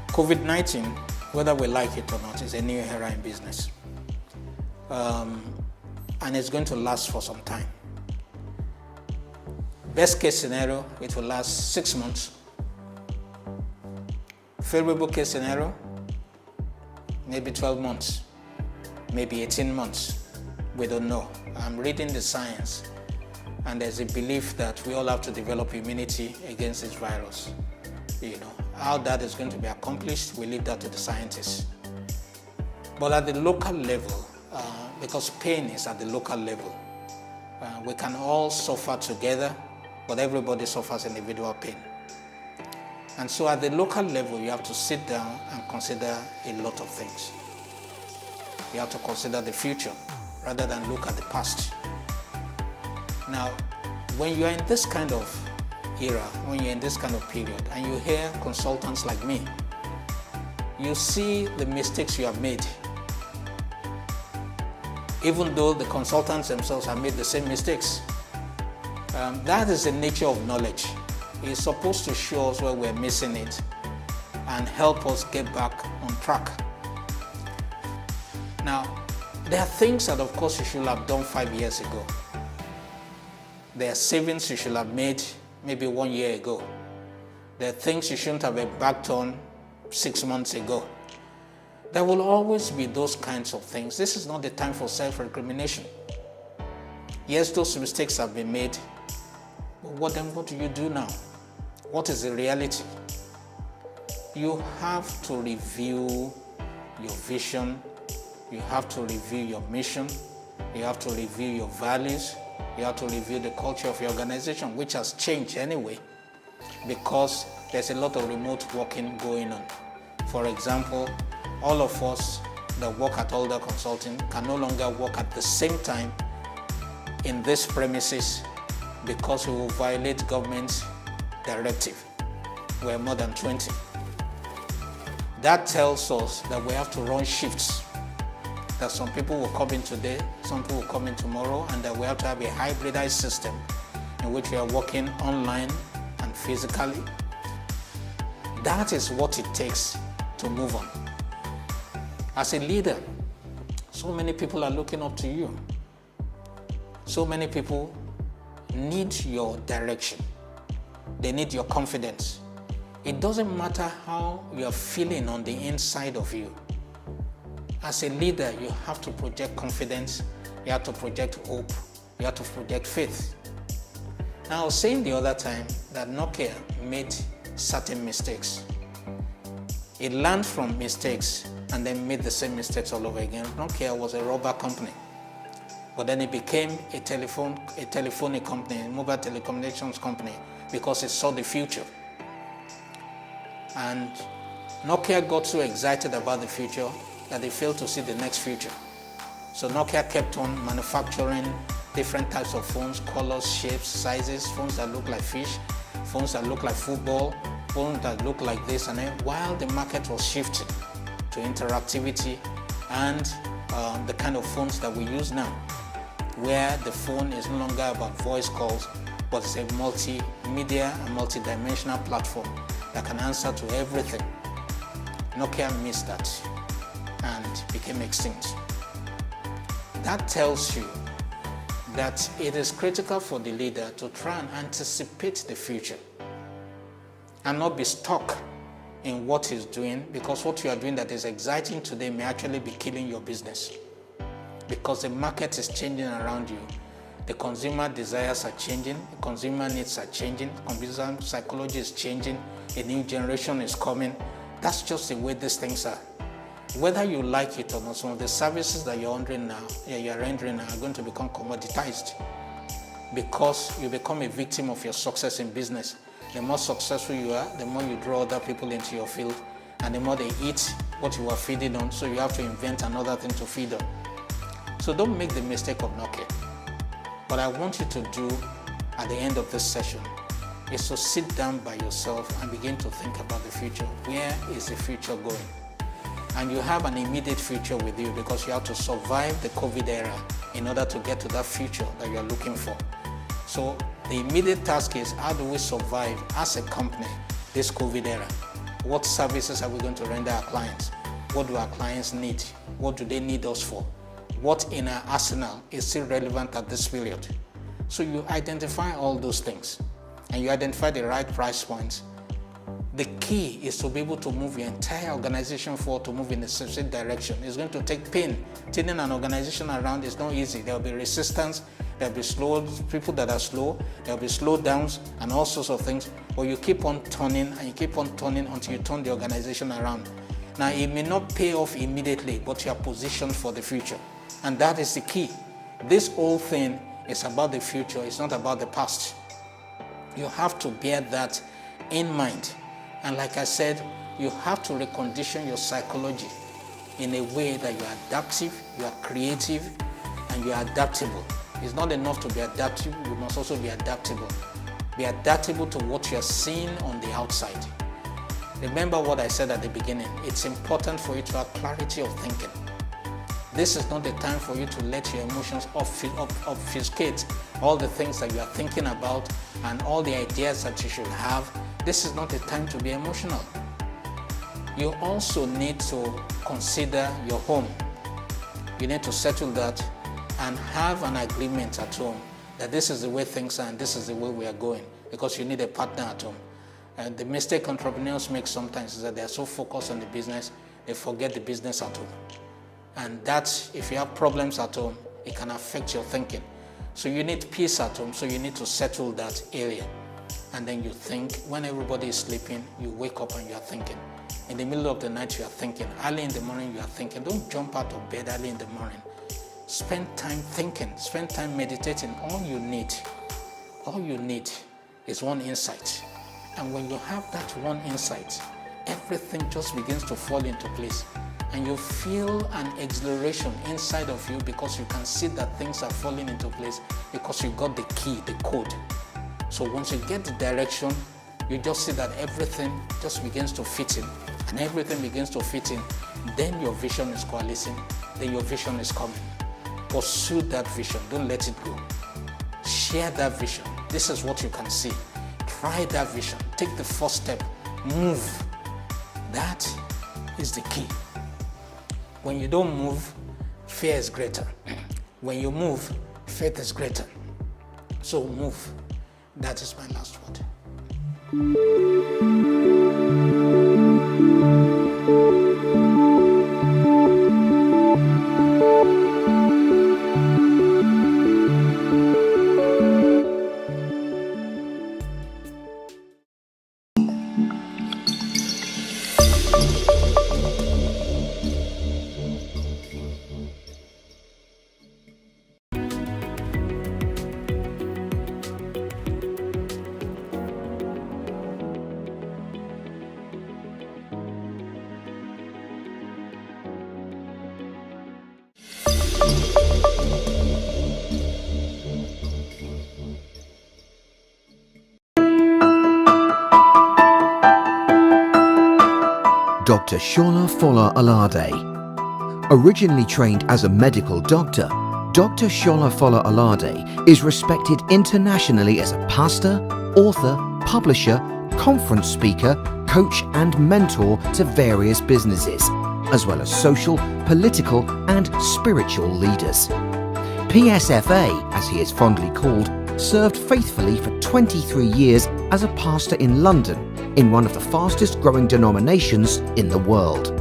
COVID-19, whether we like it or not, is a new era in business. And it's going to last for some time. Best case scenario, it will last 6 months. Favorable case scenario, maybe 12 months, maybe 18 months. We don't know. I'm reading the science, and there's a belief that we all have to develop immunity against this virus. How that is going to be accomplished, we leave that to the scientists. But at the local level, because pain is at the local level, we can all suffer together, but everybody suffers individual pain. And so at the local level, you have to sit down and consider a lot of things. You have to consider the future rather than look at the past. Now, when you are in this kind of era, when you're in this kind of period, and you hear consultants like me, you see the mistakes you have made. Even though the consultants themselves have made the same mistakes. That is the nature of knowledge. It's supposed to show us where we're missing it and help us get back on track. Now, there are things that, of course, you should have done 5 years ago. There are savings you should have made maybe 1 year ago. There are things you shouldn't have embarked on 6 months ago. There will always be those kinds of things. This is not the time for self-recrimination. Yes, those mistakes have been made, but what do you do now? What is the reality? You have to review your vision, you have to review your mission, you have to review your values, you have to review the culture of your organization, which has changed anyway, because there's a lot of remote working going on. For example, all of us that work at Alder Consulting can no longer work at the same time in this premises because we will violate government's directive. We're more than 20. That tells us that we have to run shifts, that some people will come in today, some people will come in tomorrow, and that we have to have a hybridized system in which we are working online and physically. That is what it takes to move on. As a leader, so many people are looking up to you. So many people need your direction. They need your confidence. It doesn't matter how you're feeling on the inside of you. As a leader, you have to project confidence, you have to project hope, you have to project faith. Now, I was saying the other time that Nokia made certain mistakes. It learned from mistakes and then made the same mistakes all over again. Nokia was a rubber company, but then it became a telephonic company, a mobile telecommunications company, because it saw the future. And Nokia got so excited about the future that they failed to see the next future. So Nokia kept on manufacturing different types of phones, colors, shapes, sizes, phones that look like fish, phones that look like football, phones that look like this, and then while the market was shifting to interactivity and the kind of phones that we use now, where the phone is no longer about voice calls, but it's a multimedia and multi-dimensional platform that can answer to everything. Nokia missed that and became extinct. That tells you that it is critical for the leader to try and anticipate the future and not be stuck in what he's doing, because what you are doing that is exciting today may actually be killing your business, because the market is changing around you. The consumer desires are changing, the consumer needs are changing, consumer psychology is changing, a new generation is coming. That's just the way these things are. Whether you like it or not, some of the services that you're rendering now are going to become commoditized, because you become a victim of your success in business. The more successful you are, the more you draw other people into your field, and the more they eat what you are feeding on, so you have to invent another thing to feed on. So don't make the mistake of Nokia. What I want you to do at the end of this session is to sit down by yourself and begin to think about the future. Where is the future going? And you have an immediate future with you, because you have to survive the COVID era in order to get to that future that you are looking for. So the immediate task is, how do we survive as a company this COVID era? What services are we going to render our clients? What do our clients need? What do they need us for? What in our arsenal is still relevant at this period? So you identify all those things and you identify the right price points. The key is to be able to move your entire organization forward, to move in a specific direction. It's going to take pain. Turning an organization around is not easy. There will be resistance, there will be slow people that are slow, there will be slowdowns and all sorts of things. But you keep on turning and you keep on turning until you turn the organization around. Now, it may not pay off immediately, but you are positioned for the future. And that is the key. This whole thing is about the future. It's not about the past. You have to bear that in mind. And like I said, you have to recondition your psychology in a way that you are adaptive, you are creative, and you are adaptable. It's not enough to be adaptive, you must also be adaptable. Be adaptable to what you're seeing on the outside. Remember what I said at the beginning. It's important for you to have clarity of thinking. This is not the time for you to let your emotions obfuscate all the things that you are thinking about and all the ideas that you should have. This is not the time to be emotional. You also need to consider your home. You need to settle that and have an agreement at home that this is the way things are and this is the way we are going, because you need a partner at home. And the mistake entrepreneurs make sometimes is that they are so focused on the business, they forget the business at home. And that, if you have problems at home, it can affect your thinking. So you need peace at home, so you need to settle that area. And then you think, when everybody is sleeping, you wake up and you are thinking. In the middle of the night, you are thinking. Early in the morning, you are thinking. Don't jump out of bed early in the morning. Spend time thinking, spend time meditating. All you need is one insight. And when you have that one insight, everything just begins to fall into place. And you feel an exhilaration inside of you because you can see that things are falling into place because you got the key, the code. So once you get the direction, you just see that everything just begins to fit in. And everything begins to fit in. Then your vision is coalescing. Then your vision is coming. Pursue that vision. Don't let it go. Share that vision. This is what you can see. Try that vision. Take the first step. Move. That is the key. When you don't move, fear is greater. When you move, faith is greater. So move. That is my last word. Dr. Shola Fola Alar-Day. Originally trained as a medical doctor, Dr. Shola Fola Alar-Day is respected internationally as a pastor, author, publisher, conference speaker, coach and mentor to various businesses, as well as social, political and spiritual leaders. PSFA, as he is fondly called, served faithfully for 23 years as a pastor in London, in one of the fastest growing denominations in the world.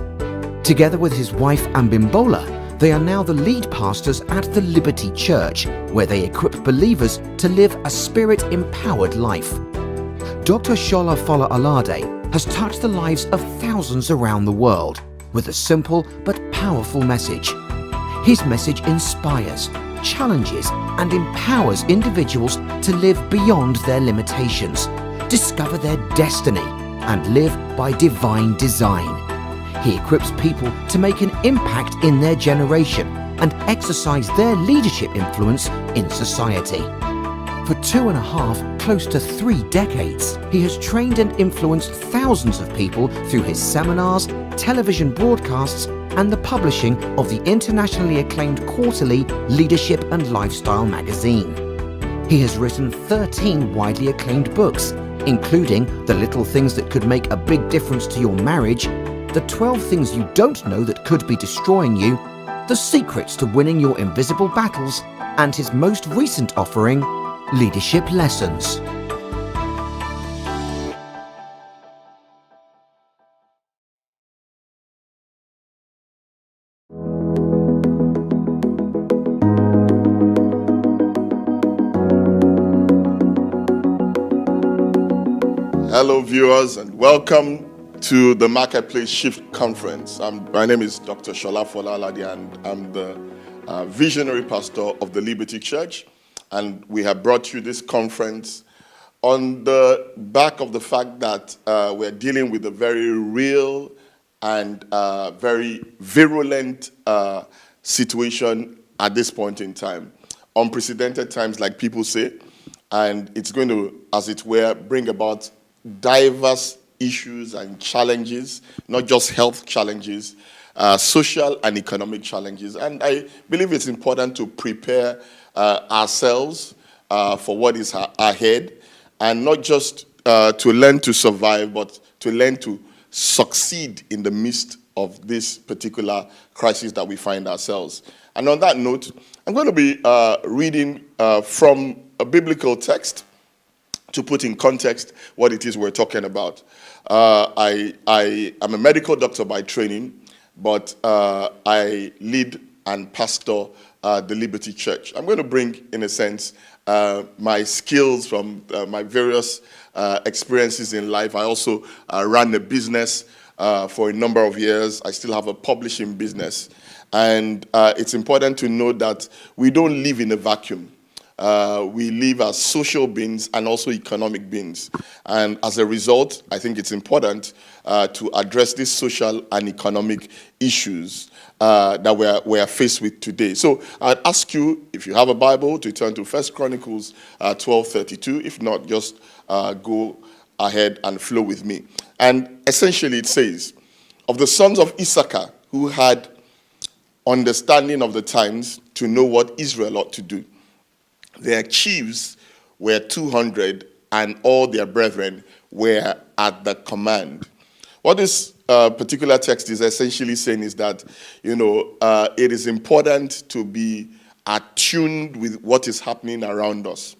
Together with his wife Ambimbola, they are now the lead pastors at the Liberty Church, where they equip believers to live a spirit-empowered life. Dr. Shola Fola Alar-Day has touched the lives of thousands around the world with a simple but powerful message. His message inspires, challenges and empowers individuals to live beyond their limitations, discover their destiny and live by divine design. He equips people to make an impact in their generation and exercise their leadership influence in society. For 2.5, close to 3 decades, he has trained and influenced thousands of people through his seminars, television broadcasts and the publishing of the internationally acclaimed quarterly Leadership and Lifestyle magazine. He has written 13 widely acclaimed books, including The Little Things That Could Make a Big Difference to Your Marriage, The 12 Things You Don't Know That Could Be Destroying You, The Secrets to Winning Your Invisible Battles, and his most recent offering, Leadership Lessons. Hello viewers and welcome to the Marketplace Shift Conference. My name is Dr. Shola Fola Alar-Day and I'm the visionary pastor of the Liberty Church, and we have brought you this conference on the back of the fact that we're dealing with a very real and very virulent situation at this point in time. Unprecedented times, like people say. and it's going to, as it were, bring about diverse issues and challenges, not just health challenges, social and economic challenges. And I believe it's important to prepare ourselves for what is ahead, and not just to learn to survive, but to learn to succeed in the midst of this particular crisis that we find ourselves. And on that note, I'm going to be reading from a biblical text to put in context what it is we're talking about. I am a medical doctor by training, but I lead and pastor the Liberty Church. I'm going to bring, in a sense, my skills from my various experiences in life. I also ran a business for a number of years. I still have a publishing business. And it's important to know that we don't live in a vacuum. We live as social beings and also economic beings. And as a result, I think it's important to address these social and economic issues that we are faced with today. So I'd ask you, if you have a Bible, to turn to 1 Chronicles 12:32. If not, just go ahead and flow with me. And essentially it says, of the sons of Issachar who had understanding of the times to know what Israel ought to do, their chiefs were 200, and all their brethren were at the command. What this particular text is essentially saying is that, it is important to be attuned with what is happening around us.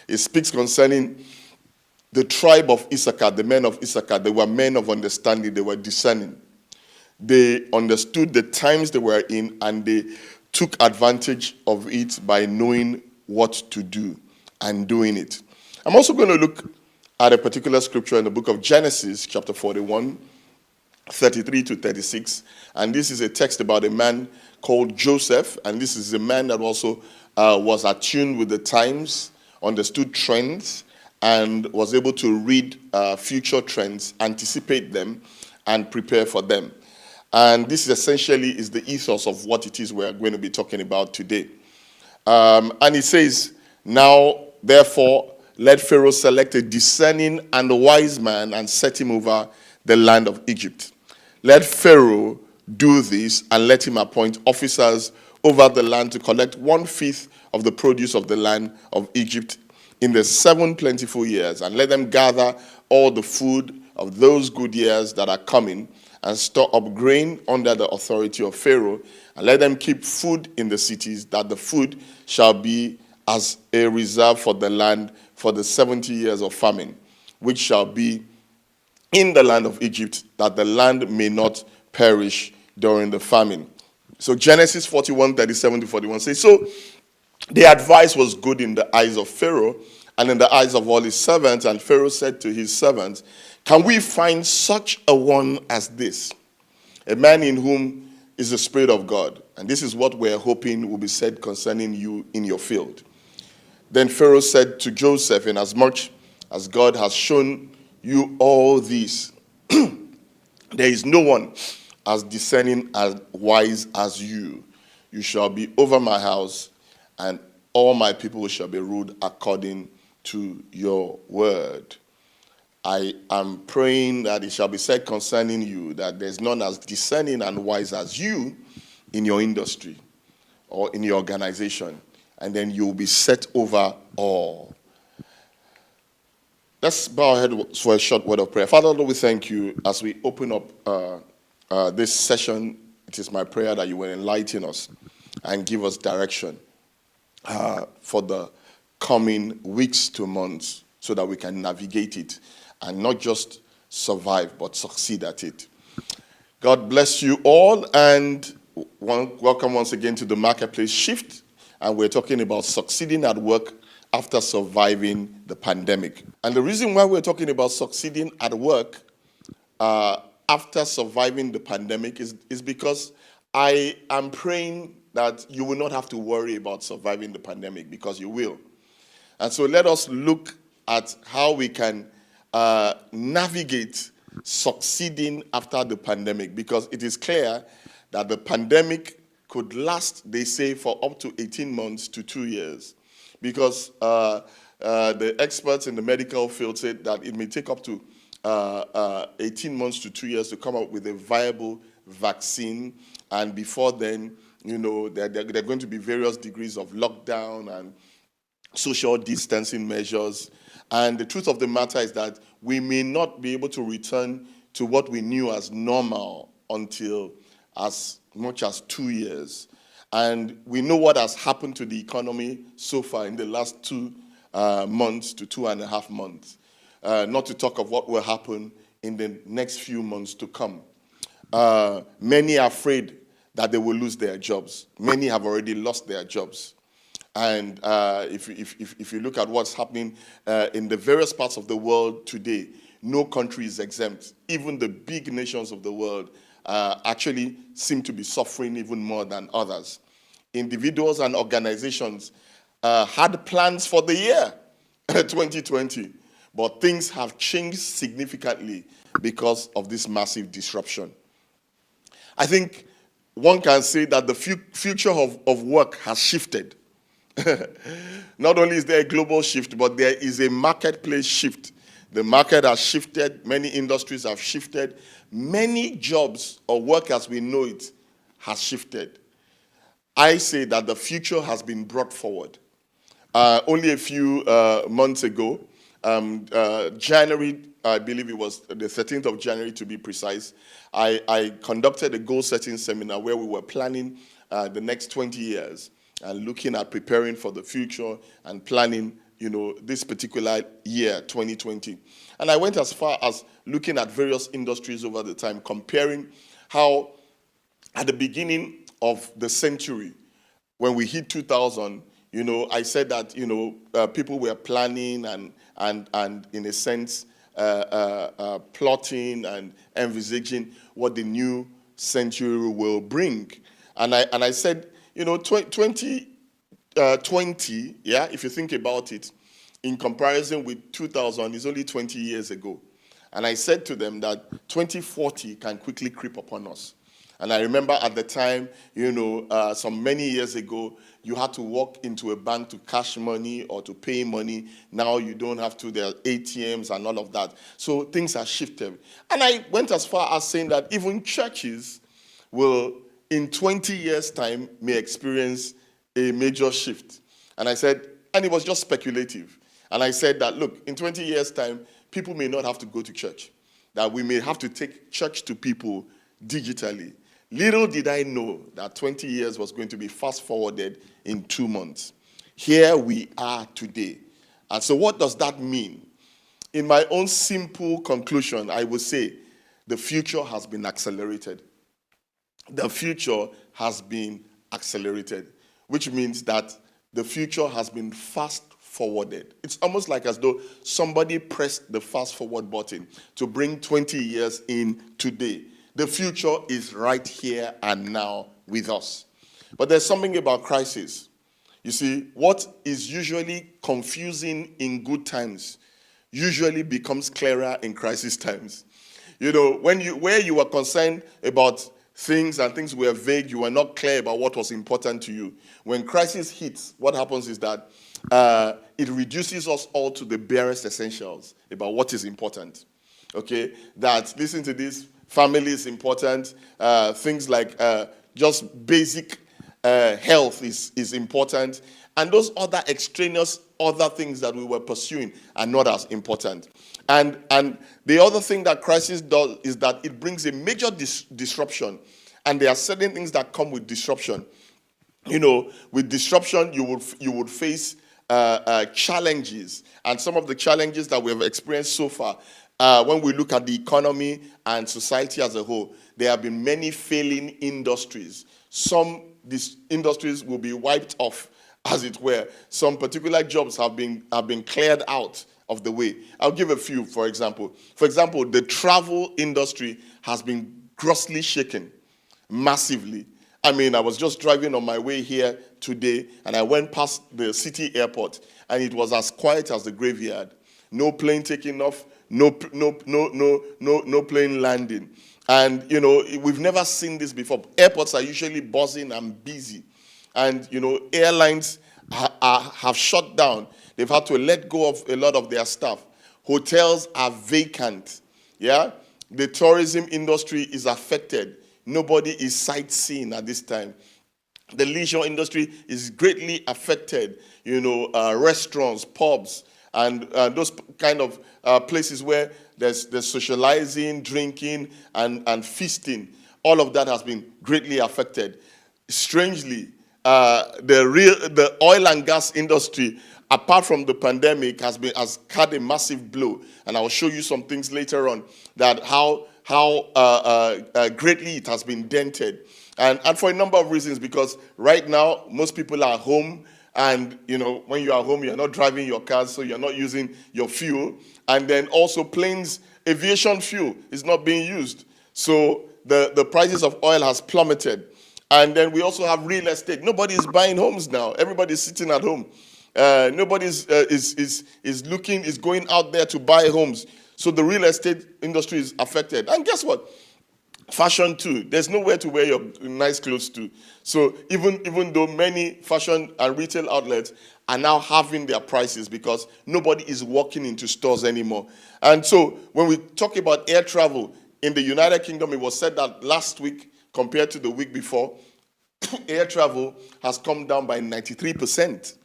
It speaks concerning the tribe of Issachar, the men of Issachar. They were men of understanding. They were discerning. They understood the times they were in, and they took advantage of it by knowing what to do and doing it. I'm also going to look at a particular scripture in the book of Genesis, chapter 41, 33 to 36. And this is a text about a man called Joseph. And this is a man that also was attuned with the times, understood trends, and was able to read future trends, anticipate them, and prepare for them. And this essentially is the ethos of what it is we're going to be talking about today. And it says, now, therefore, let Pharaoh select a discerning and a wise man and set him over the land of Egypt. Let Pharaoh do this, and let him appoint officers over the land to collect 1/5 of the produce of the land of Egypt in the 7 plentiful years, and let them gather all the food of those good years that are coming, and store up grain under the authority of Pharaoh, and let them keep food in the cities, that the food shall be as a reserve for the land for the 70 years of famine, which shall be in the land of Egypt, that the land may not perish during the famine. So Genesis 41, 37 to 41 says, so the advice was good in the eyes of Pharaoh and in the eyes of all his servants. And Pharaoh said to his servants, can we find such a one as this, a man in whom is the Spirit of God? And this is what we're hoping will be said concerning you in your field. Then Pharaoh said to Joseph, inasmuch as God has shown you all this, there is no one as discerning as wise as you. You shall be over my house, and all my people shall be ruled according to your word. I am praying that it shall be said concerning you that there's none as discerning and wise as you in your industry or in your organization, and then you'll be set over all. Let's bow our head for a short word of prayer. Father, Lord, we thank you as we open up this session. It is my prayer that you will enlighten us and give us direction for the coming weeks to months so that we can navigate it and not just survive, but succeed at it. God bless you all, and welcome once again to the Marketplace Shift. And we're talking about succeeding at work after surviving the pandemic. And the reason why we're talking about succeeding at work after surviving the pandemic is because I am praying that you will not have to worry about surviving the pandemic, because you will. And so let us look at how we can navigate succeeding after the pandemic, because it is clear that the pandemic could last, they say, for up to 18 months to 2 years, because The experts in the medical field said that it may take up to 18 months to 2 years to come up with a viable vaccine. And before then, there are going to be various degrees of lockdown and social distancing measures. And the truth of the matter is that we may not be able to return to what we knew as normal until as much as 2 years. And we know what has happened to the economy so far in the last 2 months to 2.5 months. Not to talk of what will happen in the next few months to come. Many are afraid that they will lose their jobs. Many have already lost their jobs. And if you look at what's happening in the various parts of the world today, no country is exempt. Even the big nations of the world actually seem to be suffering even more than others. Individuals and organizations had plans for the year 2020, but things have changed significantly because of this massive disruption. I think one can say that the future of work has shifted. Not only is there a global shift, but there is a marketplace shift. The market has shifted. Many industries have shifted. Many jobs or work as we know it has shifted. I say that the future has been brought forward. Only a few months ago, January, I believe it was the 13th of January to be precise, I conducted a goal-setting seminar where we were planning the next 20 years and looking at preparing for the future and planning, this particular year, 2020. And I went as far as looking at various industries over the time, comparing how at the beginning of the century, when we hit 2000, I said that, people were planning and in a sense, plotting and envisaging what the new century will bring. And I said, 2020, if you think about it, in comparison with 2000, is only 20 years ago. And I said to them that 2040 can quickly creep upon us. And I remember at the time, some many years ago, you had to walk into a bank to cash money or to pay money. Now you don't have to. There are ATMs and all of that. So things have shifted. And I went as far as saying that even churches will, in 20 years' time, may experience a major shift. And I said, and it was just speculative. And I said that, look, in 20 years' time, people may not have to go to church. That we may have to take church to people digitally. Little did I know that 20 years was going to be fast-forwarded in 2 months. Here we are today. And so what does that mean? In my own simple conclusion, I would say the future has been accelerated. The future has been accelerated, which means that the future has been fast-forwarded. It's almost like as though somebody pressed the fast-forward button to bring 20 years in today. The future is right here and now with us. But there's something about crisis. You see, what is usually confusing in good times usually becomes clearer in crisis times. Where you were concerned about things and things were vague, you were not clear about what was important to you. When crisis hits, what happens is that it reduces us all to the barest essentials about what is important. Okay? That, listen to this, family is important. Things like just basic health is important. And those other extraneous other things that we were pursuing are not as important. And the other thing that crisis does is that it brings a major disruption. And there are certain things that come with disruption. With disruption, you would face challenges. And some of the challenges that we have experienced so far, when we look at the economy and society as a whole, there have been many failing industries. Some these industries will be wiped off, as it were. Some particular jobs have been cleared out of the way. I'll give a few, for example. For example, the travel industry has been grossly shaken, massively. I was just driving on my way here today, and I went past the city airport, and it was as quiet as the graveyard. No plane taking off, no plane landing. And, we've never seen this before. Airports are usually buzzing and busy. And, airlines have shut down. They've had to let go of a lot of their staff. Hotels are vacant. Yeah? The tourism industry is affected. Nobody is sightseeing at this time. The leisure industry is greatly affected. Restaurants, pubs, and those kind of places where there's socializing, drinking, and feasting. All of that has been greatly affected. Strangely, the oil and gas industry, apart from the pandemic, has had a massive blow, and I will show you some things later on that how greatly it has been dented, and for a number of reasons. Because right now most people are home, and when you are home, you're not driving your cars, so you're not using your fuel, and then also planes, aviation fuel is not being used, so the prices of oil has plummeted. And then we also have real estate. Nobody is buying homes now. Everybody's sitting at home. Nobody is going out there to buy homes. So the real estate industry is affected. And guess what? Fashion too. There's nowhere to wear your nice clothes to. So even though many fashion and retail outlets are now having their prices because nobody is walking into stores anymore. And so when we talk about air travel in the United Kingdom, it was said that last week, compared to the week before, air travel has come down by 93%.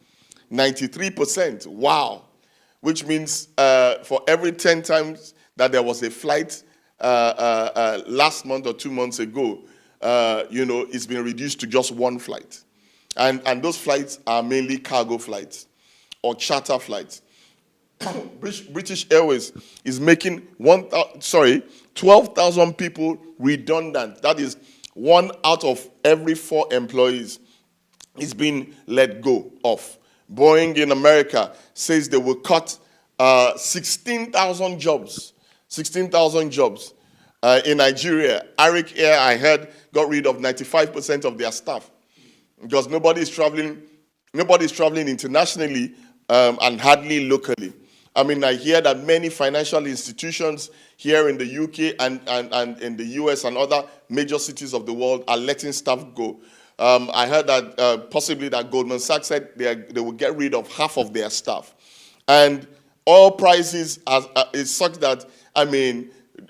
93%. Wow. Which means for every 10 times that there was a flight last month or 2 months ago, it's been reduced to just one flight. And those flights are mainly cargo flights or charter flights. British Airways is making 12,000 people redundant. That is 1 out of every 4 employees is being let go of. Boeing in America says they will cut 16,000 jobs. 16,000 jobs. In Nigeria, Arik Air, I heard, got rid of 95% of their staff because nobody is traveling internationally and hardly locally. I mean, I hear that many financial institutions here in the UK and in the US and other major cities of the world are letting staff go. I heard that possibly that Goldman Sachs said they will get rid of half of their staff. And oil prices is such that,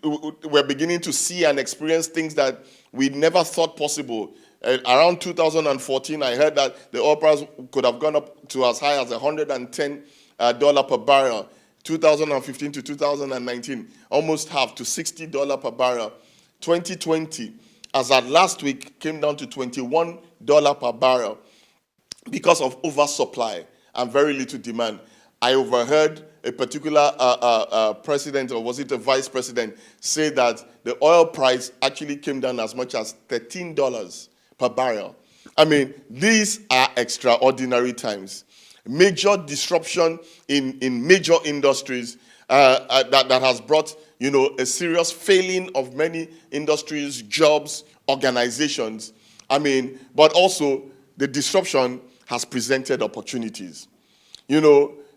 we're beginning to see and experience things that we never thought possible. Around 2014, I heard that the oil price could have gone up to as high as $110 per barrel. 2015 to 2019, almost half to $60 per barrel. 2020, as at last week, came down to $21 per barrel because of oversupply and very little demand. I overheard a particular president, or was it a vice president, say that the oil price actually came down as much as $13 per barrel. These are extraordinary times. Major disruption in major industries that has brought, a serious failing of many industries, jobs, organizations. But also the disruption has presented opportunities.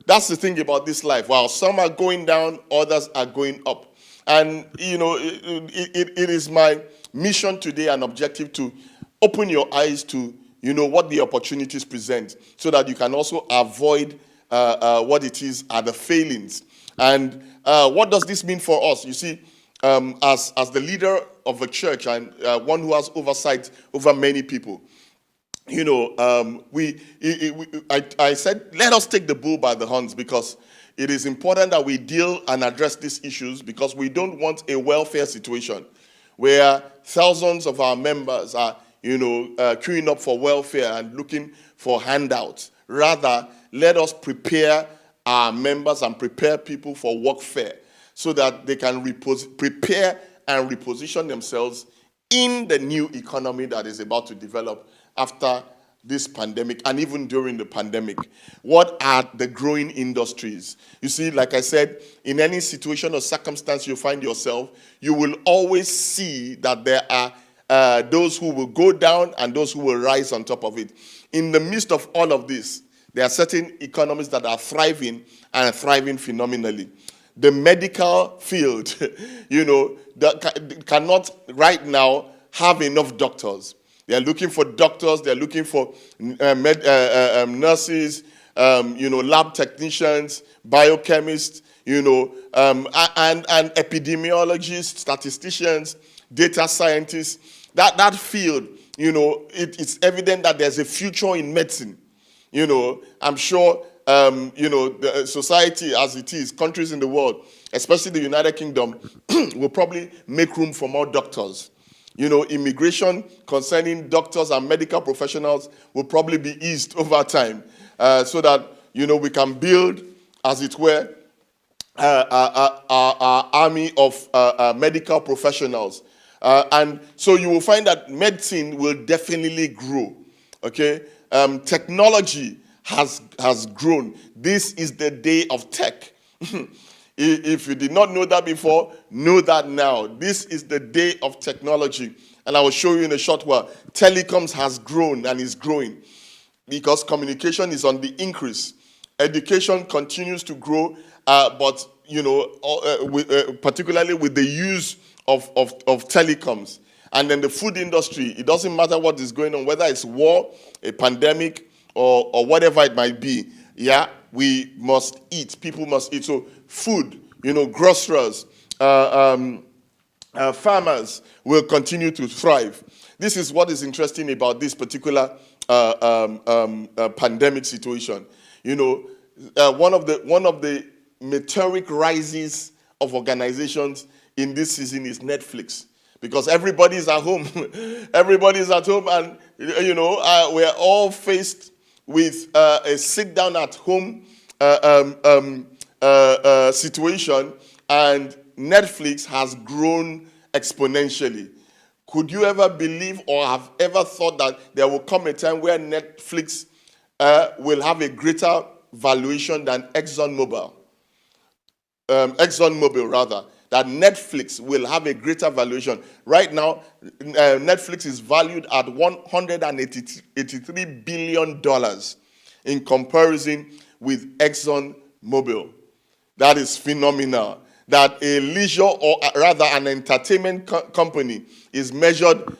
That's the thing about this life. While some are going down, others are going up. And, it is my mission today and objective to open your eyes to what the opportunities present, so that you can also avoid what it is are the failings. And what does this mean for us? You see, as the leader of a church and one who has oversight over many people, I said, let us take the bull by the horns, because it is important that we deal and address these issues, because we don't want a welfare situation where thousands of our members are queuing up for welfare and looking for handouts. Rather, let us prepare our members and prepare people for workfare, so that they can prepare and reposition themselves in the new economy that is about to develop after this pandemic and even during the pandemic. What are the growing industries? You see, like I said, in any situation or circumstance you find yourself, you will always see that there are those who will go down and those who will rise on top of it. In the midst of all of this, there are certain economies that are thriving and thriving phenomenally. The medical field, that cannot right now have enough doctors. They are looking for doctors, they are looking for nurses, lab technicians, biochemists, and epidemiologists, statisticians, data scientists. That field, it's evident that there's a future in medicine. I'm sure, the society as it is, countries in the world, especially the United Kingdom, will probably make room for more doctors. Immigration concerning doctors and medical professionals will probably be eased over time, so that, we can build, as it were, our army of medical professionals. And so you will find that medicine will definitely grow. Okay? Technology has grown. This is the day of tech. If you did not know that before, know that now. This is the day of technology. And I will show you in a short while. Telecoms has grown and is growing because communication is on the increase. Education continues to grow, but particularly with the use of telecoms. And then the food industry, it doesn't matter what is going on, whether it's war, a pandemic, or whatever it might be. Yeah, we must eat. People must eat. So food, grocers, farmers will continue to thrive. This is what is interesting about this particular pandemic situation. One of the meteoric rises of organizations in this season is Netflix, because everybody's at home. Everybody's at home, and we're all faced with a sit down at home situation, and Netflix has grown exponentially. Could you ever believe or have ever thought that there will come a time where Netflix will have a greater valuation than ExxonMobil, that Netflix will have a greater valuation. Right now, Netflix is valued at $183 billion in comparison with ExxonMobil. That is phenomenal. That a leisure, or rather an entertainment company, is measured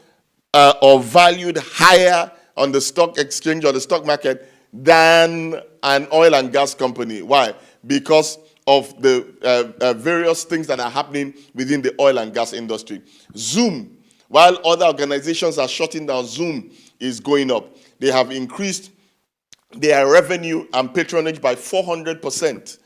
or valued higher on the stock exchange or the stock market than an oil and gas company. Why? Because of the various things that are happening within the oil and gas industry. Zoom, while other organizations are shutting down, Zoom is going up. They have increased their revenue and patronage by 400%.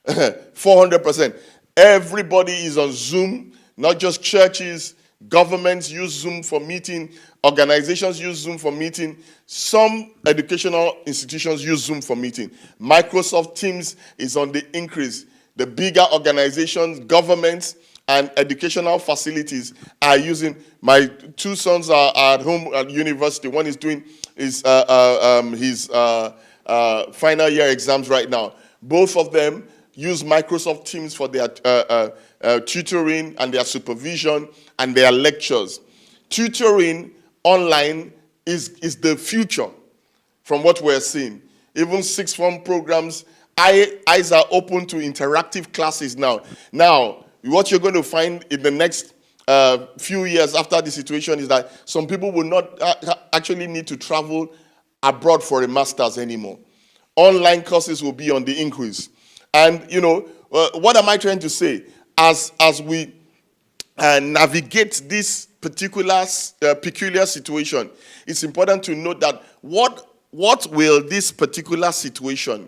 400%. Everybody is on Zoom, not just churches. Governments use Zoom for meeting. Organizations use Zoom for meeting. Some educational institutions use Zoom for meeting. Microsoft Teams is on the increase. The bigger organizations, governments, and educational facilities are using. My two sons are at home at university. One is doing his final year exams right now. Both of them use Microsoft Teams for their tutoring and their supervision and their lectures. Tutoring online is the future from what we're seeing. Even sixth form programs, eyes are open to interactive classes now. Now, what you're going to find in the next few years after the situation is that some people will not actually need to travel abroad for a master's anymore. Online courses will be on the increase. And, what am I trying to say? As we navigate this particular peculiar situation, it's important to note that what will this particular situation,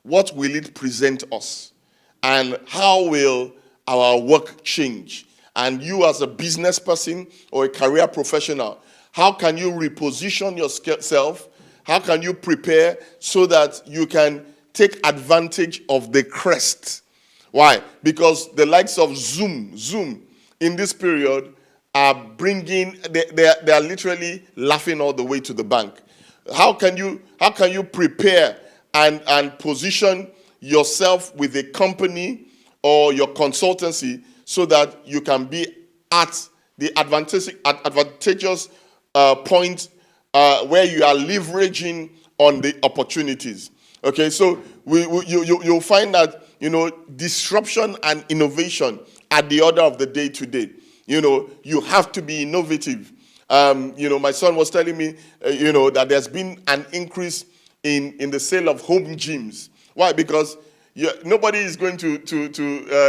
what will it present us? And how will our work change? And you as a business person or a career professional, how can you reposition yourself? How can you prepare so that you can take advantage of the crest? Why? Because the likes of Zoom in this period are bringing, they are literally laughing all the way to the bank. How can you prepare and position yourself with a company or your consultancy so that you can be at the advantageous point where you are leveraging on the opportunities? Okay, so you'll find that disruption and innovation are the order of the day today. You have to be innovative. My son was telling me, that there's been an increase in the sale of home gyms. Why? Because nobody is going to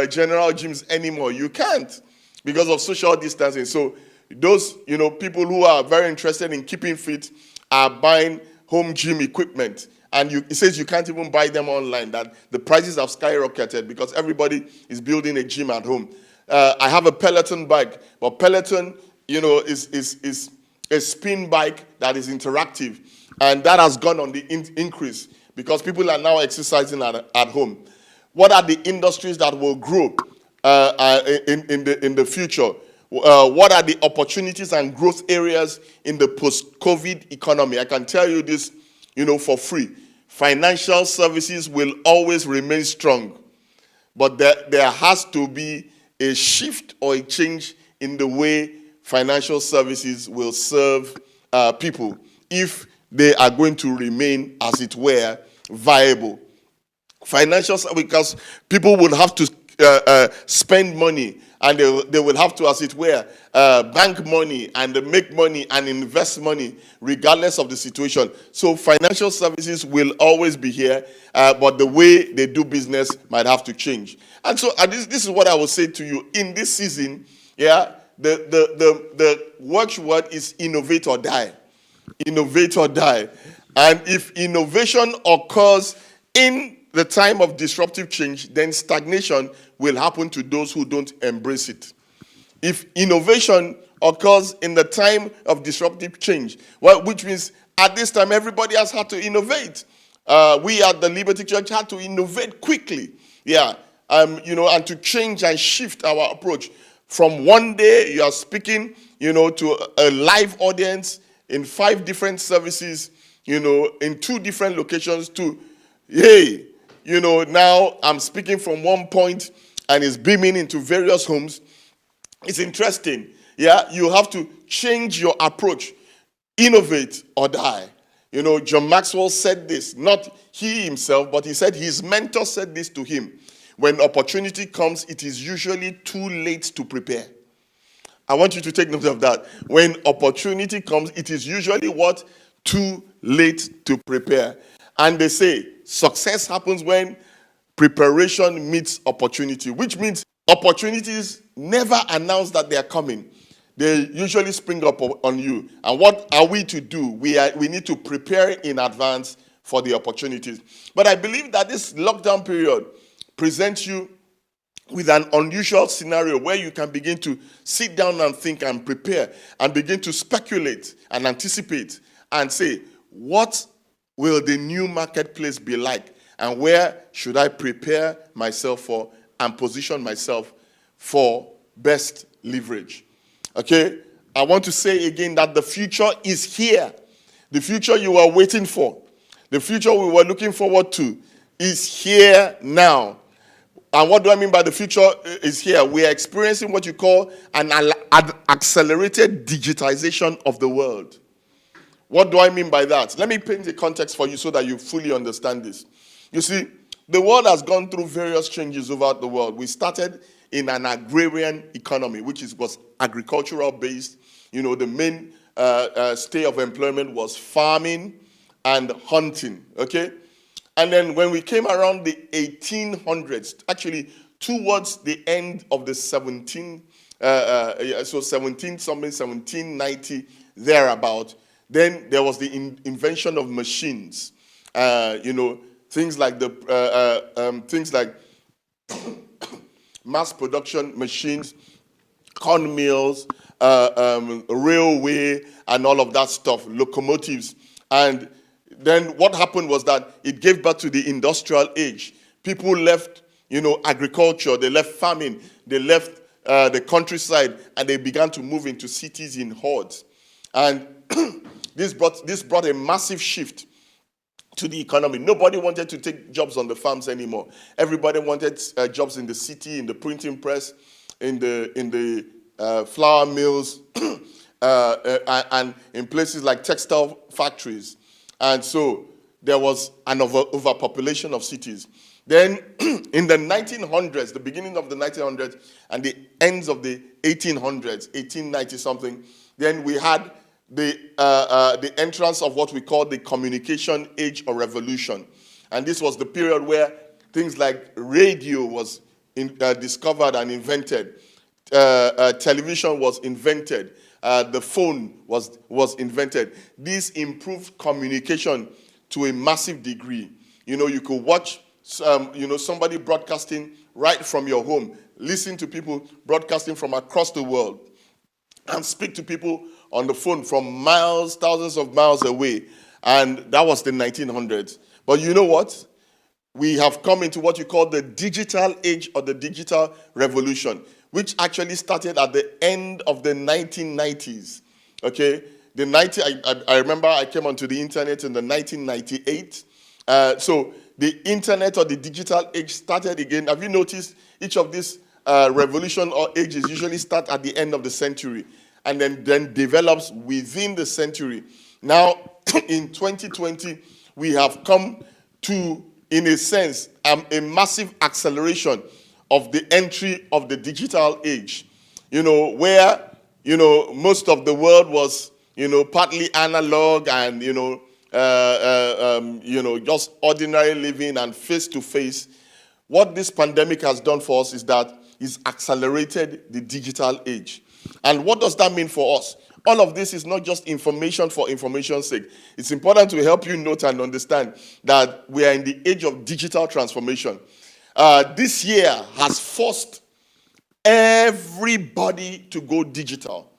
general gyms anymore. You can't because of social distancing. So those people who are very interested in keeping fit are buying home gym equipment. And it says you can't even buy them online, that the prices have skyrocketed because everybody is building a gym at home. I have a Peloton bike, but Peloton, is a spin bike that is interactive. And that has gone on the increase because people are now exercising at home. What are the industries that will grow in the future? What are the opportunities and growth areas in the post-COVID economy? I can tell you this, for free. Financial services will always remain strong, but there has to be a shift or a change in the way financial services will serve people if they are going to remain, as it were, viable. Because people will have to spend money, and they will have to, as it were, bank money and make money and invest money regardless of the situation. So financial services will always be here, but the way they do business might have to change. And so this is what I will say to you. In this season, the watchword is innovate or die. Innovate or die. And if innovation occurs in the time of disruptive change, then stagnation will happen to those who don't embrace it. If innovation occurs in the time of disruptive change, which means at this time everybody has had to innovate. We at the Liberty Church had to innovate quickly, and to change and shift our approach. From one day you are speaking, to a live audience in 5 different services, in 2 different locations, to, hey, now I'm speaking from one point and it's beaming into various homes. It's interesting. You have to change your approach. Innovate or die. John Maxwell said this, not he himself, but he said his mentor said this to him. When opportunity comes, it is usually too late to prepare. I want you to take note of that. When opportunity comes, it is usually what? Too late to prepare. And they say success happens when preparation meets opportunity, which means opportunities never announce that they are coming. They usually spring up on you. And what are we to do? We need to prepare in advance for the opportunities. But I believe that this lockdown period presents you with an unusual scenario where you can begin to sit down and think and prepare and begin to speculate and anticipate and say, what will the new marketplace be like? And where should I prepare myself for and position myself for best leverage? Okay? I want to say again that the future is here. The future you are waiting for, the future we were looking forward to is here now. And what do I mean by the future is here? We are experiencing what you call an accelerated digitization of the world. What do I mean by that? Let me paint the context for you so that you fully understand this. You see, the world has gone through various changes over the world. We started in an agrarian economy, which was agricultural based. The main stay of employment was farming and hunting, okay? And then when we came around the 1800s, actually towards the end of the 1790, thereabout, then there was the invention of machines. Things like mass production machines, corn mills, railway, and all of that stuff, locomotives. And then what happened was that it gave birth to the industrial age. People left, agriculture, they left farming, they left the countryside, and they began to move into cities in hordes. And this brought a massive shift to the economy. Nobody wanted to take jobs on the farms anymore. Everybody wanted jobs in the city, in the printing press, in the flour mills, and in places like textile factories. And so there was an overpopulation of cities. Then in the 1900s, the beginning of the 1900s and the ends of the 1800s, 1890 something, then we had the entrance of what we call the communication age or revolution. And this was the period where things like radio was discovered and invented. Television was invented. The phone was invented. This improved communication to a massive degree. You could watch somebody broadcasting right from your home, listen to people broadcasting from across the world, and speak to people on the phone from miles, thousands of miles away. And that was the 1900s. But you know what? We have come into what you call the digital age or the digital revolution, which actually started at the end of the 1990s. Okay? I remember I came onto the internet in the 1998. So the internet or the digital age started again. Have you noticed each of these revolution or ages usually start at the end of the century and then develops within the century? Now, in 2020, we have come to, in a sense, a massive acceleration of the entry of the digital age, where, most of the world was, partly analog and, just ordinary living and face-to-face. What this pandemic has done for us is that it's accelerated the digital age. And what does that mean for us? All of this is not just information for information's sake. It's important to help you note and understand that we are in the age of digital transformation. This year has forced everybody to go digital.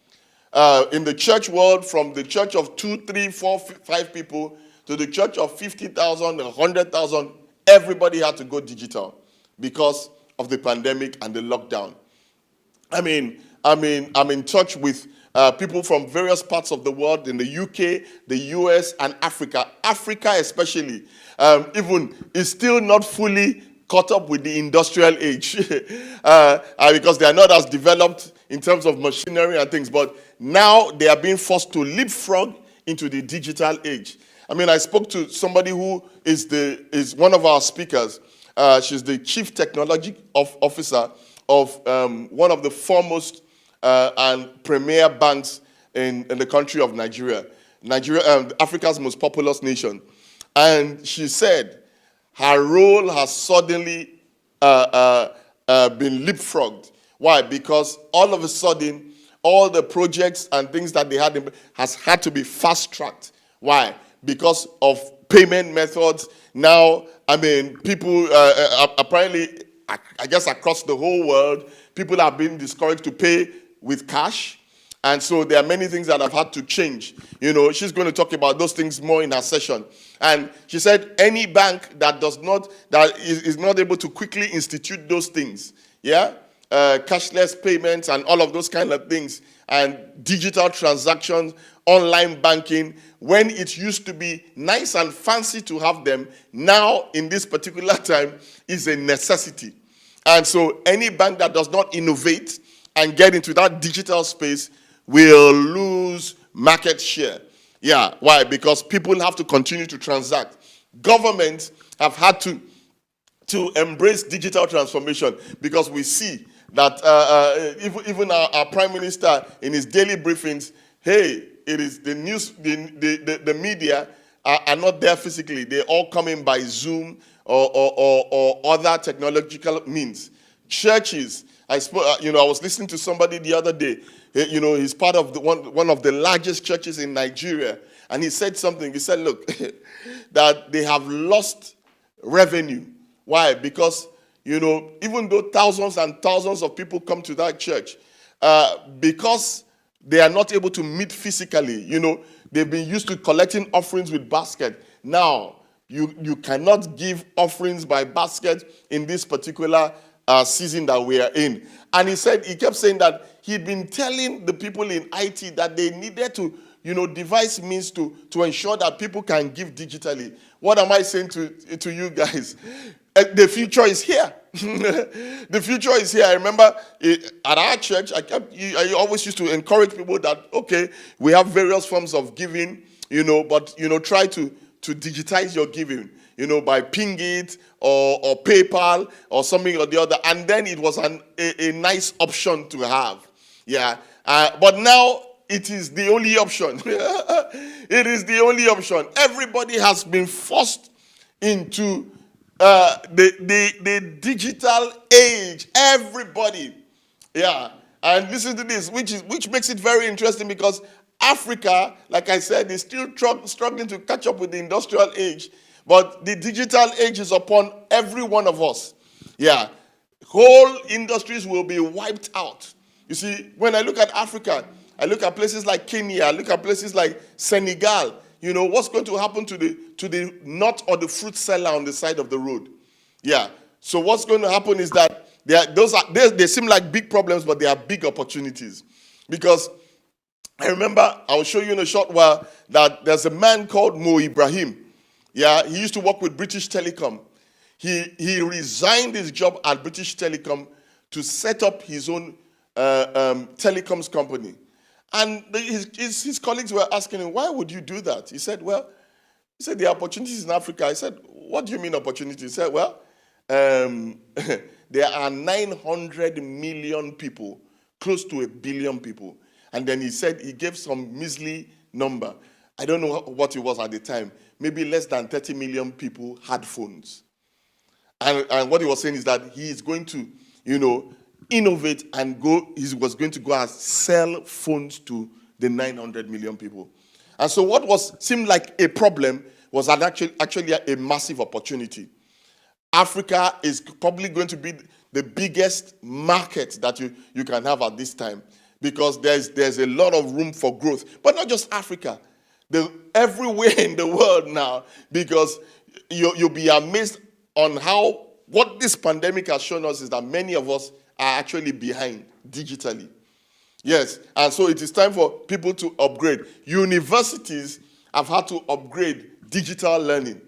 In the church world, from the church of 2, 3, 4, 5 people to the church of 50,000, 100,000, everybody had to go digital because of the pandemic and the lockdown. I'm in touch with people from various parts of the world, in the UK, the US, and Africa. Africa especially, even is still not fully caught up with the industrial age because they are not as developed in terms of machinery and things. But now they are being forced to leapfrog into the digital age. I spoke to somebody who is one of our speakers. She's the chief technology officer of one of the foremost and premier banks in the country of Nigeria, Africa's most populous nation. And she said her role has suddenly been leapfrogged. Why? Because all of a sudden, all the projects and things that they has had to be fast-tracked. Why? Because of payment methods. Now, people apparently, I guess across the whole world, people are being discouraged to pay with cash. And so there are many things that have had to change. She's going to talk about those things more in her session. And she said any bank that is not able to quickly institute those things, cashless payments and all of those kind of things, and digital transactions, online banking, when it used to be nice and fancy to have them, now in this particular time is a necessity. And so any bank that does not innovate and get into that digital space will lose market share. Yeah, why? Because people have to continue to transact. Governments have had to embrace digital transformation because we see that even our Prime Minister in his daily briefings, hey, it is the news, the media are not there physically. They're all coming by Zoom or other technological means. Churches, I was listening to somebody the other day. He's part of one of the largest churches in Nigeria, and he said something. He said, "Look, that they have lost revenue. Why? Because even though thousands and thousands of people come to that church, because they are not able to meet physically. They've been used to collecting offerings with basket. Now you cannot give offerings by basket in this particular season that we are in." And he kept saying that he'd been telling the people in IT that they needed to, devise means to ensure that people can give digitally. What am I saying to you guys? The future is here. The future is here. I remember at our church, I always used to encourage people that, okay, we have various forms of giving, but, try to digitize your giving, by Ping It or PayPal or something or the other. And then it was a nice option to have. Yeah. But now it is the only option. It is the only option. Everybody has been forced into the digital age. Everybody. Yeah. And listen to this, which makes it very interesting, because Africa, like I said, is still struggling to catch up with the industrial age. But the digital age is upon every one of us. Yeah. Whole industries will be wiped out. You see, when I look at Africa, I look at places like Kenya, I look at places like Senegal. You know, what's going to happen to the nut or the fruit seller on the side of the road? Yeah. So what's going to happen is that they seem like big problems, but they are big opportunities. Because I remember, I'll show you in a short while, that there's a man called Mo Ibrahim. Yeah, he used to work with British Telecom. He resigned his job at British Telecom to set up his own telecoms company. And his colleagues were asking him, why would you do that? He said, there are opportunities in Africa. I said, what do you mean opportunities? He said, there are 900 million people, close to 1 billion people. And then he said, he gave some measly number. I don't know what it was at the time. Maybe less than 30 million people had phones. And what he was saying is that he is going to, innovate and he was going to go and sell phones to the 900 million people. And so what seemed like a problem was actually a massive opportunity. Africa is probably going to be the biggest market that you can have at this time, because there's a lot of room for growth. But not just Africa, everywhere in the world now, because you'll be amazed on what this pandemic has shown us is that many of us are actually behind digitally. Yes, and so it is time for people to upgrade. Universities have had to upgrade digital learning.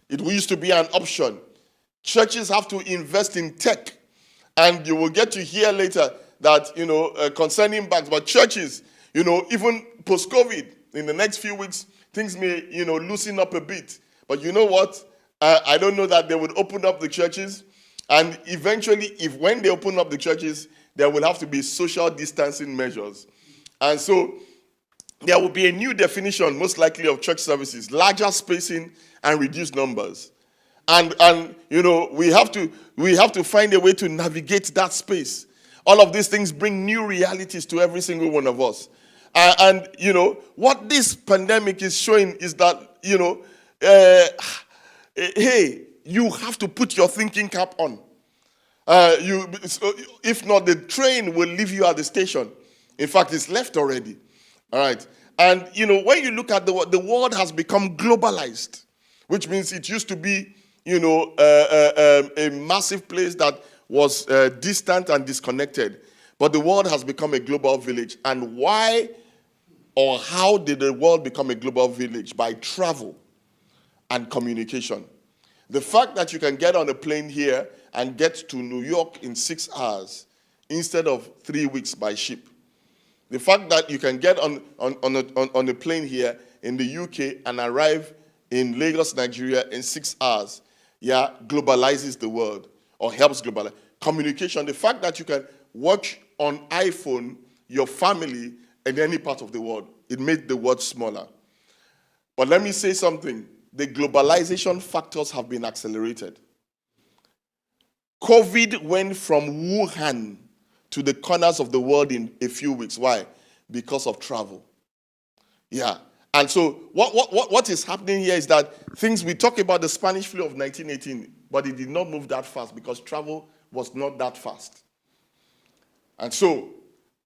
It used to be an option. Churches have to invest in tech. And you will get to hear later that, concerning banks, but churches, even post-COVID, in the next few weeks, things may, loosen up a bit. But you know what? I don't know that they would open up the churches. And eventually, when they open up the churches, there will have to be social distancing measures. And so there will be a new definition, most likely, of church services: larger spacing and reduced numbers. And we have to find a way to navigate that space. All of these things bring new realities to every single one of us. And what this pandemic is showing is that, hey, you have to put your thinking cap on. If not, the train will leave you at the station. In fact, it's left already. All right. And, when you look at the world has become globalized, which means it used to be, a massive place that was distant and disconnected. But the world has become a global village. And why or how did the world become a global village? By travel and communication. The fact that you can get on a plane here and get to New York in 6 hours instead of 3 weeks by ship. The fact that you can get on a plane here in the UK and arrive in Lagos, Nigeria in 6 hours, globalizes the world, or helps globalize. Communication, the fact that you can watch on iPhone your family in any part of the world, it made the world smaller. But let me say something. The globalization factors have been accelerated. COVID went from Wuhan to the corners of the world in a few weeks. Why? Because of travel. Yeah. And so what is happening here is that we talk about the Spanish flu of 1918, but it did not move that fast because travel was not that fast. And so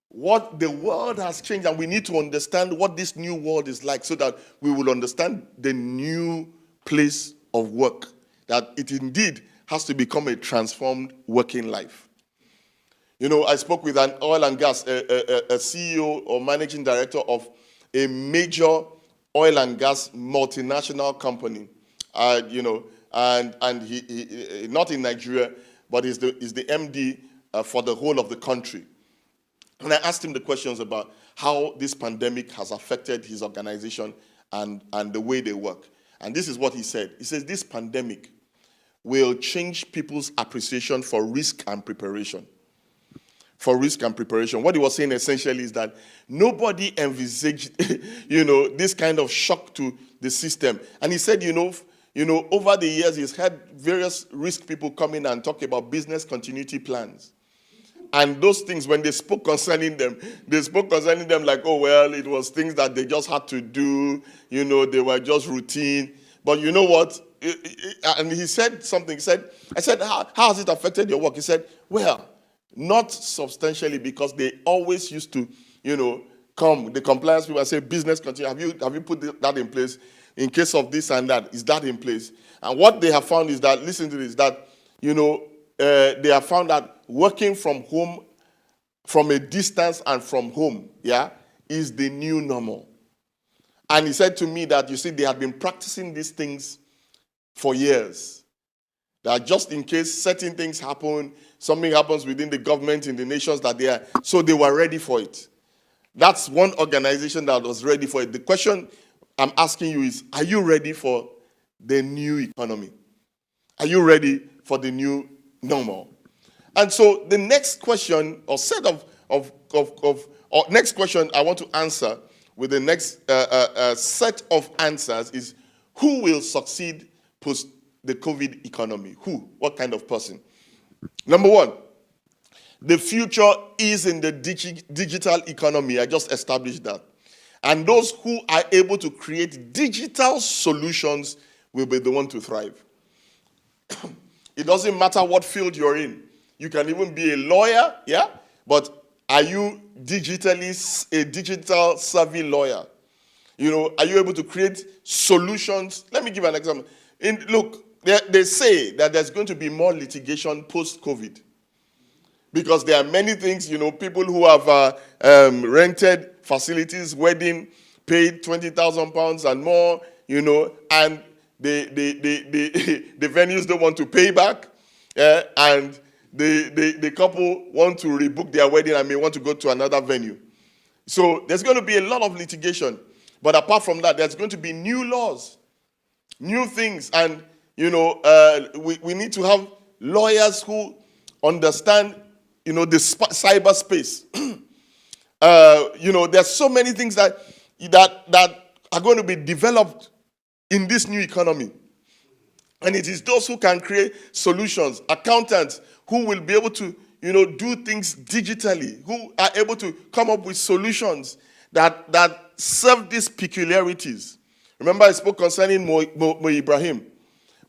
what the world has changed, and we need to understand what this new world is like so that we will understand the new place of work, that it indeed has to become a transformed working life. I spoke with an oil and gas, a CEO or managing director of a major oil and gas multinational company, and he not in Nigeria, but is the MD for the whole of the country. And I asked him the questions about how this pandemic has affected his organization and the way they work. And this is what he said. He says, this pandemic will change people's appreciation for risk and preparation. for risk and preparation. What he was saying essentially is that nobody envisaged, this kind of shock to the system. And he said, over the years, he's had various risk people come in and talk about business continuity plans. And those things, when they spoke concerning them, like, oh, well, it was things that they just had to do, they were just routine. But you know what? And he said something. I said, how has it affected your work? He said, well, not substantially, because they always used to, come, the compliance people, and say, business continuity, have you put that in place? In case of this and that, is that in place? And what they have found is that, listen to this, that, they have found that working from home, from a distance and from home, is the new normal. And he said to me that, they had been practicing these things for years. That just in case certain things happen, something happens within the government, in the nations that they are, so they were ready for it. That's one organization that was ready for it. The question I'm asking you is, are you ready for the new economy? Are you ready for the new normal? And so the next question, or set or next question I want to answer with the next set of answers is, who will succeed post the COVID economy? Who? What kind of person? Number one, the future is in the digital economy. I just established that. And those who are able to create digital solutions will be the one to thrive. It doesn't matter what field you're in. You can even be a lawyer, but are you a digital savvy lawyer? Are you able to create solutions? Let me give an example. Look, they say that there's going to be more litigation post-COVID, because there are many things, people who have rented facilities, wedding, paid £20,000 and more, and the venues don't want to pay back, and the couple want to rebook their wedding and may want to go to another venue. So there's going to be a lot of litigation. But apart from that, there's going to be new laws, new things. And, we need to have lawyers who understand, the cyberspace. There's so many things that are going to be developed in this new economy. And it is those who can create solutions, accountants who will be able to, do things digitally, who are able to come up with solutions that serve these peculiarities. Remember, I spoke concerning Mo Ibrahim.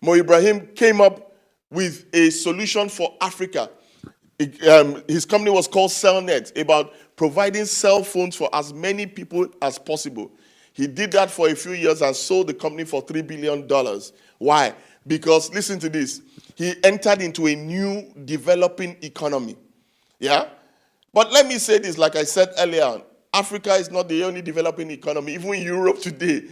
Mo Ibrahim came up with a solution for Africa. His company was called Cellnet, about providing cell phones for as many people as possible. He did that for a few years and sold the company for $3 billion. Why? Because, listen to this, he entered into a new developing economy. But let me say this, like I said earlier on, Africa is not the only developing economy. Even in Europe today,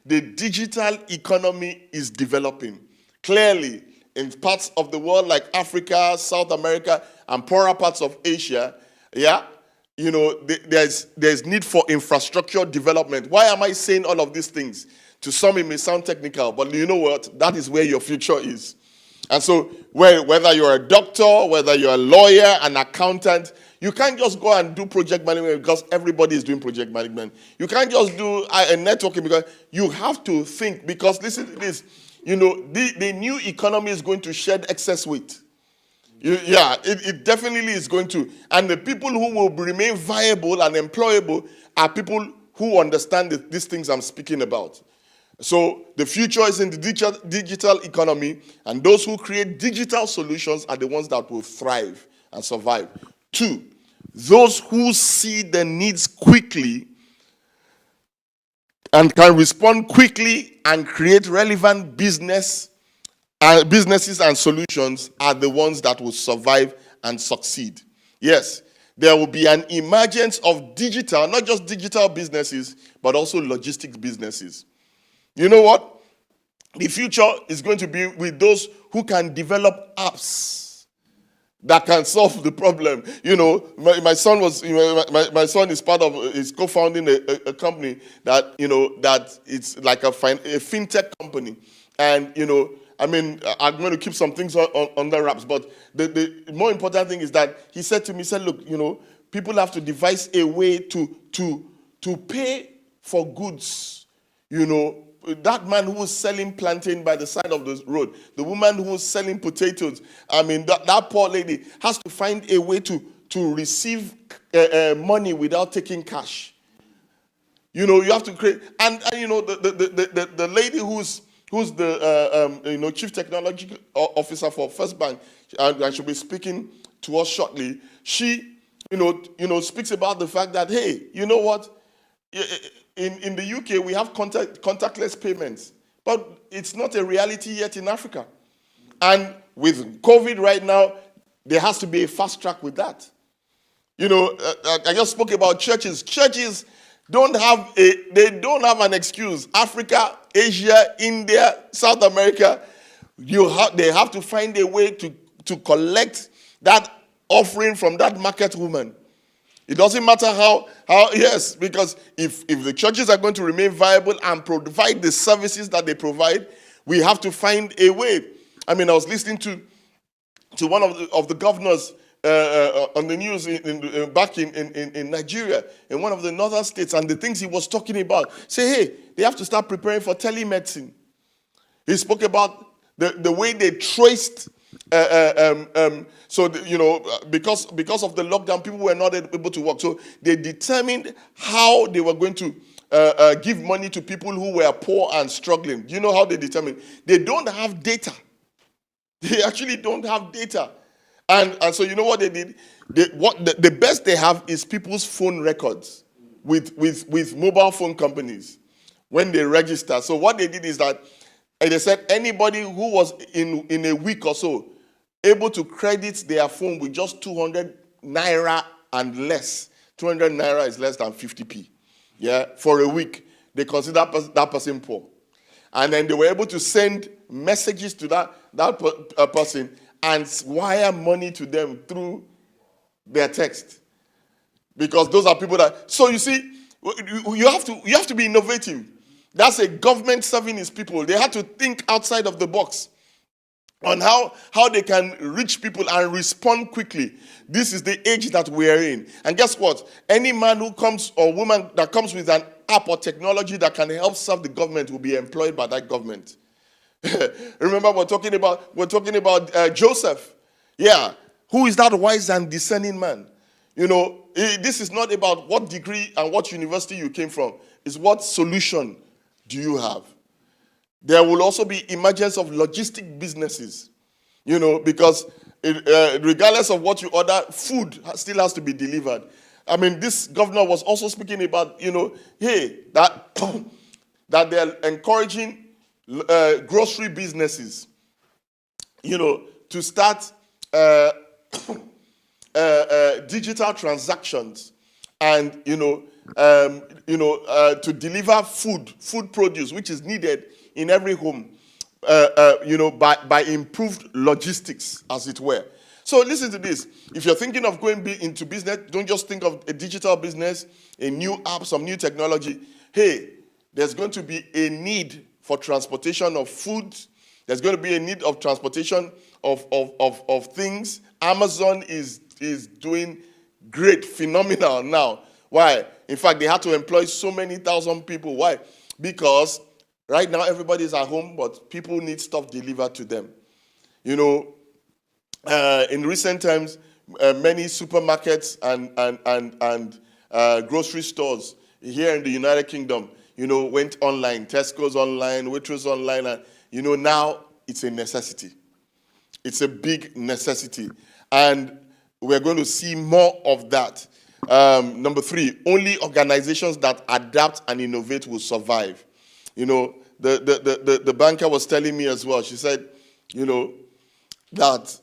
the digital economy is developing. Clearly, in parts of the world like Africa, South America, and poorer parts of Asia, there's need for infrastructure development. Why am I saying all of these things? To some, it may sound technical, but you know what? That is where your future is. And so, whether you're a doctor, whether you're a lawyer, an accountant, you can't just go and do project management because everybody is doing project management. You can't just do a networking because you have to think. Because listen to this, the new economy is going to shed excess weight. It definitely is going to. And the people who will remain viable and employable are people who understand these things I'm speaking about. So the future is in the digital economy, and those who create digital solutions are the ones that will thrive and survive. 2, those who see the needs quickly and can respond quickly and create relevant businesses and solutions are the ones that will survive and succeed. Yes, there will be an emergence of digital, not just digital businesses, but also logistics businesses. You know what? The future is going to be with those who can develop apps that can solve the problem. My son was, my son is co-founding a company that, that it's like a fintech company. And, I'm going to keep some things on the wraps, but the more important thing is that he said to me, look, people have to devise a way to pay for goods. That man who was selling plantain by the side of the road, the woman who was selling potatoes, that poor lady has to find a way to receive money without taking cash. You have to create, and the lady who's the chief technology officer for First Bank, and she'll be speaking to us shortly. She speaks about the fact that, hey, you know what? In the UK, we have contactless payments, but it's not a reality yet in Africa. And with COVID right now, there has to be a fast track with that. I just spoke about churches. Churches don't have an excuse. Africa, Asia, India, South America, they have to find a way to collect that offering from that market woman. It doesn't matter how yes, because if the churches are going to remain viable and provide the services that they provide, we have to find a way. I was listening to one of the governors on the news back in Nigeria, in one of the northern states, and the things he was talking about. Say, hey, they have to start preparing for telemedicine. He spoke about the way they traced. Because of the lockdown, people were not able to work. So they determined how they were going to give money to people who were poor and struggling. Do you know how they determined? They don't have data. They actually don't have data. And so you know what they did? The best they have is people's phone records with mobile phone companies when they register. So what they did is that they said anybody who was in a week or so able to credit their phone with just 200 naira and less. 200 naira is less than 50p. Yeah, for a week, they consider that person poor. And then they were able to send messages to that person and wire money to them through their text. Because those are people that... So you see, you have to be innovative. That's a government serving its people. They have to think outside of the box on how they can reach people and respond quickly. This is the age that we are in. And guess what? Any man who comes or woman that comes with an app or technology that can help serve the government will be employed by that government. Remember, we're talking about Joseph. Yeah, who is that wise and discerning man? This is not about what degree and what university you came from. It's what solution do you have? There will also be emergence of logistic businesses, because regardless of what you order, food still has to be delivered. This governor was also speaking about, hey, that they're encouraging grocery businesses, to start digital transactions and, to deliver food produce, which is needed in every home, by improved logistics, as it were. So listen to this. If you're thinking of going into business, don't just think of a digital business, a new app, some new technology. Hey, there's going to be a need for transportation of food. There's going to be a need of transportation of things. Amazon is doing great, phenomenal now. Why? In fact, they had to employ so many thousand people. Why? Because right now everybody's at home, but people need stuff delivered to them. In recent times, many supermarkets and grocery stores here in the United Kingdom, went online. Tesco's online, Waitrose online, and now it's a necessity. It's a big necessity, and we're going to see more of that. Number 3, only organizations that adapt and innovate will survive. The banker was telling me as well. She said, that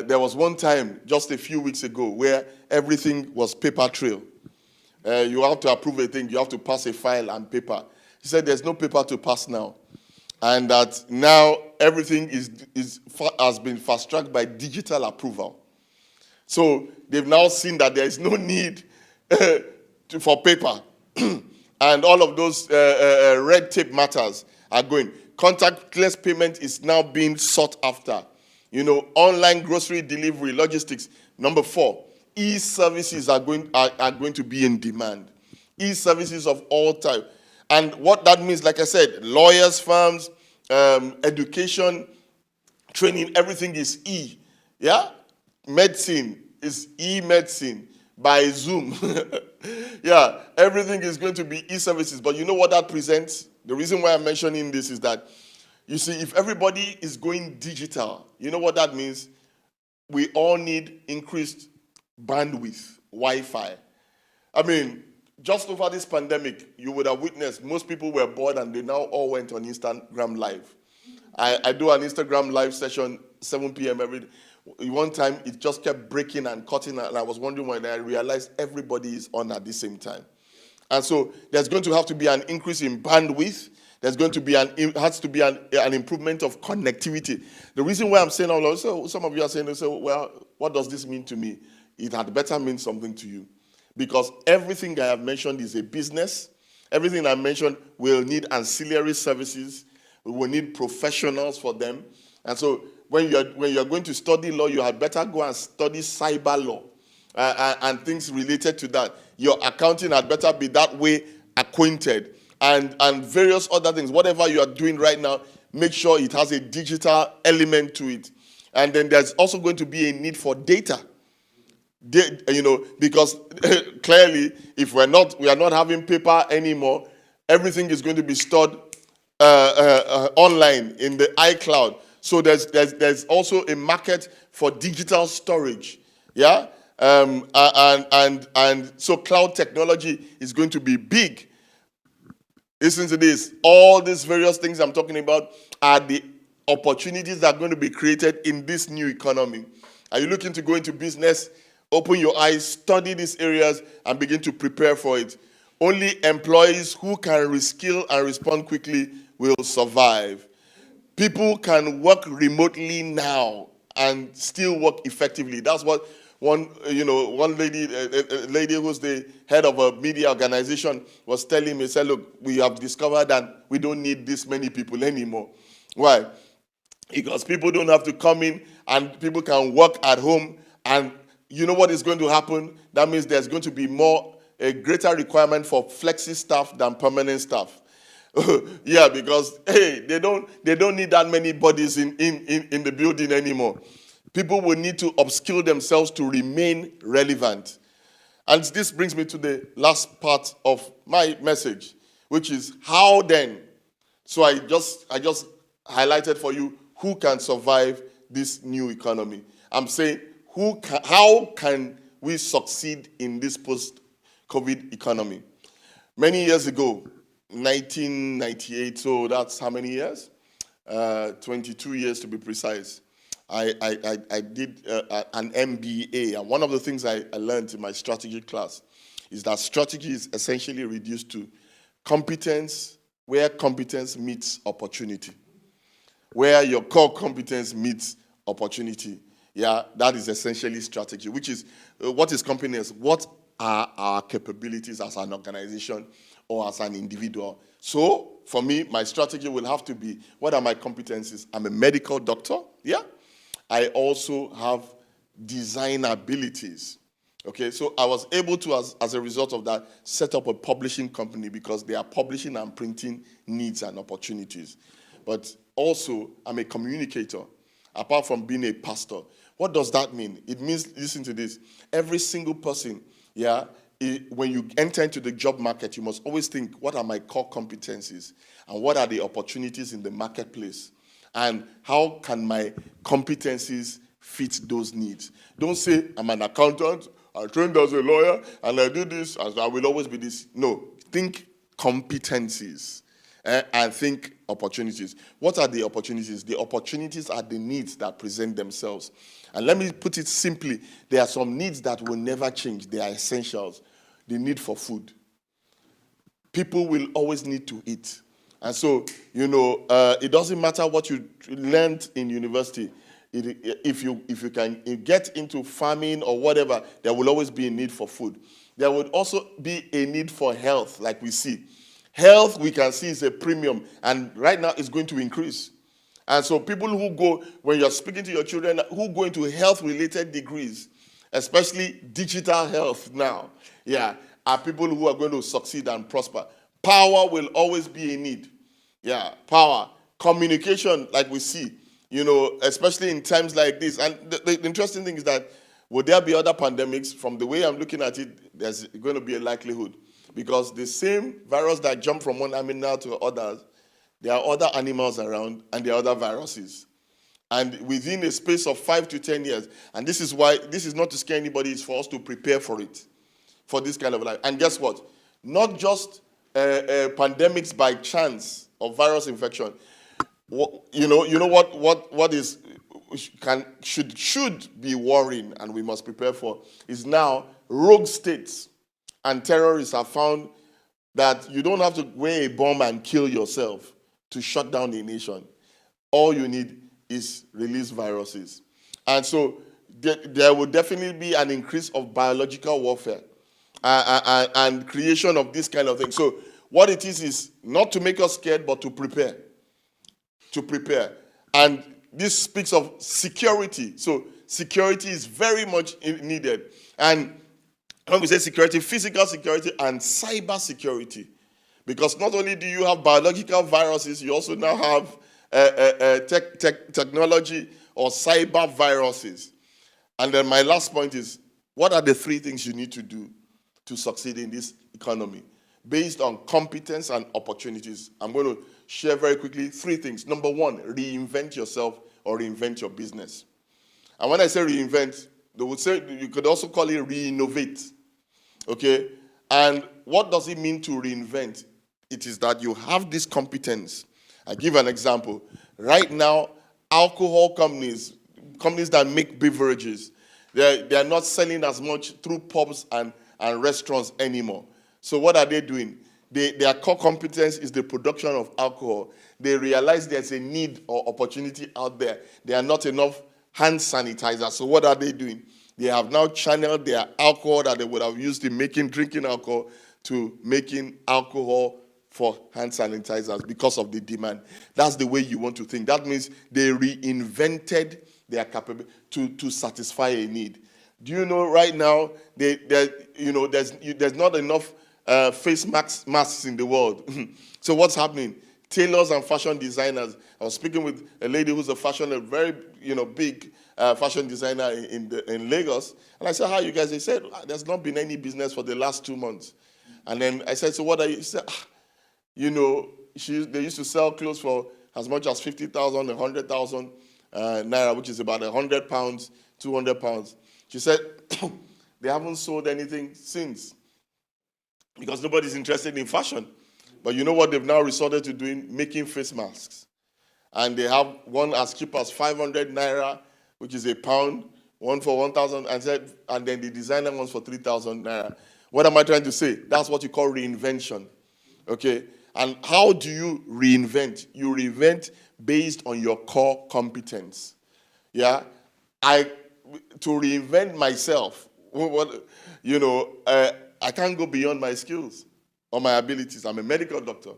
there was one time just a few weeks ago where everything was paper trail. You have to approve a thing, you have to pass a file and paper. She said there's no paper to pass now, and that now everything has been fast-tracked by digital approval. So they've now seen that there is no need for paper, and all of those red tape matters are going. Contactless payment is now being sought after. Online grocery delivery, logistics. Number 4, e-services are going to be in demand. E-services of all type. And what that means, like I said, lawyers, firms, education, training, everything is e. Yeah? Medicine is e-medicine by Zoom. Yeah, everything is going to be e-services. But you know what that presents? The reason why I'm mentioning this is that, you see, if everybody is going digital, you know what that means? We all need increased bandwidth, Wi-Fi. I mean, just over this pandemic, you would have witnessed most people were bored and they now all went on Instagram Live. I do an Instagram Live session, 7 p.m. every day. One time, it just kept breaking and cutting, and I was wondering when I realized everybody is on at the same time. And so there's going to have to be an increase in bandwidth. There's going to be an improvement of connectivity. The reason why I'm saying all of this, so some of you are saying, well, what does this mean to me? It had better mean something to you. Because everything I have mentioned is a business. Everything I mentioned will need ancillary services. We will need professionals for them. And so when you're going to study law, you had better go and study cyber law and things related to that. Your accounting had better be that way acquainted. And various other things. Whatever you are doing right now, make sure it has a digital element to it. And then there's also going to be a need for data. Because clearly, if we are not having paper anymore, everything is going to be stored online in the iCloud. So there's also a market for digital storage. Yeah, and so cloud technology is going to be big. Listen to this. All these various things I'm talking about are the opportunities that are going to be created in this new economy. Are you looking to go into business? Open your eyes, study these areas, and begin to prepare for it. Only employees who can reskill and respond quickly will survive. People can work remotely now and still work effectively. That's what one lady, a lady who's the head of a media organization was telling me. Said, look, we have discovered that we don't need this many people anymore. Why? Because people don't have to come in and people can work at home. And you know what is going to happen? That means there's going to be a greater requirement for flexi staff than permanent staff. Yeah, because they don't need that many bodies in the building anymore. People will need to upskill themselves to remain relevant. And this brings me to the last part of my message, which is how then. So I just highlighted for you who can survive this new economy. I'm saying how can we succeed in this post-COVID economy? Many years ago, 1998, so that's how many years? 22 years to be precise. I did an MBA, and one of the things I learned in my strategy class is that strategy is essentially reduced to competence, where competence meets opportunity. Where your core competence meets opportunity. Yeah, that is essentially strategy, which is, what is competence? What are our capabilities as an organization or as an individual? So, for me, my strategy will have to be, what are my competencies? I'm a medical doctor, yeah? I also have design abilities. Okay, so I was able to, as a result of that, set up a publishing company because there are publishing and printing needs and opportunities. But also, I'm a communicator, apart from being a pastor. What does that mean? It means, listen to this, every single person, yeah, when you enter into the job market, you must always think, what are my core competencies? And what are the opportunities in the marketplace? And how can my competencies fit those needs? Don't say, I'm an accountant, I trained as a lawyer, and I do this, and I will always be this. No, think competencies and think opportunities. What are the opportunities? The opportunities are the needs that present themselves. And let me put it simply, there are some needs that will never change. They are essentials. The need for food. People will always need to eat. And so, it doesn't matter what you learned in university. If you can get into farming or whatever, there will always be a need for food. There would also be a need for health, like we see. Health, we can see, is a premium, and right now it's going to increase. And so people who go, when you're speaking to your children, who go into health-related degrees, especially digital health now, are people who are going to succeed and prosper. Power will always be a need. Power. Communication, like we see, especially in times like this. And the interesting thing is that, would there be other pandemics? From the way I'm looking at it, there's going to be a likelihood. Because the same virus that jumped from one animal to others, there are other animals around and there are other viruses. And within a space of 5 to 10 years, and this is why, this is not to scare anybody, it's for us to prepare for it, for this kind of life. And guess what? Not just pandemics by chance of virus infection. What should be worrying, and we must prepare for, is now rogue states and terrorists have found that you don't have to wear a bomb and kill yourself to shut down a nation. All you need is release viruses. And so there will definitely be an increase of biological warfare and creation of this kind of thing. So what it is not to make us scared, but to prepare. To prepare. And this speaks of security. So security is very much needed. And when we say security, physical security and cyber security. Because not only do you have biological viruses, you also now have technology or cyber viruses. And then my last point is, what are the 3 things you need to do to succeed in this economy? Based on competence and opportunities, I'm going to share very quickly 3 things. Number 1, reinvent yourself or reinvent your business. And when I say reinvent, they would say you could also call it re-innovate. Okay? And what does it mean to reinvent? It is that you have this competence. I give an example. Right now, alcohol companies that make beverages, they are not selling as much through pubs and restaurants anymore. So what are they doing? Their core competence is the production of alcohol. They realize there's a need or opportunity out there. There are not enough hand sanitizers. So what are they doing? They have now channeled their alcohol that they would have used in drinking alcohol to making alcohol for hand sanitizers because of the demand. That's the way you want to think. That means they reinvented their capability to satisfy a need. Do you know right now there's not enough face masks in the world? So what's happening? Tailors and fashion designers. I was speaking with a lady who's a very big fashion designer in Lagos, and I said, "How are you guys?" They said, "There's not been any business for the last 2 months." And then I said, "So what are you?" She said, they used to sell clothes for as much as 50,000, 100,000 naira, which is about 100 pounds, 200 pounds. She said they haven't sold anything since because nobody's interested in fashion. But you know what they've now resorted to doing? Making face masks. And they have one as cheap as 500 naira, which is a pound, one for 1,000, and then the designer ones for 3,000 naira. What am I trying to say? That's what you call reinvention. Okay? And how do you reinvent? You reinvent based on your core competence. Yeah? To reinvent myself, I can't go beyond my skills or my abilities. I'm a medical doctor.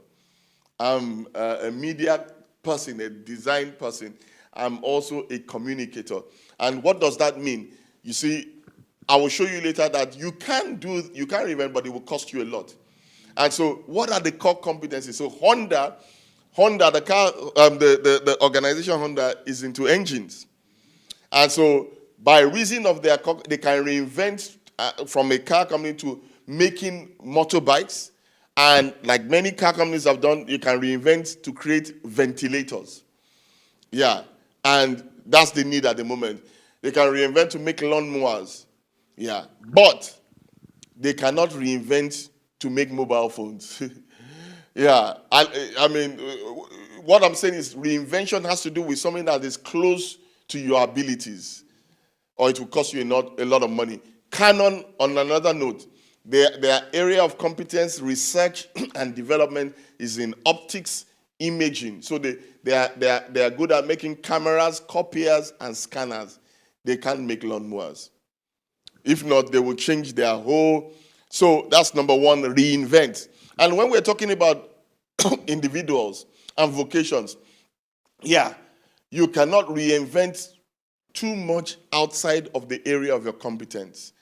I'm a media person, a design person. I'm also a communicator. And what does that mean? You see, I will show you later that you can reinvent, but it will cost you a lot. And so, what are the core competencies? So, Honda, the car, the organization Honda is into engines, and so by reason of they can reinvent from a car company to making motorbikes, and like many car companies have done, you can reinvent to create ventilators. Yeah, and that's the need at the moment. They can reinvent to make lawnmowers. Yeah, but they cannot reinvent to make mobile phones. Yeah, I mean, what I'm saying is reinvention has to do with something that is close to your abilities, or it will cost you a lot of money. Canon, on another note, their area of competence, research and development is in optics, imaging. So they are good at making cameras, copiers, and scanners. They can't make lawnmowers. If not, they will change their whole. So that's number 1, reinvent. And when we're talking about individuals and vocations, you cannot reinvent too much outside of the area of your competence.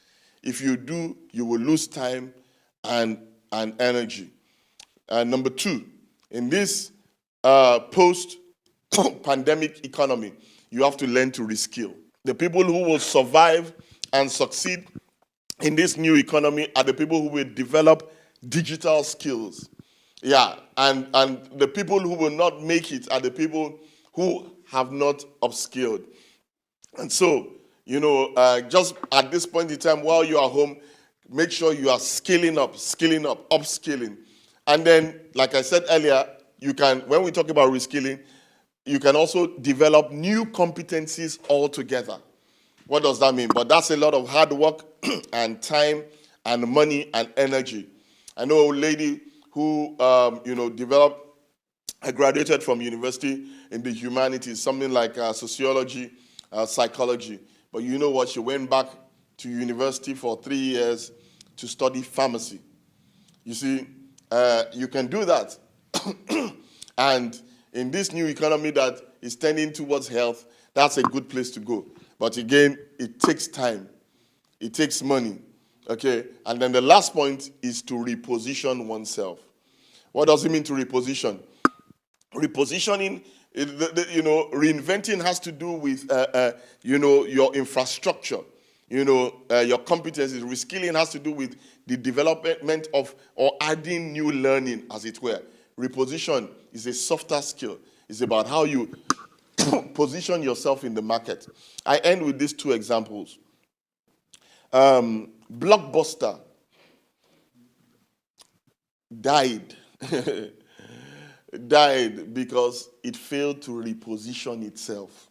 If you do, you will lose time and energy. Number two, in this post-pandemic economy, you have to learn to reskill. The people who will survive and succeed in this new economy are the people who will develop digital skills. And the people who will not make it are the people who have not upskilled. And so, just at this point in time, while you are home, make sure you are skilling up, upskilling. And then, like I said earlier, when we talk about reskilling, you can also develop new competencies altogether. What does that mean? But that's a lot of hard work and time and money and energy. I know a lady who, I graduated from university in the humanities, something like sociology, psychology. But you know what? She went back to university for 3 years to study pharmacy. You see, you can do that. And in this new economy that is tending towards health, that's a good place to go. But again, it takes time. It takes money. Okay? And then the last point is to reposition oneself. What does it mean to reposition? Repositioning, reinventing has to do with, your infrastructure, your competencies. Reskilling has to do with the development of or adding new learning, as it were. Reposition is a softer skill. It's about how you position yourself in the market. I end with these two examples. Blockbuster died. Died because it failed to reposition itself.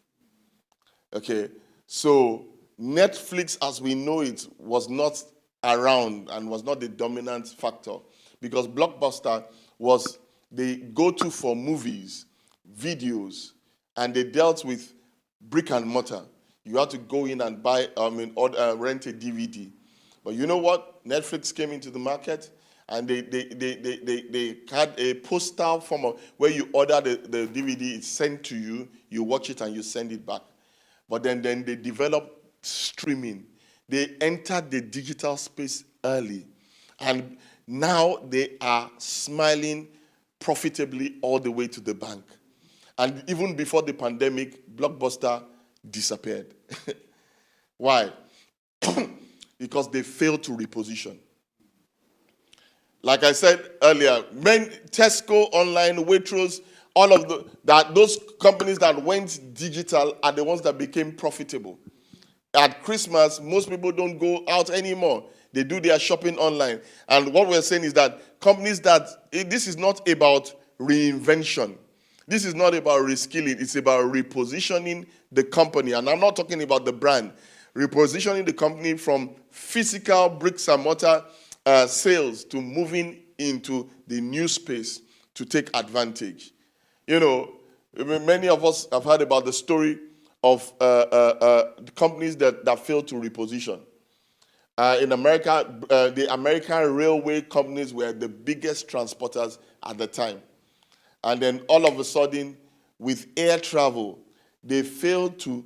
Okay, so Netflix, as we know it, was not around and was not the dominant factor because Blockbuster was the go-to for movies, videos, and they dealt with brick and mortar. You had to go in and buy, rent a DVD. But you know what? Netflix came into the market. And they had a postal form of where you order the DVD, it's sent to you, you watch it and you send it back. But then they developed streaming. They entered the digital space early. And now they are smiling profitably all the way to the bank. And even before the pandemic, Blockbuster disappeared. Why? Because they failed to reposition. Like I said earlier, Tesco, online, Waitrose, all of those companies that went digital are the ones that became profitable. At Christmas, most people don't go out anymore. They do their shopping online. And what we're saying is that companies this is not about reinvention. This is not about reskilling. It's about repositioning the company. And I'm not talking about the brand. Repositioning the company from physical bricks and mortar sales to moving into the new space to take advantage. Many of us have heard about the story of companies that failed to reposition. In America, the American railway companies were the biggest transporters at the time. And then all of a sudden, with air travel, they failed to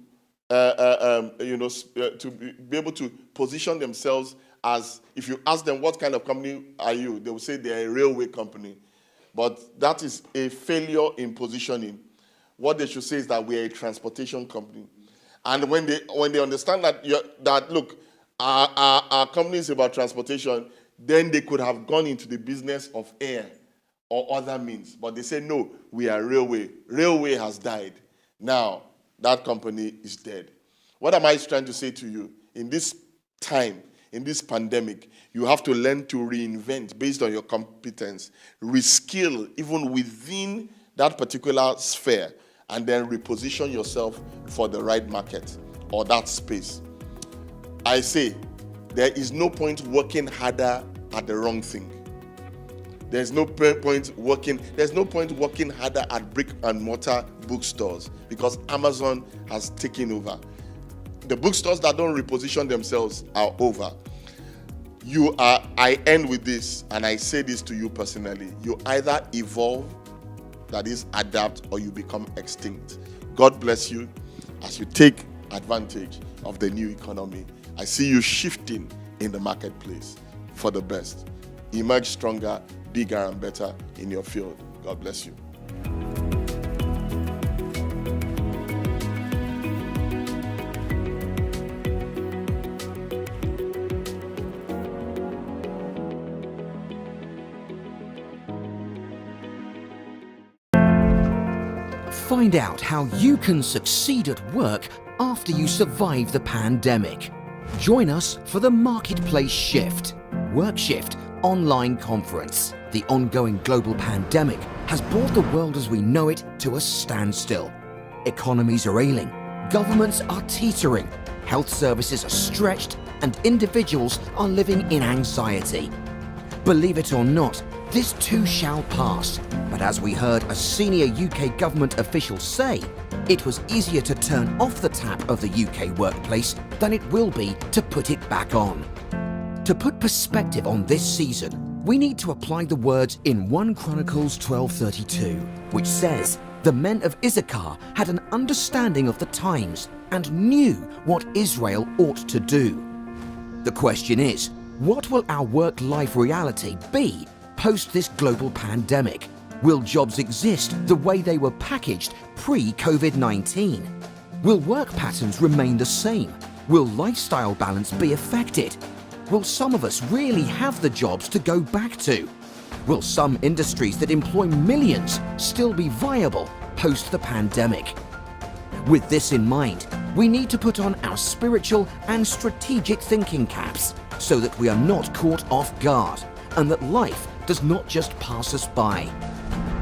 be able to position themselves as, if you ask them what kind of company are you, they will say they're a railway company. But that is a failure in positioning. What they should say is that we're a transportation company. And when they understand that look, our company is about transportation, then they could have gone into the business of air or other means. But they say, no, we are railway. Railway has died. Now, that company is dead. What am I trying to say to you? In this time, in this pandemic, you have to learn to reinvent based on your competence, reskill even within that particular sphere, and then reposition yourself for the right market or that space. I say, there is no point working harder at the wrong thing. There's no point working harder at brick and mortar bookstores because Amazon has taken over. The bookstores that don't reposition themselves are over. I end with this, and I say this to you personally. You either evolve, that is adapt, or you become extinct. God bless you as you take advantage of the new economy. I see you shifting in the marketplace for the best. Emerge stronger, bigger and better in your field. God bless you. Find out how you can succeed at work after you survive the pandemic. Join us for the Marketplace Shift, Work Shift online conference. The ongoing global pandemic has brought the world as we know it to a standstill. Economies are ailing, governments are teetering, health services are stretched, and individuals are living in anxiety. Believe it or not, this too shall pass. But as we heard a senior UK government official say, it was easier to turn off the tap of the UK workplace than it will be to put it back on. To put perspective on this season, we need to apply the words in 1 Chronicles 12:32, which says, "The men of Issachar had an understanding of the times and knew what Israel ought to do." The question is, what will our work-life reality be post this global pandemic? Will jobs exist the way they were packaged pre-COVID-19? Will work patterns remain the same? Will lifestyle balance be affected? Will some of us really have the jobs to go back to? Will some industries that employ millions still be viable post the pandemic? With this in mind, we need to put on our spiritual and strategic thinking caps so that we are not caught off guard and that life does not just pass us by.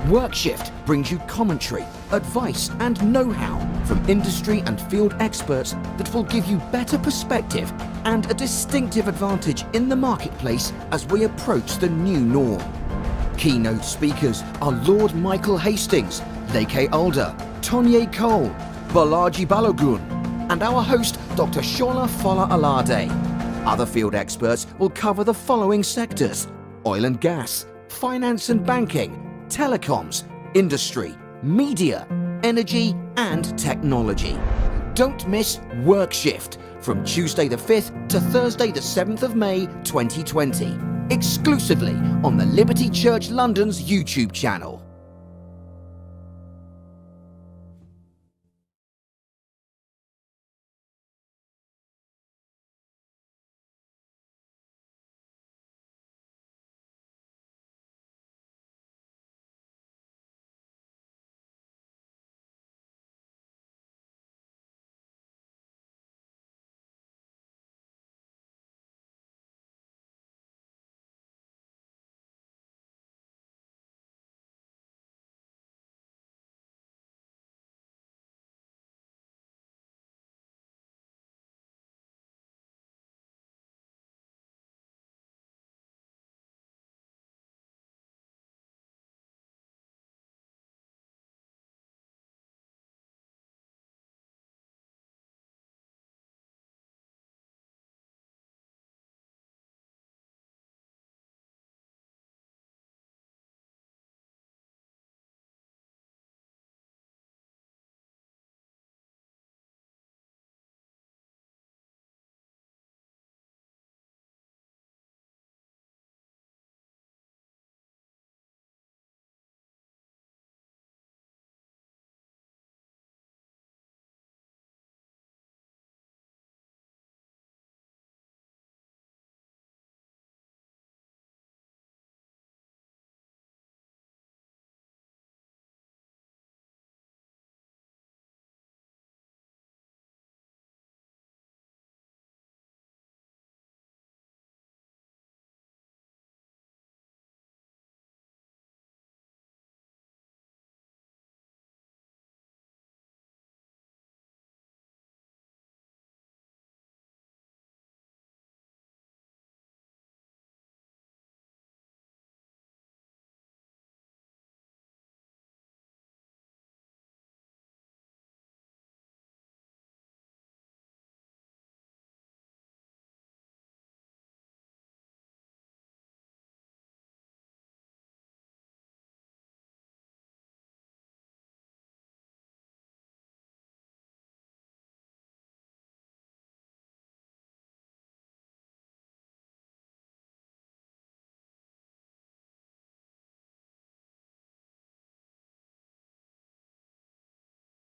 WorkShift brings you commentary, advice and know-how from industry and field experts that will give you better perspective and a distinctive advantage in the marketplace as we approach the new norm. Keynote speakers are Lord Michael Hastings, Leke Alder, Tonye Cole, Balaji Balogun, and our host Dr. Shola Fola Alar-Day. Other field experts will cover the following sectors: oil and gas, finance and banking, telecoms, industry, media, energy and technology. Don't miss WorkShift from Tuesday the 5th to Thursday the 7th of May 2020, exclusively on the Liberty Church London's YouTube channel.